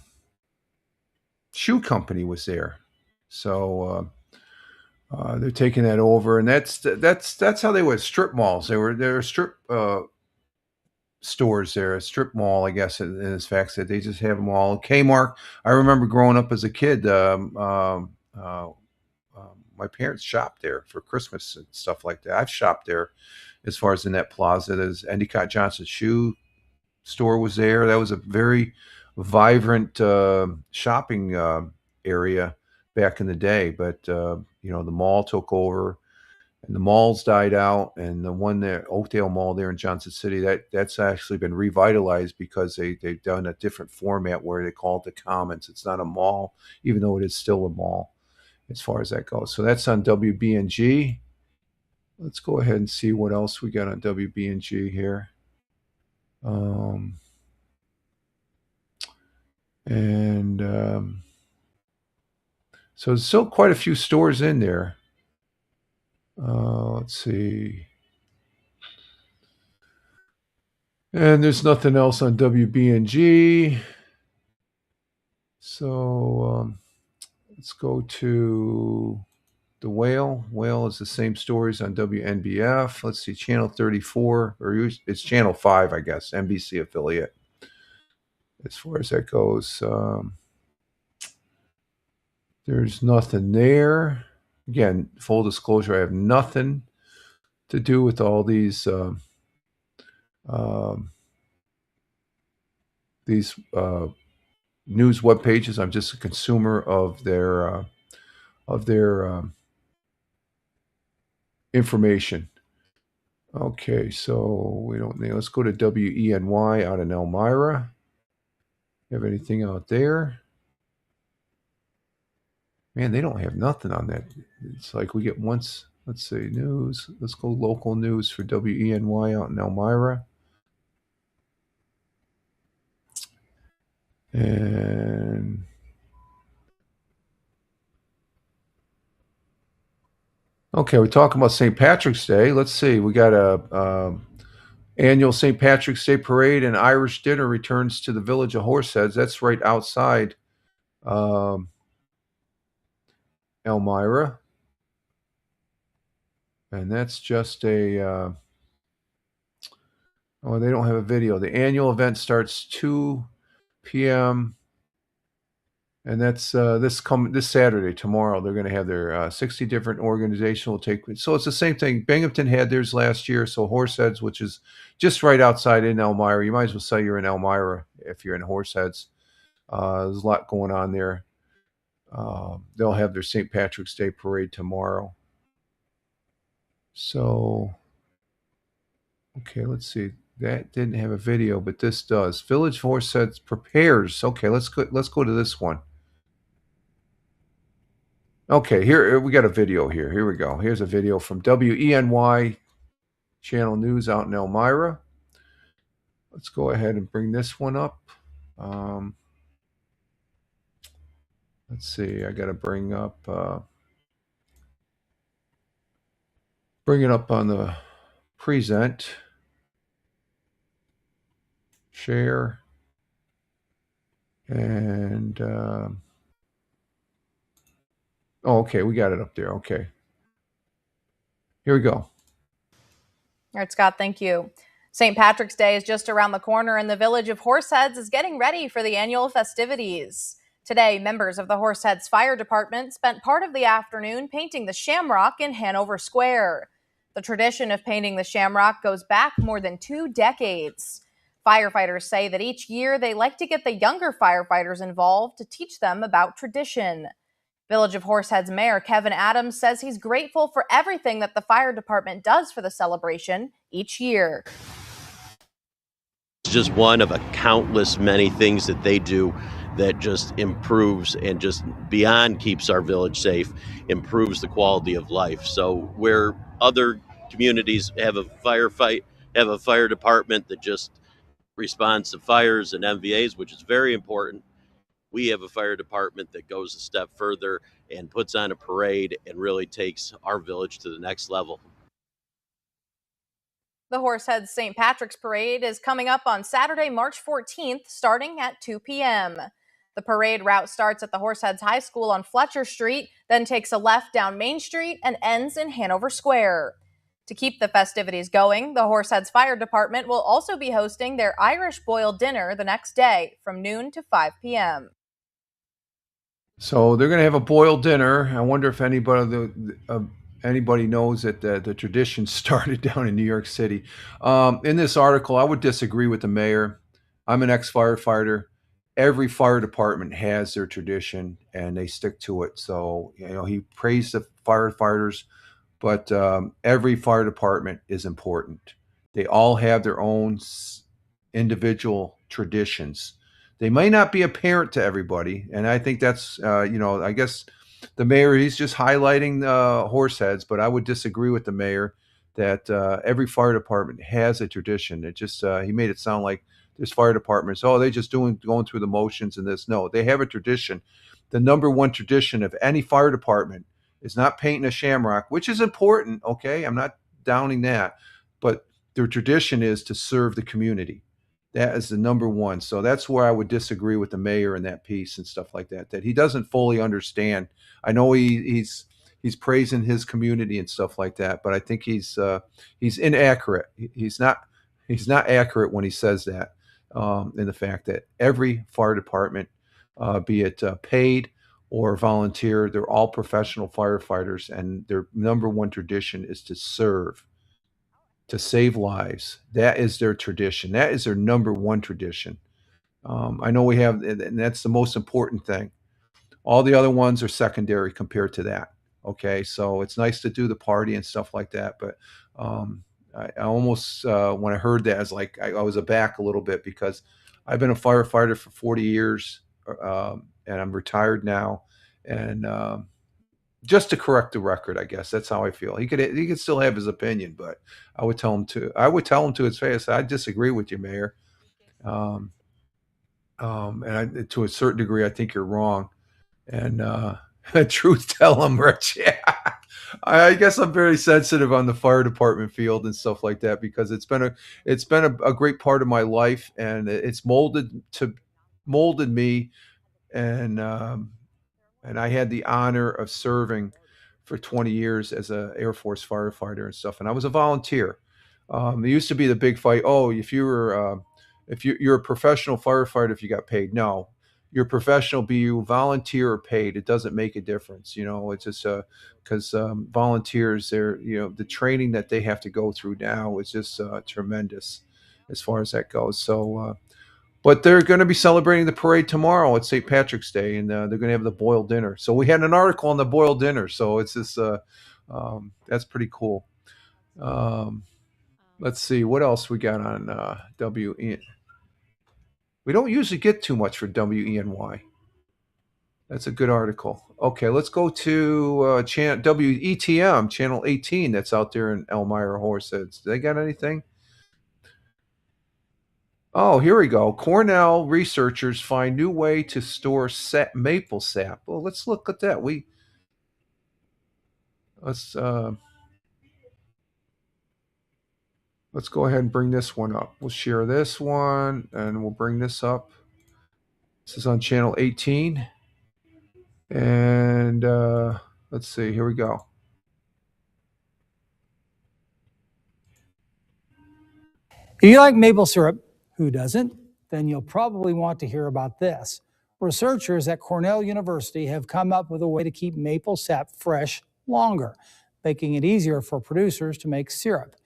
shoe company was there. So they're taking that over, and that's how they were. Strip malls. They were strip stores there. A strip mall, I guess, in this fact that they just have them all. Kmart. I remember growing up as a kid. My parents shopped there for Christmas and stuff like that. I've shopped there, as far as in that plaza. There's Endicott Johnson shoe store was there. That was a very vibrant shopping area back in the day, but the mall took over, and the malls died out, and the one there, Oakdale Mall there in Johnson City, that's actually been revitalized because they've done a different format where they call it the Commons. It's not a mall, even though it is still a mall as far as that goes. So that's on WBNG. Let's go ahead and see what else we got on WBNG here. So there's still quite a few stores in there. Let's see. And there's nothing else on WBNG. So let's go to the Whale. Whale is the same stories on WNBF. Let's see, Channel 34, or it's Channel 5, I guess, NBC affiliate. As far as that goes, there's nothing there. Again, full disclosure, I have nothing to do with all these news web pages. I'm just a consumer of their information. Okay, so we don't need. Let's go to WENY out in Elmira. Have anything out there? Man, they don't have nothing on that. It's like we get once. Let's see, news. Let's go local news for WENY out in Elmira. And okay, we're talking about St. Patrick's Day. Let's see. We got a annual St. Patrick's Day parade and Irish dinner returns to the village of Horseheads. That's right outside Elmira. And that's just a they don't have a video. The annual event starts 2 p.m. and that's this Saturday, tomorrow. They're going to have their 60 different organizational take. So it's the same thing. Binghamton had theirs last year. So Horseheads, which is just right outside in Elmira, you might as well say you're in Elmira if you're in Horseheads. There's a lot going on there. They'll have their St. Patrick's Day parade tomorrow. So, okay, let's see. That didn't have a video, but this does. Village Horseheads prepares. Okay, let's go to this one. Okay, here we got a video here. Here we go. Here's a video from WENY Channel News out in Elmira. Let's go ahead and bring this one up. Um, let's see. I got to bring it up on the present. Share. And oh, okay, we got it up there. Okay, here we go. All right, Scott, thank you. St. Patrick's Day is just around the corner, and the village of Horseheads is getting ready for the annual festivities. Today, members of the Horseheads Fire Department spent part of the afternoon painting the Shamrock in Hanover Square. The tradition of painting the Shamrock goes back more than 2 decades. Firefighters say that each year they like to get the younger firefighters involved to teach them about tradition. Village of Horseheads Mayor Kevin Adams says he's grateful for everything that the fire department does for the celebration each year. It's just one of a countless many things that they do that just improves and just beyond keeps our village safe, improves the quality of life. So where other communities have a fire department that just responds to fires and MVAs, which is very important, we have a fire department that goes a step further and puts on a parade and really takes our village to the next level. The Horseheads St. Patrick's Parade is coming up on Saturday, March 14th, starting at 2 p.m. The parade route starts at the Horseheads High School on Fletcher Street, then takes a left down Main Street and ends in Hanover Square. To keep the festivities going, the Horseheads Fire Department will also be hosting their Irish Boil dinner the next day from noon to 5 p.m. So they're going to have a boiled dinner. I wonder if anybody knows that the tradition started down in New York City. In this article, I would disagree with the mayor. I'm an ex-firefighter. Every fire department has their tradition, and they stick to it. So, he praised the firefighters, but every fire department is important. They all have their own individual traditions. They may not be apparent to everybody, and I think that's I guess the mayor, he's just highlighting Horseheads, but I would disagree with the mayor that every fire department has a tradition. It just he made it sound like there's fire departments, they just going through the motions and this. No, they have a tradition. The number one tradition of any fire department is not painting a shamrock, which is important. Okay, I'm not downing that, but their tradition is to serve the community. That is the number one. So that's where I would disagree with the mayor in that piece and stuff like that. That he doesn't fully understand. I know he's praising his community and stuff like that, but I think he's inaccurate. He's not accurate when he says that. In the fact that every fire department, be it paid or volunteer, they're all professional firefighters, and their number one tradition is to serve, to save lives. That is their tradition. That is their number one tradition. I know we have, and that's the most important thing. All the other ones are secondary compared to that. Okay, so it's nice to do the party and stuff like that, but I almost when I heard that, I was like, I was aback a little bit because I've been a firefighter for 40 years, and I'm retired now, and just to correct the record, I guess that's how I feel. He could still have his opinion, but I would tell him to his face, I disagree with you, Mayor. Um, to a certain degree, I think you're wrong. And truth tell him, Rich. Yeah. I guess I'm very sensitive on the fire department field and stuff like that because it's been a great part of my life, and it's molded me, and I had the honor of serving for 20 years as a Air Force firefighter and stuff. And I was a volunteer. There used to be the big fight. Oh, if you're a professional firefighter, if you got paid. No, you're professional, be you volunteer or paid. It doesn't make a difference. It's just because volunteers, the training that they have to go through now is just tremendous as far as that goes. So, but they're going to be celebrating the parade tomorrow at St. Patrick's Day, and they're going to have the boiled dinner. So we had an article on the boiled dinner. So it's just that's pretty cool. Let's see what else we got on WE. We don't usually get too much for WENY. That's a good article. Okay, let's go to WETM, Channel 18, that's out there in Elmira Horseheads. Do they got anything? Oh, here we go. Cornell researchers find new way to store maple sap. Well, let's look at that. Let's uh, let's go ahead and bring this one up. We'll share this one, and we'll bring this up. This is on channel 18, and let's see. Here we go. If you like maple syrup, who doesn't? Then you'll probably want to hear about this. Researchers at Cornell University have come up with a way to keep maple sap fresh longer, making it easier for producers to make syrup.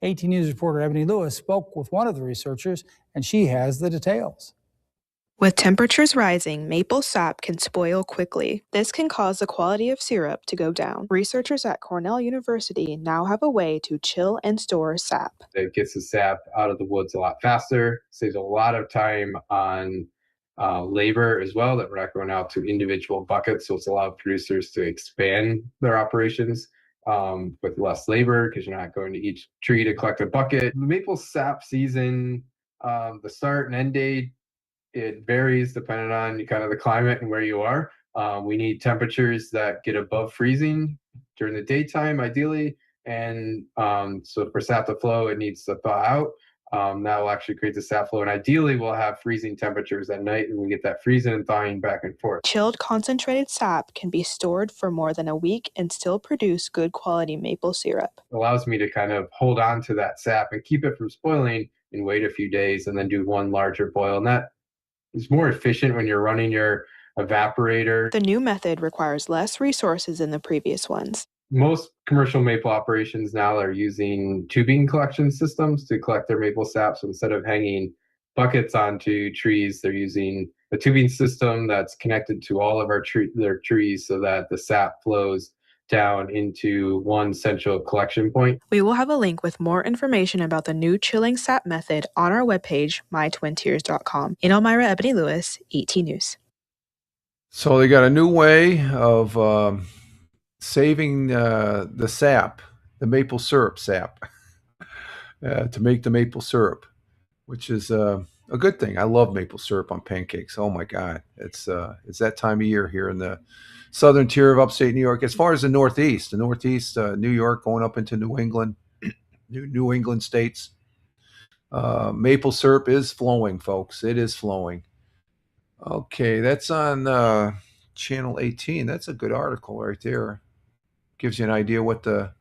18 News reporter Ebony Lewis spoke with one of the researchers, and she has the details. With temperatures rising, maple sap can spoil quickly. This can cause the quality of syrup to go down. Researchers at Cornell University now have a way to chill and store sap. It gets the sap out of the woods a lot faster, saves a lot of time on labor as well, that we're not going out to individual buckets. So it's allowed producers to expand their operations with less labor, because you're not going to each tree to collect a bucket. The maple sap season, the start and end date, it varies depending on kind of the climate and where you are. We need temperatures that get above freezing during the daytime, ideally. And so for sap to flow, it needs to thaw out. That will actually create the sap flow. And ideally, we'll have freezing temperatures at night, and we get that freezing and thawing back and forth. Chilled concentrated sap can be stored for more than a week and still produce good quality maple syrup. It allows me to kind of hold on to that sap and keep it from spoiling, and wait a few days and then do one larger boil. And that is more efficient when you're running your evaporator. The new method requires less resources than the previous ones. Most commercial maple operations now are using tubing collection systems to collect their maple sap. So instead of hanging buckets onto trees, they're using a tubing system that's connected to all of their trees, so that the sap flows down into one central collection point. We will have a link with more information about the new chilling sap method on our webpage, mytwintiers.com. In Elmira, Ebony Lewis, ET News. So they got a new way of saving the sap, the maple syrup sap, to make the maple syrup, which is a good thing. I love maple syrup on pancakes. Oh my God, it's that time of year here in the southern tier of upstate New York. As far as the Northeast, New York, going up into New England, New England states, maple syrup is flowing, folks. It is flowing. Okay, that's on channel 18. That's a good article right there. Gives you an idea what the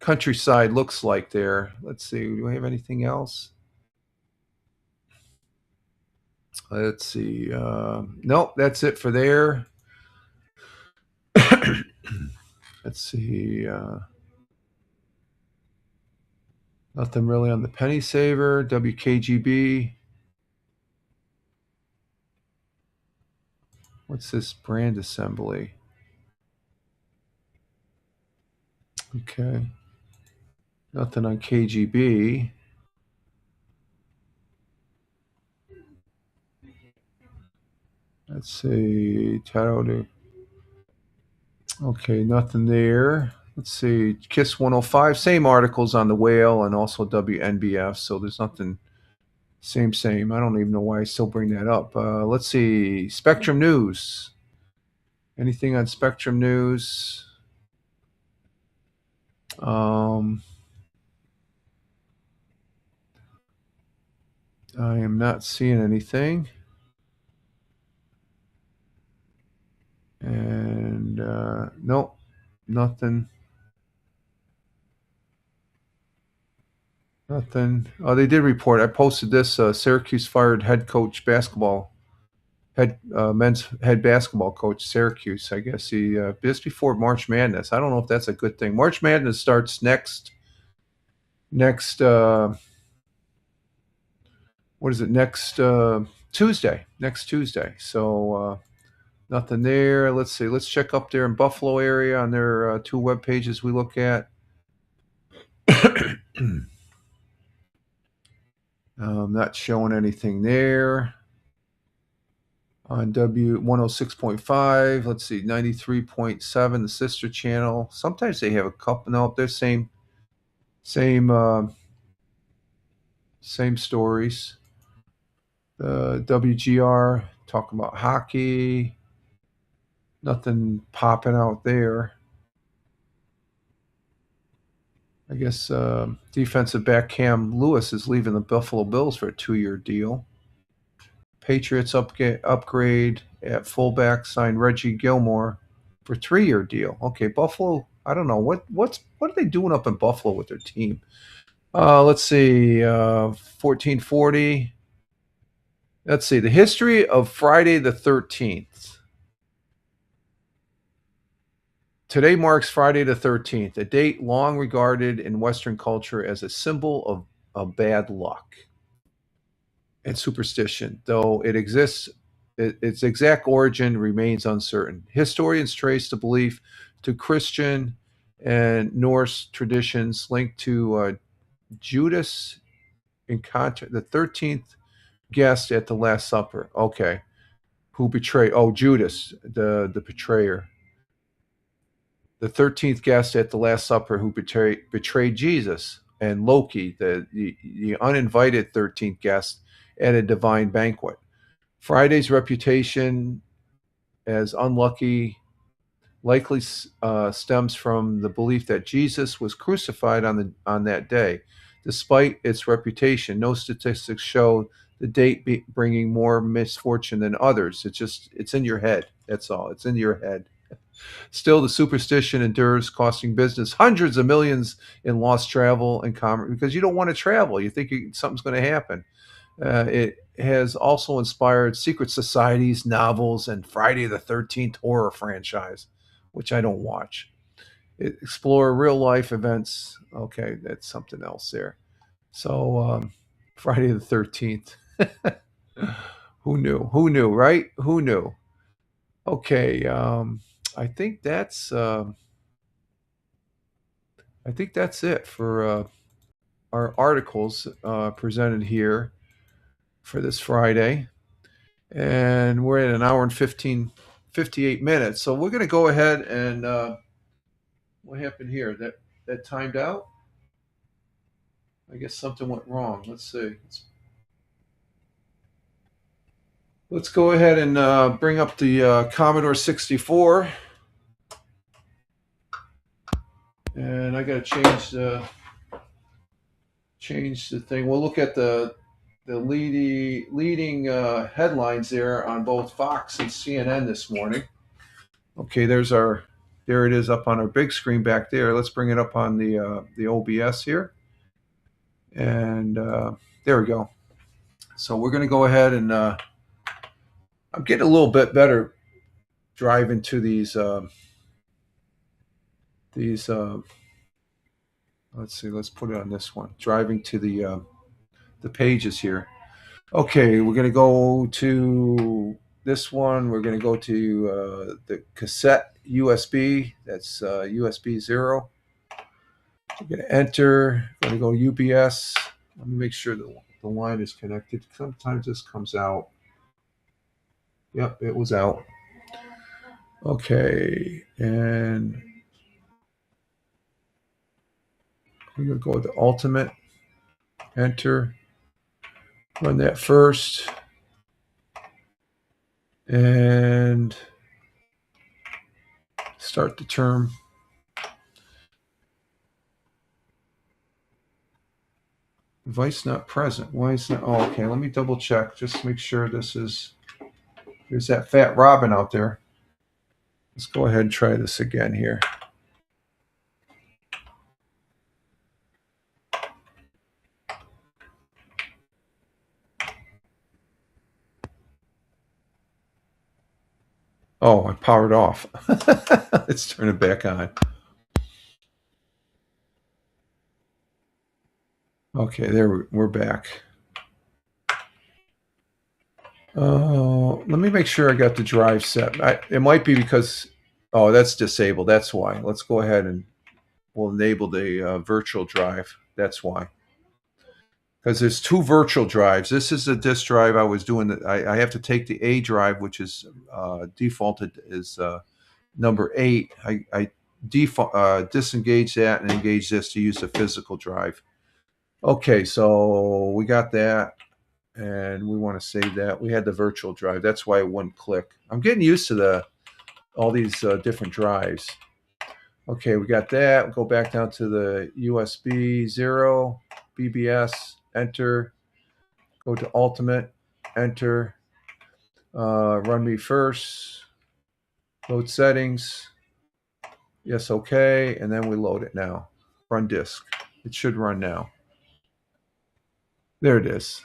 countryside looks like there. Let's see. Do we have anything else? Let's see. Nope, that's it for there. Let's see. Nothing really on the penny saver. WKGB. What's this brand assembly? Okay. Nothing on KGB. Let's see. Okay, nothing there. Let's see. KISS 105. Same articles on the whale and also WNBF. So there's nothing. Same. I don't even know why I still bring that up. Let's see. Spectrum News. Anything on Spectrum News? I am not seeing anything. And nope, nothing. Nothing. Oh, they did report. I posted this. Syracuse fired head coach men's head basketball coach, Syracuse. I guess he just before March Madness. I don't know if that's a good thing. March Madness starts next. What is it? Next Tuesday. Next Tuesday. So nothing there. Let's see. Let's check up there in Buffalo area on their two web pages we look at. Not showing anything there. On W106.5, let's see, 93.7, the sister channel. Sometimes they have a couple. No, they're same stories. The WGR talking about hockey. Nothing popping out there. I guess defensive back Cam Lewis is leaving the Buffalo Bills for a 2-year deal. Patriots upgrade at fullback, signed Reggie Gilmore for a 3-year deal. Okay, Buffalo. I don't know what are they doing up in Buffalo with their team. Let's see, 1440. Let's see, the history of Friday the 13th. Today marks Friday the 13th, a date long regarded in Western culture as a symbol of bad luck and superstition, though it exists. Its exact origin remains uncertain. Historians trace the belief to Christian and Norse traditions linked to Judas in the 13th guest at the Last Supper. Okay, who betrayed? Oh, Judas, the betrayer. The 13th guest at the Last Supper who betrayed Jesus, and Loki, the uninvited 13th guest at a divine banquet. Friday's reputation as unlucky likely stems from the belief that Jesus was crucified on that day. Despite its reputation, no statistics show the date bringing more misfortune than others. It's in your head. That's all. It's in your head. Still, the superstition endures, costing business hundreds of millions in lost travel and commerce because you don't want to travel. You think something's going to happen. It has also inspired secret societies, novels, and Friday the 13th horror franchise, which I don't watch. Explore real life events. Okay, that's something else there. So, Friday the 13th. Who knew? Who knew, right? Who knew? Okay, I think that's it for our articles presented here for this Friday. And we're at an hour and 58 minutes. So we're going to go ahead and what happened here? That timed out? I guess something went wrong. Let's see. Let's go ahead and bring up the Commodore 64. And I got to change the thing. We'll look at the leading headlines there on both Fox and CNN this morning. Okay, there it is up on our big screen back there. Let's bring it up on the OBS here, and there we go. So we're going to go ahead and I'm getting a little bit better driving to these. Let's see. Let's put it on this one. Driving to the pages here. Okay, we're going to go to this one. We're going to go to the cassette USB. That's USB 0. We're going to enter. We're going to go UBS. Let me make sure the line is connected. Sometimes this comes out. Yep, it was out. Okay, and we're going to go with the ultimate. Enter. Run that first. And start the term. Device not present. Why is that? Oh, okay. Let me double check. Just make sure this is. There's that fat Robin out there. Let's go ahead and try this again here. Oh, I powered off. Let's turn it back on. Okay, there we're back. Let me make sure I got the drive set. It might be because, oh, that's disabled. That's why. Let's go ahead and we'll enable the virtual drive. That's why. Because there's two virtual drives. This is the disk drive I was doing. I have to take the A drive, which is defaulted as number 8. I disengage that and engage this to use the physical drive. Okay, so we got that. and we want to save that. We had the virtual drive. That's why it wouldn't click. I'm getting used to all these different drives. Okay, we got that. Go back down to the USB 0, BBS, enter. Go to Ultimate, enter. Run me first. Load settings. Yes, okay. And then we load it now. Run disk. It should run now. There it is.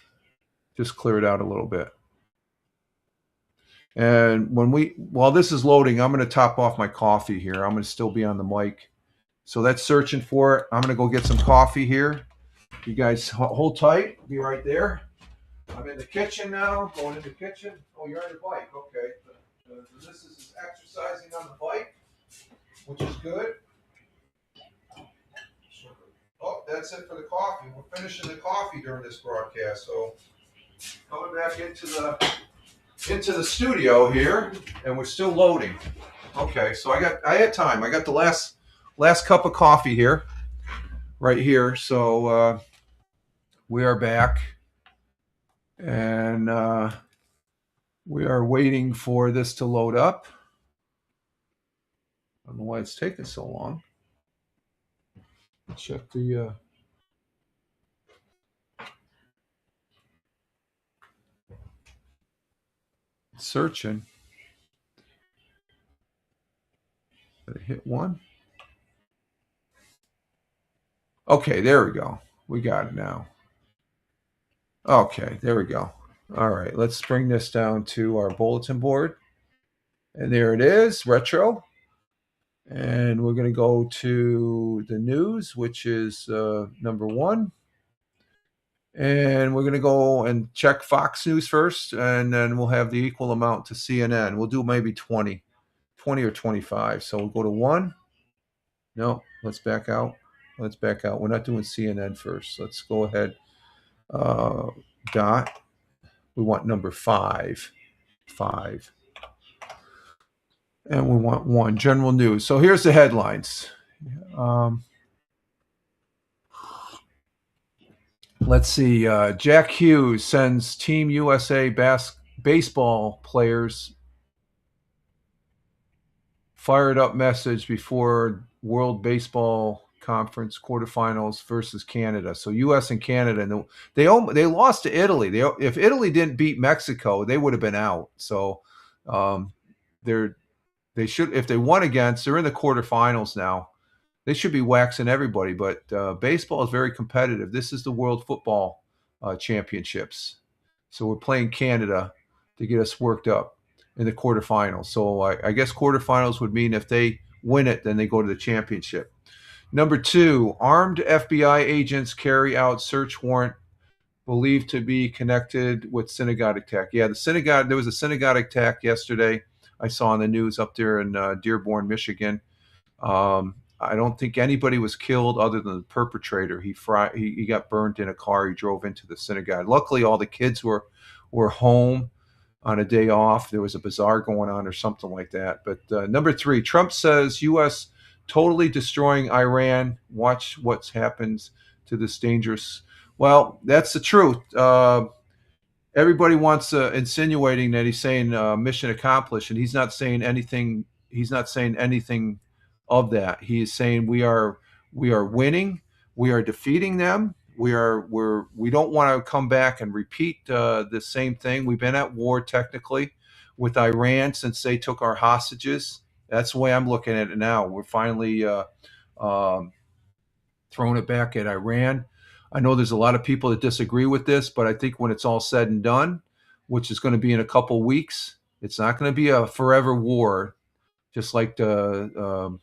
Just clear it out a little bit. And while this is loading, I'm going to top off my coffee here. I'm going to still be on the mic. So that's searching for it. I'm going to go get some coffee here. You guys hold tight. Be right there. I'm in the kitchen now. Going in the kitchen. Oh, you're on the bike. Okay. This is exercising on the bike, which is good. Oh, that's it for the coffee. We're finishing the coffee during this broadcast. So coming back into the studio here, and we're still loading. Okay, so I had time. I got the last cup of coffee here, right here. So we are back, and we are waiting for this to load up. I don't know why it's taking so long. Check the searching. Did I hit one? Okay, there we go. We got it now. Okay, there we go. All right, let's bring this down to our bulletin board. And there it is, retro. And we're going to go to the news, which is number 1. And we're going to go and check Fox News first, and then we'll have the equal amount to CNN. We'll do maybe 20 or 25. So we'll go to 1. No, let's back out. We're not doing CNN first. Let's go ahead. Dot. We want number 5. 5. And we want 1. General news. So here's the headlines. Let's see. Jack Hughes sends Team USA baseball players fired up message before World Baseball Conference quarterfinals versus Canada. So U.S. and Canada, and they lost to Italy. If Italy didn't beat Mexico, they would have been out. So they should, if they won against, they're in the quarterfinals now. They should be waxing everybody, but baseball is very competitive. This is the World Football Championships. So we're playing Canada to get us worked up in the quarterfinals. So I guess quarterfinals would mean if they win it, then they go to the championship. Number 2, armed FBI agents carry out search warrant believed to be connected with synagogue attack. Yeah, there was a synagogue attack yesterday. I saw on the news up there in Dearborn, Michigan. I don't think anybody was killed other than the perpetrator. He got burned in a car. He drove into the synagogue. Luckily, all the kids were home on a day off. There was a bazaar going on or something like that. But number 3, Trump says U.S. totally destroying Iran. Watch what happens to this dangerous. Well, that's the truth. Everybody wants insinuating that he's saying mission accomplished, and he's not saying anything. He's not saying anything of that. He is saying we are winning. We are defeating them. We don't want to come back and repeat the same thing. We've been at war technically with Iran since they took our hostages. That's the way I'm looking at it now. We're finally throwing it back at Iran. I know there's a lot of people that disagree with this, but I think when it's all said and done, which is going to be in a couple weeks, it's not going to be a forever war, just like the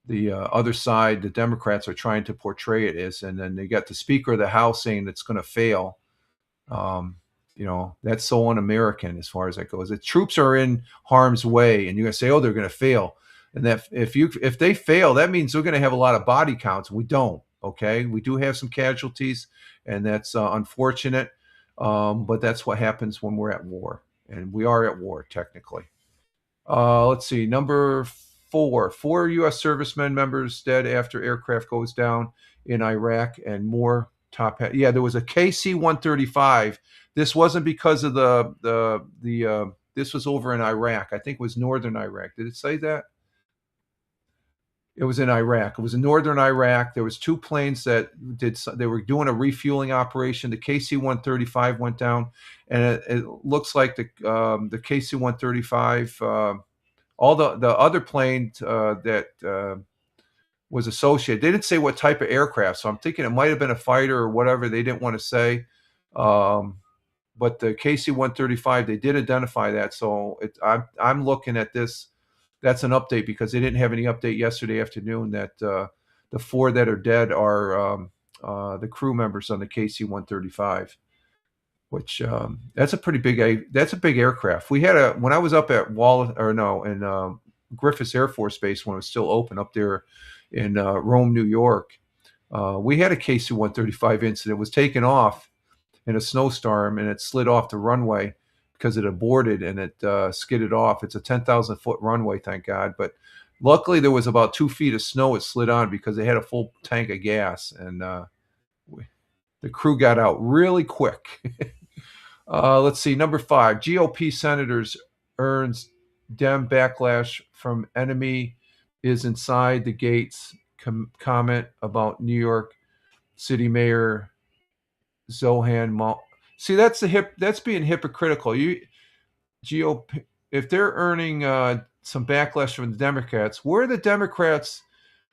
other side, the Democrats, are trying to portray it is. And then they got the Speaker of the House saying it's going to fail. That's so un-American as far as that goes. The troops are in harm's way, and you're going to say, oh, they're going to fail. And that if they fail, that means we're going to have a lot of body counts. We don't. Okay, we do have some casualties, and that's unfortunate. But that's what happens when we're at war, and we are at war technically. Let's see, number 4 U.S. servicemen members dead after aircraft goes down in Iraq, and more top. Yeah, there was a KC-135. This wasn't because of the this was over in Iraq. I think it was northern Iraq. Did it say that? It was in Iraq. It was in northern Iraq. There was 2 planes that they were doing a refueling operation. The KC-135 went down, and it looks like the KC-135, all the other plane that was associated. They didn't say what type of aircraft, so I'm thinking it might have been a fighter or whatever. They didn't want to say. But the KC-135, they did identify that. So I'm looking at this. That's an update because they didn't have any update yesterday afternoon that the 4 that are dead are the crew members on the KC-135, which that's a pretty big aircraft. We had when I was up at in Griffiths Air Force Base when it was still open up there in Rome, New York. We had a KC-135 incident. It was taken off in a snowstorm and it slid off the runway because it aborted and it skidded off. It's a 10,000-foot runway, thank God. But luckily, there was about 2 feet of snow it slid on because they had a full tank of gas, and the crew got out really quick. Let's see, number 5, GOP senators earns Dem backlash from enemy is inside the gates. Comment about New York City Mayor Zohan Mal. See, that's being hypocritical. GOP, if they're earning some backlash from the Democrats, where are the Democrats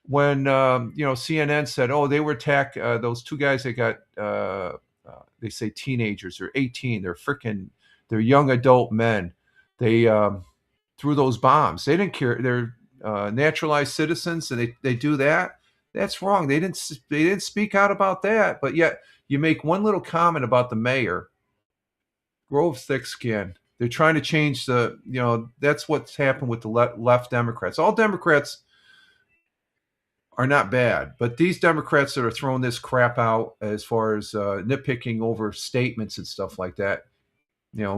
when CNN said, oh, they were attacked, those 2 guys that got they say teenagers, they're 18, they're young adult men. They threw those bombs. They didn't care. They're naturalized citizens, and they do that. That's wrong. They didn't speak out about that. But yet you make one little comment about the mayor. Grow thick skin. They're trying to change that's what's happened with the left Democrats. All Democrats are not bad, but these Democrats that are throwing this crap out as far as nitpicking over statements and stuff like that,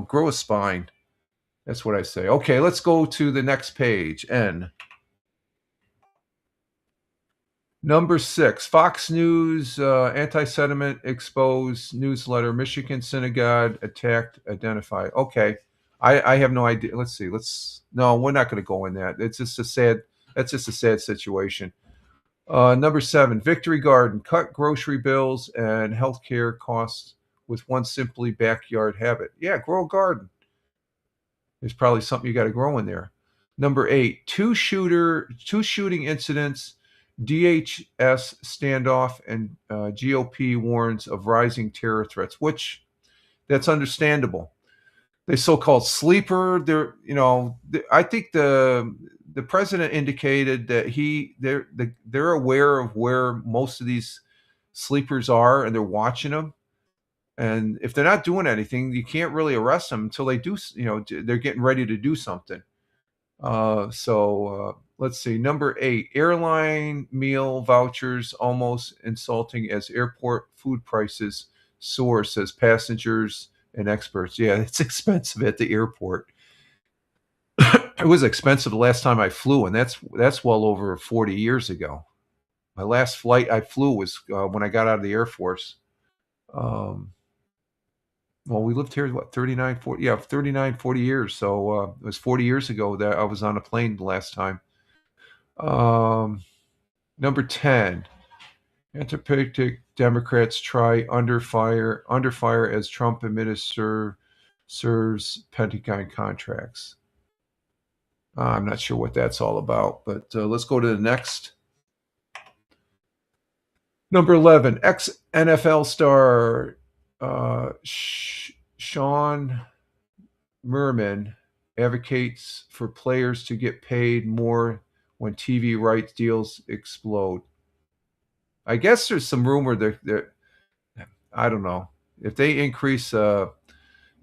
grow a spine. That's what I say. Okay, let's go to the next page. N. Number 6, Fox News anti-sentiment exposed newsletter. Michigan synagogue attacked identified. Okay, I have no idea. Let's see. No, we're not going to go in that. That's just a sad situation. Number 7, Victory Garden cut grocery bills and healthcare costs with one simply backyard habit. Yeah, grow a garden. There's probably something you got to grow in there. Number 8, two shooting incidents, DHS standoff, and GOP warns of rising terror threats, which that's understandable. The so-called sleeper, I think the president indicated that they're aware of where most of these sleepers are, and they're watching them. And if they're not doing anything, you can't really arrest them until they do. They're getting ready to do something. Let's see. Number 8, airline meal vouchers almost insulting as airport food prices soar, says passengers and experts. Yeah, it's expensive at the airport. It was expensive the last time I flew, and that's well over 40 years ago. My last flight I flew was when I got out of the Air Force. Well, we lived here, 39, 40 years. So it was 40 years ago that I was on a plane the last time. Number 10, anti-patriotic Democrats try under fire as Trump administrator serves Pentagon contracts. I'm not sure what that's all about, but let's go to the next. Number 11, ex-NFL star Sean Merman advocates for players to get paid more when TV rights deals explode. I guess there's some rumor that I don't know if they increase. If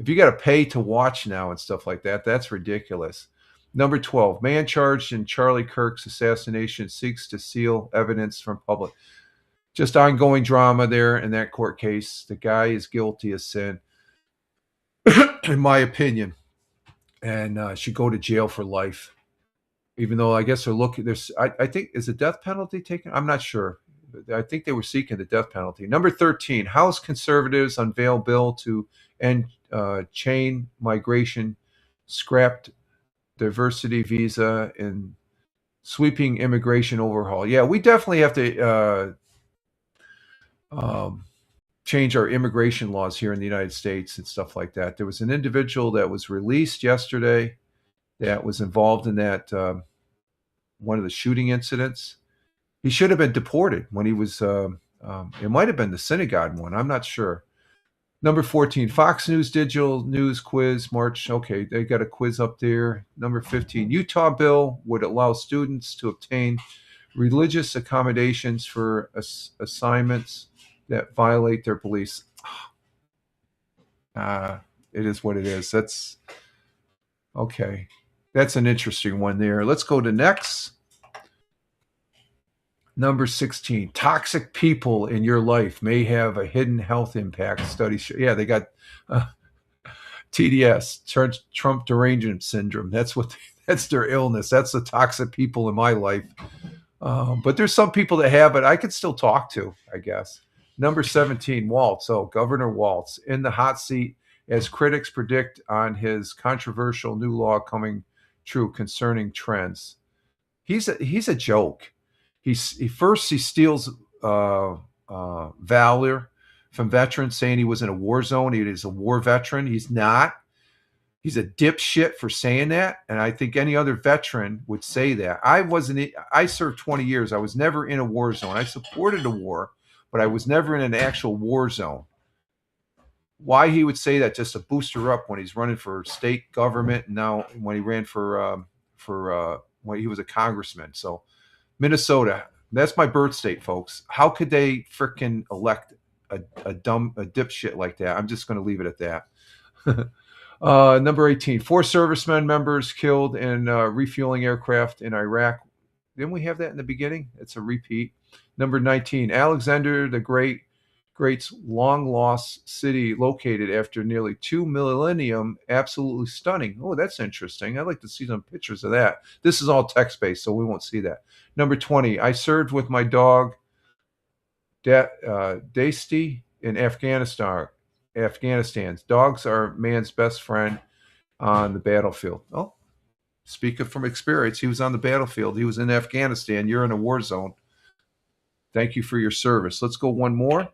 you got to pay to watch now and stuff like that, that's ridiculous. Number 12, man charged in Charlie Kirk's assassination seeks to seal evidence from public. Just ongoing drama there in that court case. The guy is guilty of sin, in my opinion, and should go to jail for life. Even though I guess they're looking, I think, is the death penalty taken? I'm not sure. I think they were seeking the death penalty. Number 13, House conservatives unveil bill to end chain migration, scrapped diversity visa, and sweeping immigration overhaul. Yeah, we definitely have to change our immigration laws here in the United States and stuff like that. There was an individual that was released yesterday that was involved in that one of the shooting incidents. He should have been deported when he was. It might have been the synagogue one. I'm not sure. Number 14, Fox News Digital News Quiz, March. Okay, they got a quiz up there. Number 15, Utah bill would allow students to obtain religious accommodations for assignments that violate their beliefs. It is what it is. That's okay. That's an interesting one there. Let's go to next. Number 16, toxic people in your life may have a hidden health impact. Study show. Yeah, they got TDS, Trump derangement syndrome. That's their illness. That's the toxic people in my life. But there's some people that have it. I could still talk to, I guess. Number 17, Waltz. Oh, Governor Waltz in the hot seat as critics predict on his controversial new law coming true concerning trends. He's a joke. He steals valor from veterans, saying he was in a war zone. He is a war veteran. He's not. He's a dipshit for saying that, and I think any other veteran would say that. I served 20 years. I was never in a war zone. I supported the war, but I was never in an actual war zone. Why he would say that just to boost her up when he's running for state government, and now when he ran for when he was a congressman. So Minnesota, that's my birth state, folks. How could they frickin' elect a dipshit like that? I'm just going to leave it at that. Number 18, 4 servicemen members killed in refueling aircraft in Iraq. Didn't we have that in the beginning? It's a repeat. Number 19, Alexander the Great's long-lost city located after nearly 2 millennium, absolutely stunning. Oh, that's interesting. I'd like to see some pictures of that. This is all text-based, so we won't see that. Number 20, I served with my dog, Dasty, in Afghanistan. Dogs are man's best friend on the battlefield. Oh, speaking from experience, he was on the battlefield. He was in Afghanistan. You're in a war zone. Thank you for your service. Let's go one more.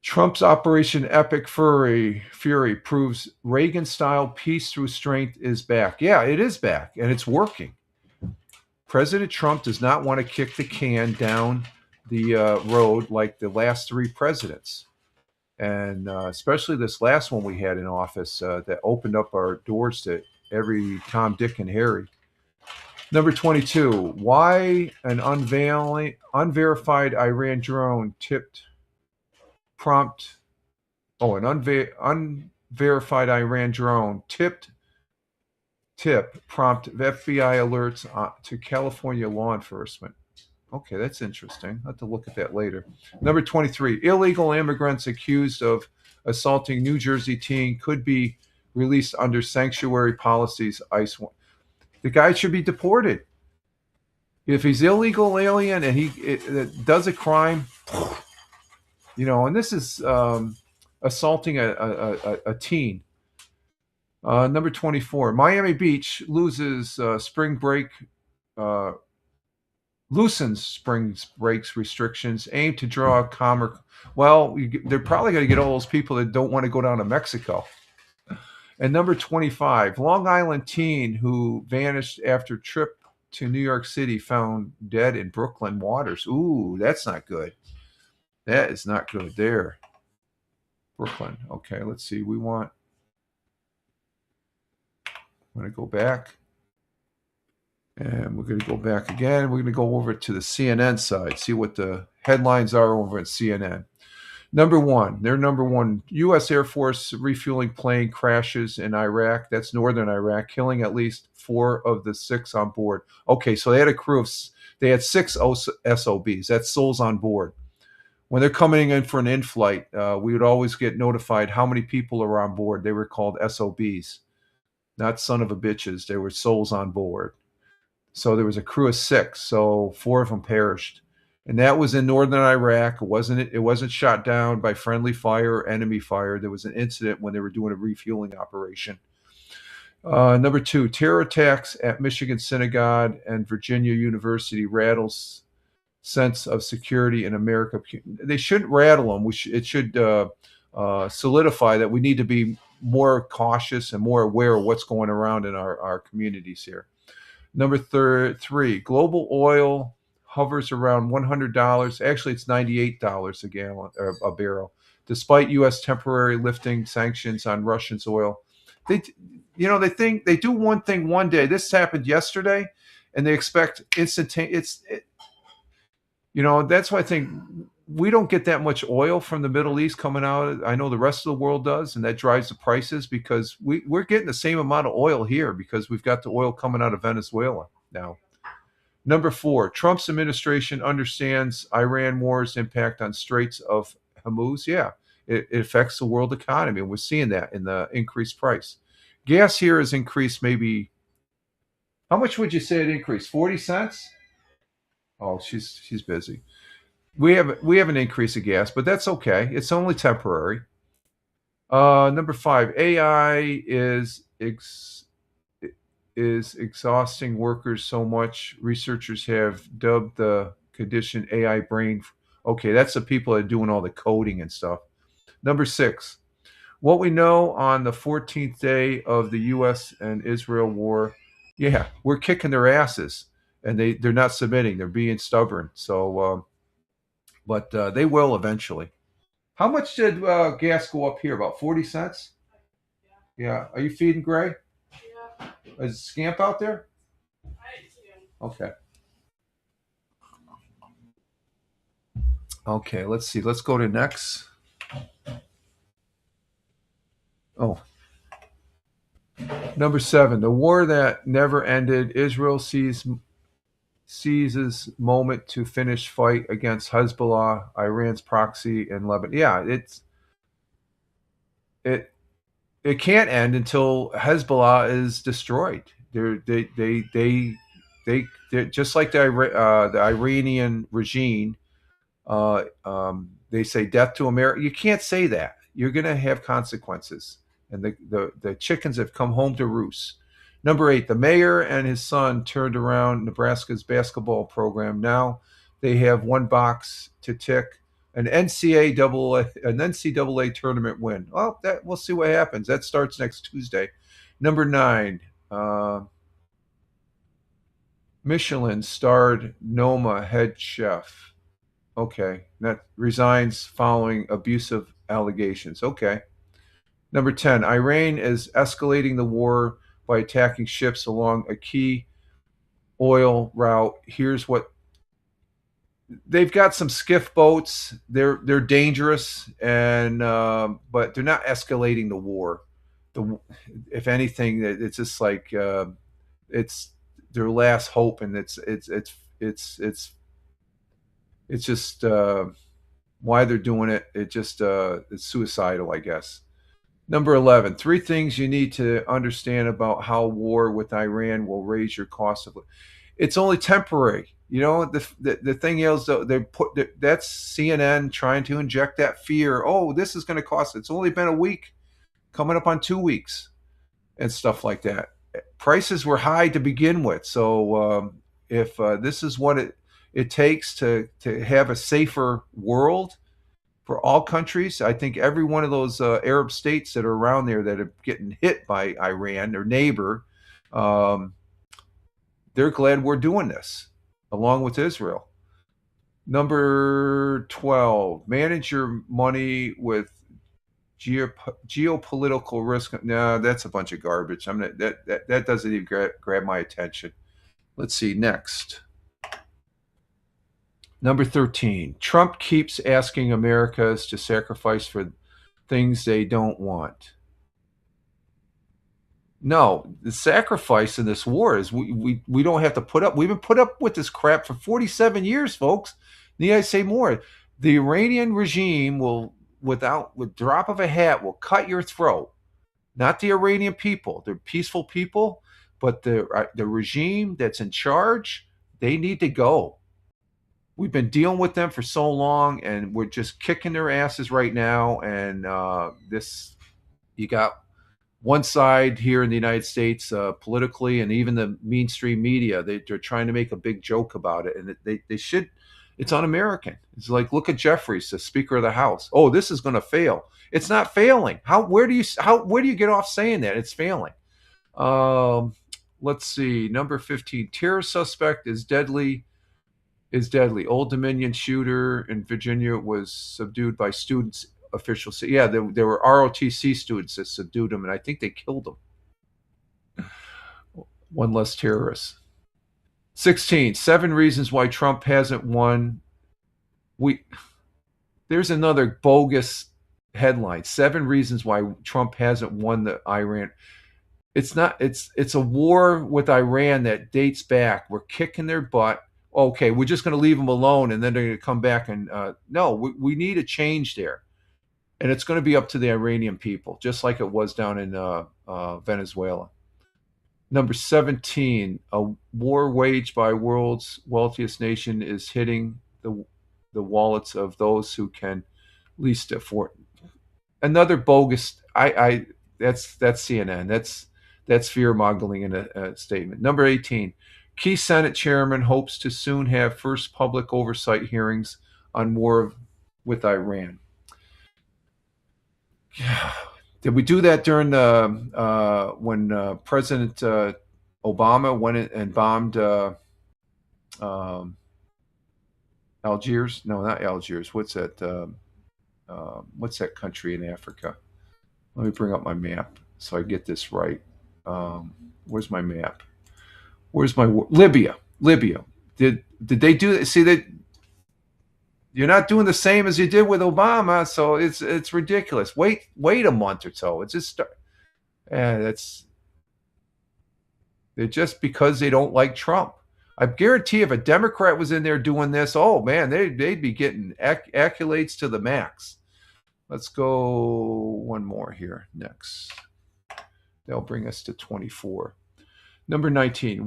Trump's Operation Epic Fury proves Reagan-style peace through strength is back. Yeah, it is back, and it's working. President Trump does not want to kick the can down the road like the last 3 presidents. And especially this last one we had in office that opened up our doors to every Tom, Dick, and Harry. Number 22, why an unverified Iran drone unverified Iran drone tip prompt FBI alerts to California law enforcement. Okay, that's interesting. I'll have to look at that later. Number 23, illegal immigrants accused of assaulting New Jersey teen could be released under sanctuary policies. ICE. The guy should be deported. If he's illegal alien and he does a crime, and this is assaulting a teen. Number 24, Miami Beach loosens spring break restrictions aimed to draw calmer. Well, they're probably going to get all those people that don't want to go down to Mexico. And number 25, Long Island teen who vanished after trip to New York City found dead in Brooklyn waters. Ooh, that's not good. That is not good there. Brooklyn. Okay, let's see. I'm going to go back. And we're going to go back again. We're going to go over to the CNN side, see what the headlines are over at CNN. Number one, U.S. Air Force refueling plane crashes in Iraq. That's northern Iraq, killing at least 4 of the 6 on board. Okay, so they had a crew of, they had 6 SOBs. That's souls on board. When they're coming in for an in-flight, we would always get notified how many people are on board. They were called SOBs, not son of a bitches. They were souls on board. So there was a crew of 6, so 4 of them perished. and that was in northern Iraq. It wasn't shot down by friendly fire or enemy fire. There was an incident when they were doing a refueling operation. Number two, terror attacks at Michigan Synagogue and Virginia University rattles sense of security in America. They shouldn't rattle them. It should solidify that we need to be more cautious and more aware of what's going around in our communities here. Number three, global oil hovers around $100. Actually, it's $98 a gallon or a barrel, despite U.S. temporary lifting sanctions on Russia's oil. They think they do one thing one day. This happened yesterday, and they expect instantaneous. That's why I think we don't get that much oil from the Middle East coming out. I know the rest of the world does, and that drives the prices because we're getting the same amount of oil here because we've got the oil coming out of Venezuela now. Number four, Trump's administration understands Iran war's impact on Straits of Hormuz. Yeah, it affects the world economy, and we're seeing that in the increased price. Gas here has increased maybe, how much would you say it increased? 40 cents? Oh, she's busy. We have an increase of gas, but that's okay. It's only temporary. Number five, AI is exhausting workers so much. Researchers have dubbed the condition AI brain. Okay, that's the people that are doing all the coding and stuff. Number six, what we know on the 14th day of the U.S. and Israel war, yeah, we're kicking their asses, and they're not submitting. They're being stubborn. So, but they will eventually. How much did gas go up here? About 40 cents? Yeah. Are you feeding Gray? Yeah. Is Scamp out there? Okay. Okay, let's see. Let's go to next. Oh. Number seven, the war that never ended. Israel seizes moment to finish fight against Hezbollah, Iran's proxy in Lebanon. Yeah, it can't end until Hezbollah is destroyed. They're just like the Iranian regime. They say death to America. You can't say that. You're going to have consequences. And the chickens have come home to roost. Number eight, the mayor and his son turned around Nebraska's basketball program. Now they have one box to tick. An NCAA tournament win. Well, we'll see what happens. That starts next Tuesday. Number nine, Michelin starred Noma head chef. Okay, that resigns following abusive allegations. Okay. Number 10, Iran is escalating the war by attacking ships along a key oil route. Here's what they've got: some skiff boats. They're dangerous, and but they're not escalating the war. If anything, it's just like it's their last hope, and it's just why they're doing it. It's suicidal, I guess. Number 11, three things you need to understand about how war with Iran will raise your cost of living. It's only temporary. The thing is, that's CNN trying to inject that fear. Oh, this is going to cost. It's only been a week, coming up on 2 weeks, and stuff like that. Prices were high to begin with, so if this is what it takes to have a safer world for all countries, I think every one of those Arab states that are around there that are getting hit by Iran, their neighbor, they're glad we're doing this, along with Israel. Number 12, manage your money with geopolitical risk. No, that's a bunch of garbage. That doesn't even grab my attention. Let's see, next. Number 13, Trump keeps asking Americans to sacrifice for things they don't want. No, the sacrifice in this war is we don't have to put up. We've been put up with this crap for 47 years, folks. Need I say more? The Iranian regime will, with drop of a hat, will cut your throat. Not the Iranian people. They're peaceful people, but the regime that's in charge, they need to go. we've been dealing with them for so long, and we're just kicking their asses right now. And you got one side here in the United States politically, and even the mainstream media, they're trying to make a big joke about it, and they should. It's un-American. It's like, look at Jeffries, the Speaker of the House. Oh, this is going to fail. It's not failing. Where do you get off saying that it's failing? Let's see. Number 15, terror suspect is deadly. Old Dominion shooter in Virginia was subdued by students. Officials say, yeah, there were ROTC students that subdued him, and I think they killed him. One less terrorist. 16, 7 reasons why Trump hasn't won. There's another bogus headline. 7 reasons why Trump hasn't won the Iran. It's not. It's a war with Iran that dates back. We're kicking their butt. Okay, we're just going to leave them alone, and then they're going to come back. And no, we need a change there. And it's going to be up to the Iranian people, just like it was down in Venezuela. Number 17, a war waged by world's wealthiest nation is hitting the wallets of those who can least afford. Another bogus. That's CNN. That's fear-mongering in a statement. Number 18, key Senate chairman hopes to soon have first public oversight hearings on war with Iran. Did we do that during when President Obama went and bombed Algiers? No, not Algiers. What's that? What's that country in Africa? Let me bring up my map so I get this right. Where's my map? Where's my Libya? Libya. Did they do that? See that. You're not doing the same as you did with Obama, so it's ridiculous. Wait a month or so. It's just, they're just because they don't like Trump. I guarantee if a Democrat was in there doing this, oh man, they'd be getting accolades to the max. Let's go one more here next. That'll bring us to 24. Number 19.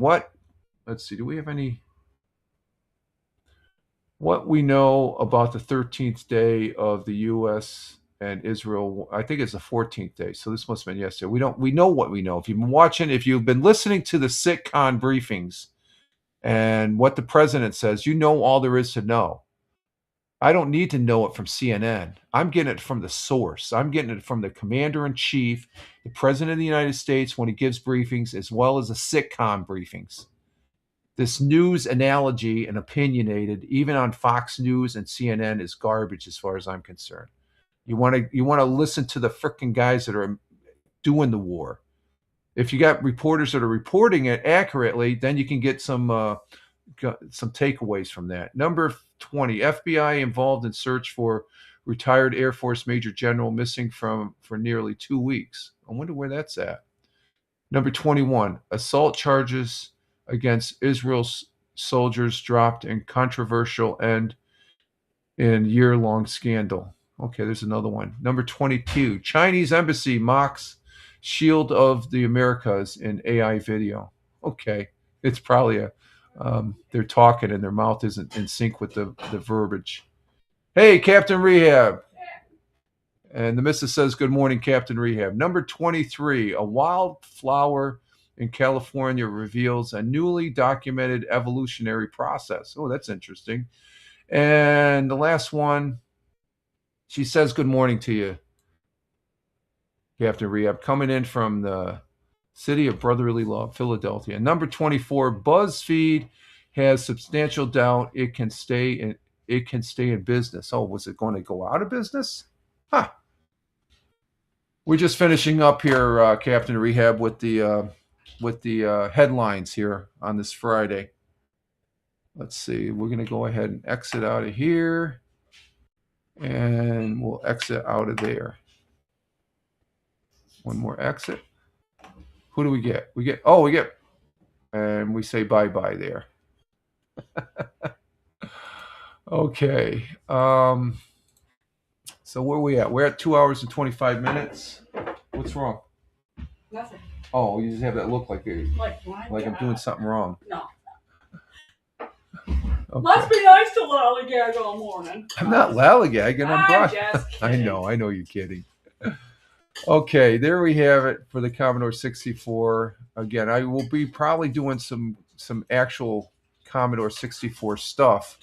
Let's see. Do we have any? What we know about the 13th day of the U.S. and Israel, I think it's the 14th day. So this must have been yesterday. We know what we know. If you've been listening to the sitcom briefings and what the president says, you know all there is to know. I don't need to know it from CNN. I'm getting it from the source. I'm getting it from the commander-in-chief, the president of the United States when he gives briefings, as well as the sitcom briefings. This news analogy and opinionated, even on Fox News and CNN, is garbage as far as I'm concerned. You want to listen to the frickin' guys that are doing the war. If you got reporters that are reporting it accurately, then you can get some takeaways from that. Number 20, FBI involved in search for retired Air Force Major General missing for nearly 2 weeks. I wonder where that's at. Number 21, assault charges against Israel's soldiers dropped in controversial end in year-long scandal. Okay, there's another one. Number 22, Chinese embassy mocks Shield of the Americas in AI video. Okay, it's probably they're talking and their mouth isn't in sync with the verbiage. Hey, Captain Rehab. And the missus says, good morning, Captain Rehab. Number 23, a wildflower in California reveals a newly documented evolutionary process. Oh, that's interesting. And the last one, she says, good morning to you, Captain Rehab, coming in from the city of brotherly love, Philadelphia. Number 24, BuzzFeed has substantial doubt it can stay in business. Oh, was it going to go out of business? Huh. We're just finishing up here, Captain Rehab, with the headlines here on this Friday. Let's see. We're going to go ahead and exit out of here, and we'll exit out of there. One more exit. Who do we get? We get, and we say bye-bye there. Okay. So where are we at? We're at 2 hours and 25 minutes. What's wrong? Nothing. Oh, you just have that look like I'm doing something wrong. No. Must be nice to lollygag all morning. I'm not lollygagging. I'm I'm broad. just I kidding. know you're kidding. Okay, there we have it for the Commodore 64. Again, I will be probably doing some actual Commodore 64 stuff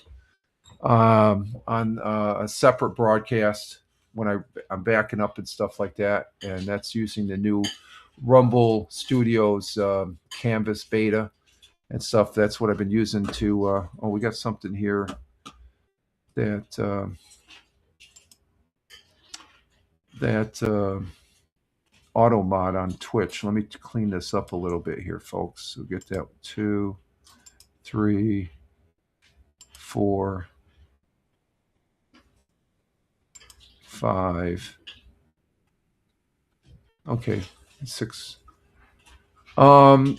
on a separate broadcast when I'm backing up and stuff like that, and that's using the new Rumble Studios Canvas beta and stuff. That's what I've been using to. We got something here that auto mod on Twitch. Let me clean this up a little bit here, folks. So get that 2, 3, 4, 5. Okay, 6.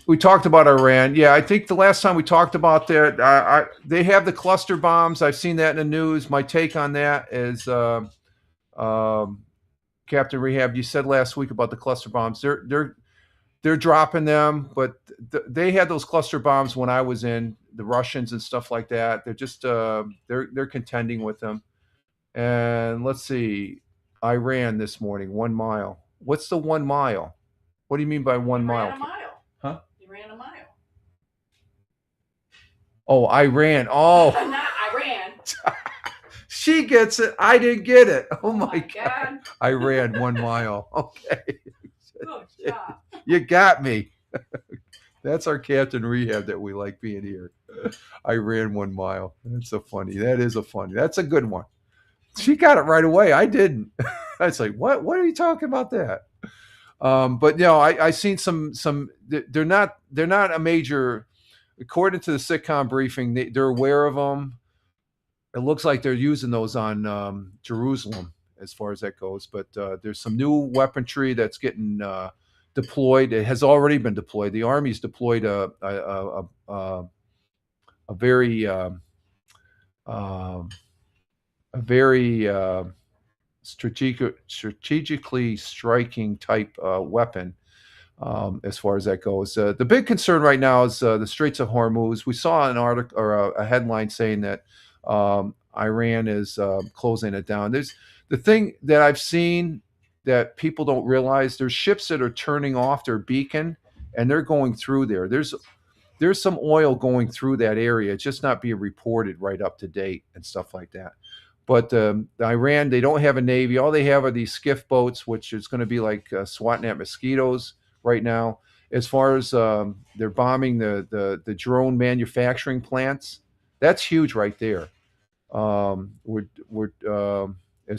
We talked about Iran. Yeah, I think the last time we talked about that, they have the cluster bombs. I've seen that in the news. My take on that is, Captain Rehab, you said last week about the cluster bombs. They're dropping them, but they had those cluster bombs when I was in, the Russians and stuff like that. They're just they're contending with them. And let's see, Iran this morning, 1 mile. What's the 1 mile? What do you mean by 1 mile? Ran a mile. Huh? He ran a mile. Oh, Iran. Oh, Not Iran. she gets it. I didn't get it. Oh my God. God. I ran 1 mile. Okay. Good job. You got me. That's our Captain Rehab that we like being here. I ran 1 mile. That's so funny. That is a funny. That's a good one. She got it right away. I didn't. I was like, what? What are you talking about that? But no, I seen some. They're not a major. According to the sitcom briefing, they're aware of them. It looks like they're using those on Jerusalem as far as that goes. But there's some new weaponry that's getting deployed. It has already been deployed. The Army's deployed a very strategically striking type weapon. As far as that goes, the big concern right now is the Straits of Hormuz. We saw an article or a headline saying that Iran is closing it down. There's the thing that I've seen that people don't realize. There's ships that are turning off their beacon and they're going through there. There's some oil going through that area. It's just not being reported right up to date and stuff like that. But Iran, they don't have a navy. All they have are these skiff boats, which is going to be like swatting at mosquitoes right now. As far as they're bombing the drone manufacturing plants, that's huge right there. As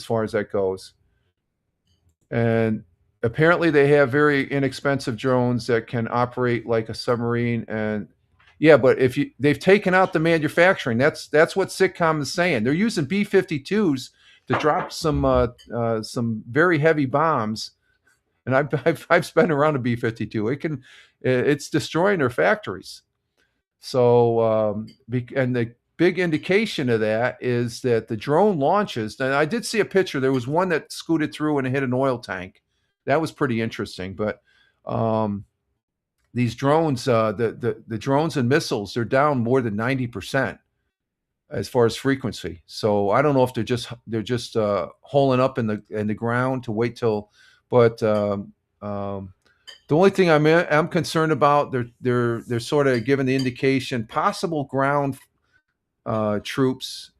far as that goes, and apparently they have very inexpensive drones that can operate like a submarine. And yeah, but they've taken out the manufacturing. That's what Sitcom is saying. They're using B-52s to drop some very heavy bombs. And I've spent around a B-52. It's destroying their factories. So and the big indication of that is that the drone launches. And I did see a picture. There was one that scooted through and hit an oil tank. That was pretty interesting. But these drones, the drones and missiles, they're down more than 90% as far as frequency. So I don't know if they're just holing up in the ground to wait till. But the only thing I'm concerned about, they're sort of giving the indication possible ground troops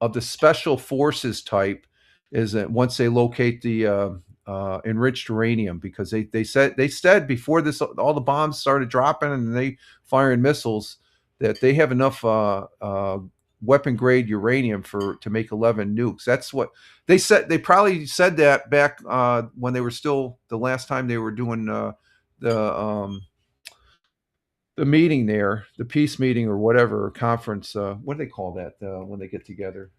of the special forces type is that once they locate the enriched uranium, because they said before this all the bombs started dropping and they firing missiles that they have enough weapon grade uranium to make 11 nukes. That's what they said. They probably said that back when they were still the last time they were doing the meeting there, the peace meeting or whatever conference. What do they call that when they get together?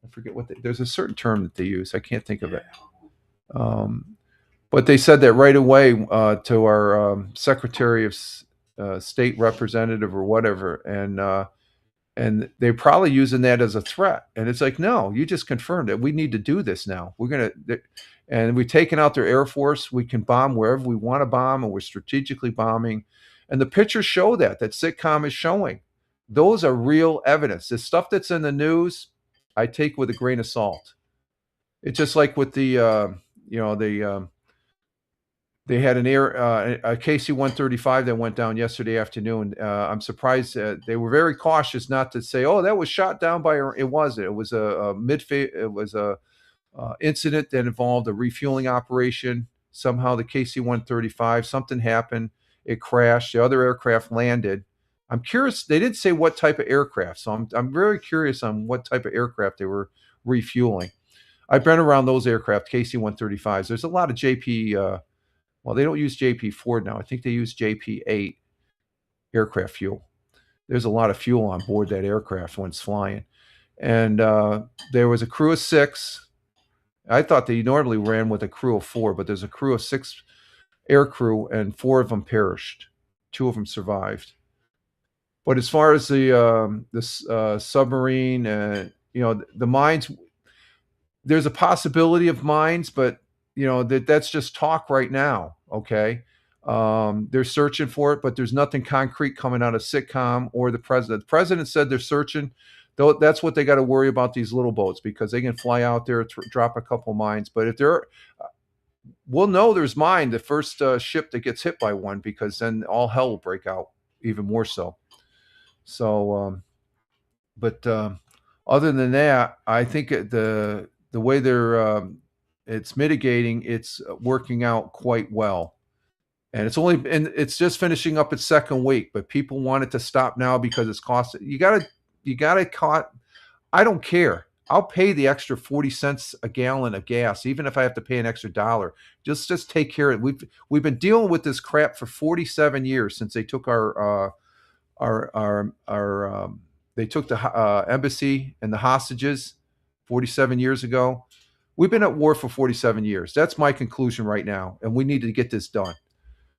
I forget there's a certain term that they use. I can't think of it. But they said that right away to our Secretary of State representative or whatever, and they're probably using that as a threat. And it's like, no, you just confirmed it. We need to do this now. And we've taken out their Air Force. We can bomb wherever we want to bomb, and we're strategically bombing. And the pictures show that Sitcom is showing Those are real evidence. The stuff that's in the news, I take with a grain of salt. It's just like with the, they had an air a KC-135 that went down yesterday afternoon. I'm surprised they were very cautious not to say, "Oh, that was shot down by." It wasn't. It was It was a incident that involved a refueling operation. Somehow the KC-135, something happened. It crashed. The other aircraft landed. I'm curious. They didn't say what type of aircraft, so I'm very curious on what type of aircraft they were refueling. I've been around those aircraft, KC-135s. There's a lot of JP. Well, they don't use JP Ford now. I think they use JP8 aircraft fuel. There's a lot of fuel on board that aircraft when it's flying. And there was a crew of 6. I thought they normally ran with a crew of 4, but there's a crew of 6 air crew, and 4 of them perished. 2 of them survived. But as far as the submarine, the mines, there's a possibility of mines, but that's just talk right now. Okay, they're searching for it, but there's nothing concrete coming out of Sitcom or the president. The president said they're searching. Though that's what they got to worry about, these little boats, because they can fly out there, drop a couple mines. But if they're, we'll know there's mine the first ship that gets hit by one, because then all hell will break out even more so. So, other than that, I think the way they're it's mitigating, it's working out quite well. And it's just finishing up its second week, but people want it to stop now because it's costing. You gotta cut. I don't care. I'll pay the extra 40 cents a gallon of gas, even if I have to pay an extra $1. Just take care of it. We've been dealing with this crap for 47 years since they took they took the embassy and the hostages 47 years ago. We've been at war for 47 years. That's my conclusion right now, and we need to get this done.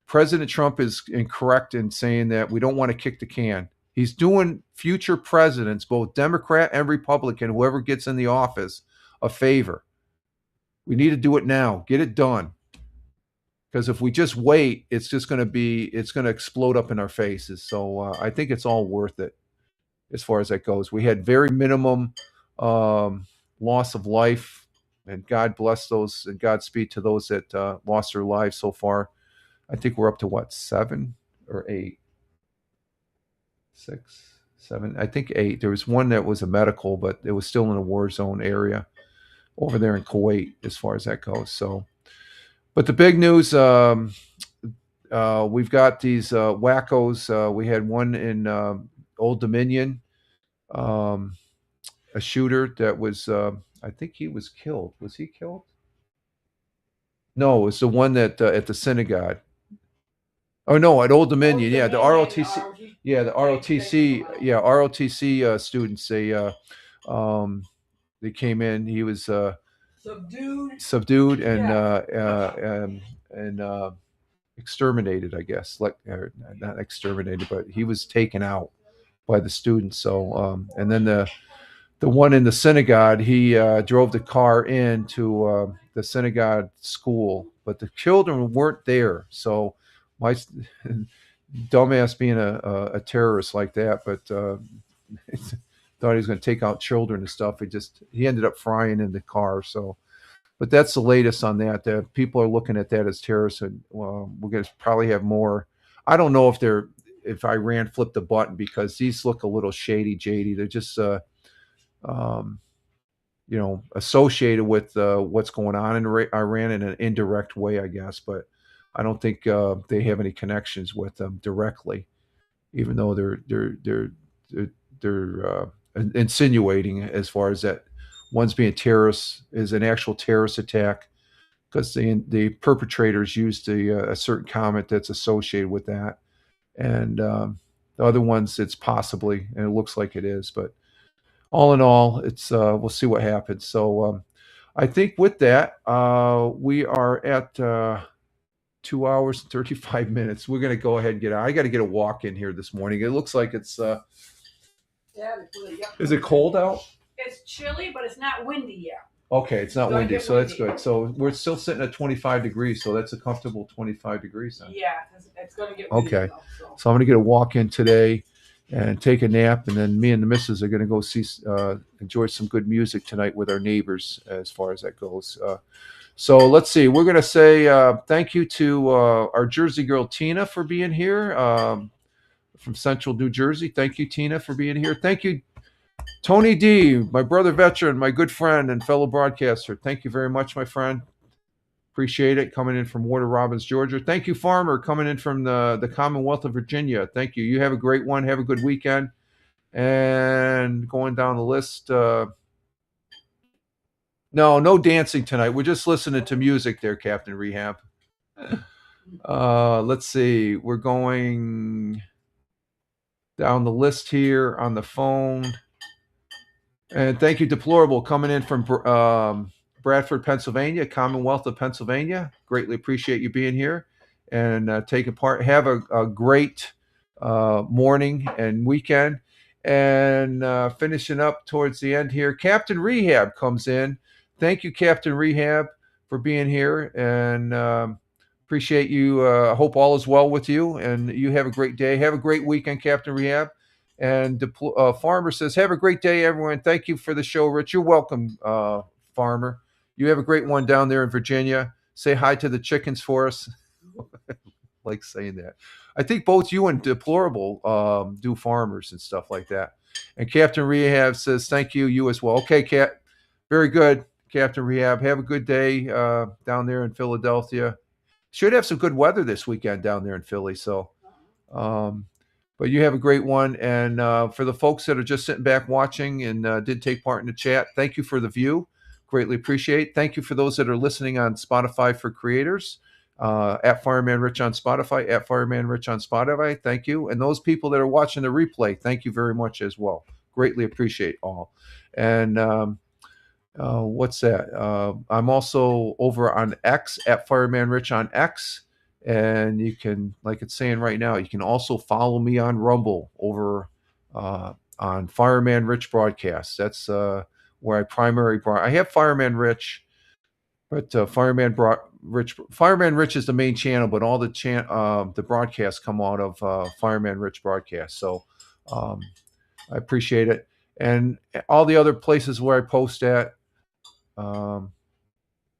President Trump is incorrect in saying that we don't want to kick the can. He's doing future presidents, both Democrat and Republican, whoever gets in the office, a favor. We need to do it now. Get it done. Because if we just wait, it's going to explode up in our faces. So I think it's all worth it as far as that goes. We had very minimum loss of life, and God bless those and Godspeed to those that lost their lives so far. I think we're up to what, 7 or 8? 6, 7, I think 8. There was one that was a medical, but it was still in a war zone area over there in Kuwait as far as that goes. So, but the big news, we've got these wackos. We had one in Old Dominion, a shooter that was, I think he was killed. Was he killed? No, it was the one that at the synagogue. Oh no, at Old Dominion, yeah, the ROTC, yeah, the ROTC, yeah, ROTC students. They came in. He was subdued and exterminated, I guess. Like not exterminated, but he was taken out by the students. So, and then the one in the synagogue, he drove the car into the synagogue school, but the children weren't there. So my dumbass being a terrorist like that, but thought he was going to take out children and stuff. He ended up frying in the car. So, but that's the latest on that. People are looking at that as terrorists, and we're going to probably have more. I don't know if Iran flipped the button, because these look a little shady, jady. They're just associated with what's going on in Iran in an indirect way, I guess. But I don't think they have any connections with them directly, even though they're insinuating as far as that one's being terrorists is an actual terrorist attack, because the perpetrators used a certain comment that's associated with that, and the other ones it's possibly, and it looks like it is, but all in all, it's we'll see what happens. So I think with that, we are at 2 hours and 35 minutes. We're going to go ahead and get out. I got to get a walk in here this morning. It looks like it's. Is it cold out? It's chilly, but it's not windy yet. Okay, it's not windy, so that's good. So we're still sitting at 25 degrees, so that's a comfortable 25 degrees then. Yeah, it's going to get windy. Okay, so I'm going to get a walk in today, and take a nap. And then me and the missus are going to go enjoy some good music tonight with our neighbors as far as that goes. So let's see. We're going to say thank you to our Jersey girl, Tina, for being here from Central New Jersey. Thank you, Tina, for being here. Thank you, Tony D, my brother veteran, my good friend and fellow broadcaster. Thank you very much, my friend. Appreciate it. Coming in from Warner Robins, Georgia. Thank you, Farmer, coming in from the Commonwealth of Virginia. Thank you. You have a great one. Have a good weekend. And going down the list, no dancing tonight. We're just listening to music there, Captain Rehab. Let's see. We're going down the list here on the phone. And thank you, Deplorable, coming in from Bradford, Pennsylvania, Commonwealth of Pennsylvania. Greatly appreciate you being here and taking part. Have a great morning and weekend. And finishing up towards the end here, Captain Rehab comes in. Thank you, Captain Rehab, for being here. And appreciate you. I hope all is well with you. And you have a great day. Have a great weekend, Captain Rehab. And Farmer says, have a great day, everyone. Thank you for the show, Rich. You're welcome, Farmer. You have a great one down there in Virginia. Say hi to the chickens for us. Like saying that. I think both you and Deplorable do farmers and stuff like that. And Captain Rehab says, thank you. You as well. Okay, Cap. Very good, Captain Rehab. Have a good day down there in Philadelphia. Should have some good weather this weekend down there in Philly. So, but you have a great one. And for the folks that are just sitting back watching and did take part in the chat, thank you for the view. Greatly appreciate. Thank you for those that are listening on Spotify for Creators, at Fireman Rich on Spotify, at Fireman Rich on Spotify. Thank you. And those people that are watching the replay, thank you very much as well. Greatly appreciate all. And what's that? I'm also over on X, at Fireman Rich on X. And you can, like it's saying right now, you can also follow me on Rumble over on Fireman Rich Broadcast. That's where I have Fireman Rich, but Fireman Rich is the main channel, but all the broadcasts come out of Fireman Rich Broadcast. So I appreciate it. And all the other places where I post at,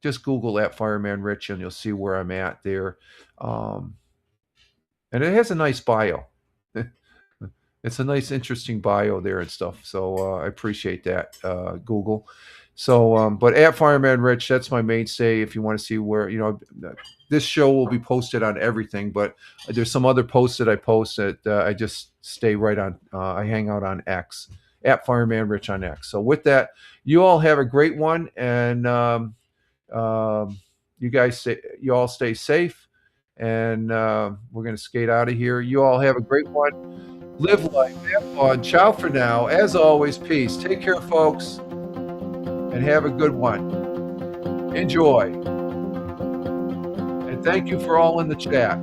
just Google at Fireman Rich and you'll see where I'm at there. And it has a nice bio. It's a nice, interesting bio there and stuff. So I appreciate that, Google. So, but at Fireman Rich, that's my mainstay. If you want to see where, this show will be posted on everything, but there's some other posts that I post that I just stay right on. I hang out on X, at Fireman Rich on X. So with that, you all have a great one. And you all stay safe. And we're going to skate out of here. You all have a great one. Live life, have fun. Ciao for now. As always, peace. Take care, folks, and have a good one. Enjoy. And thank you for all in the chat.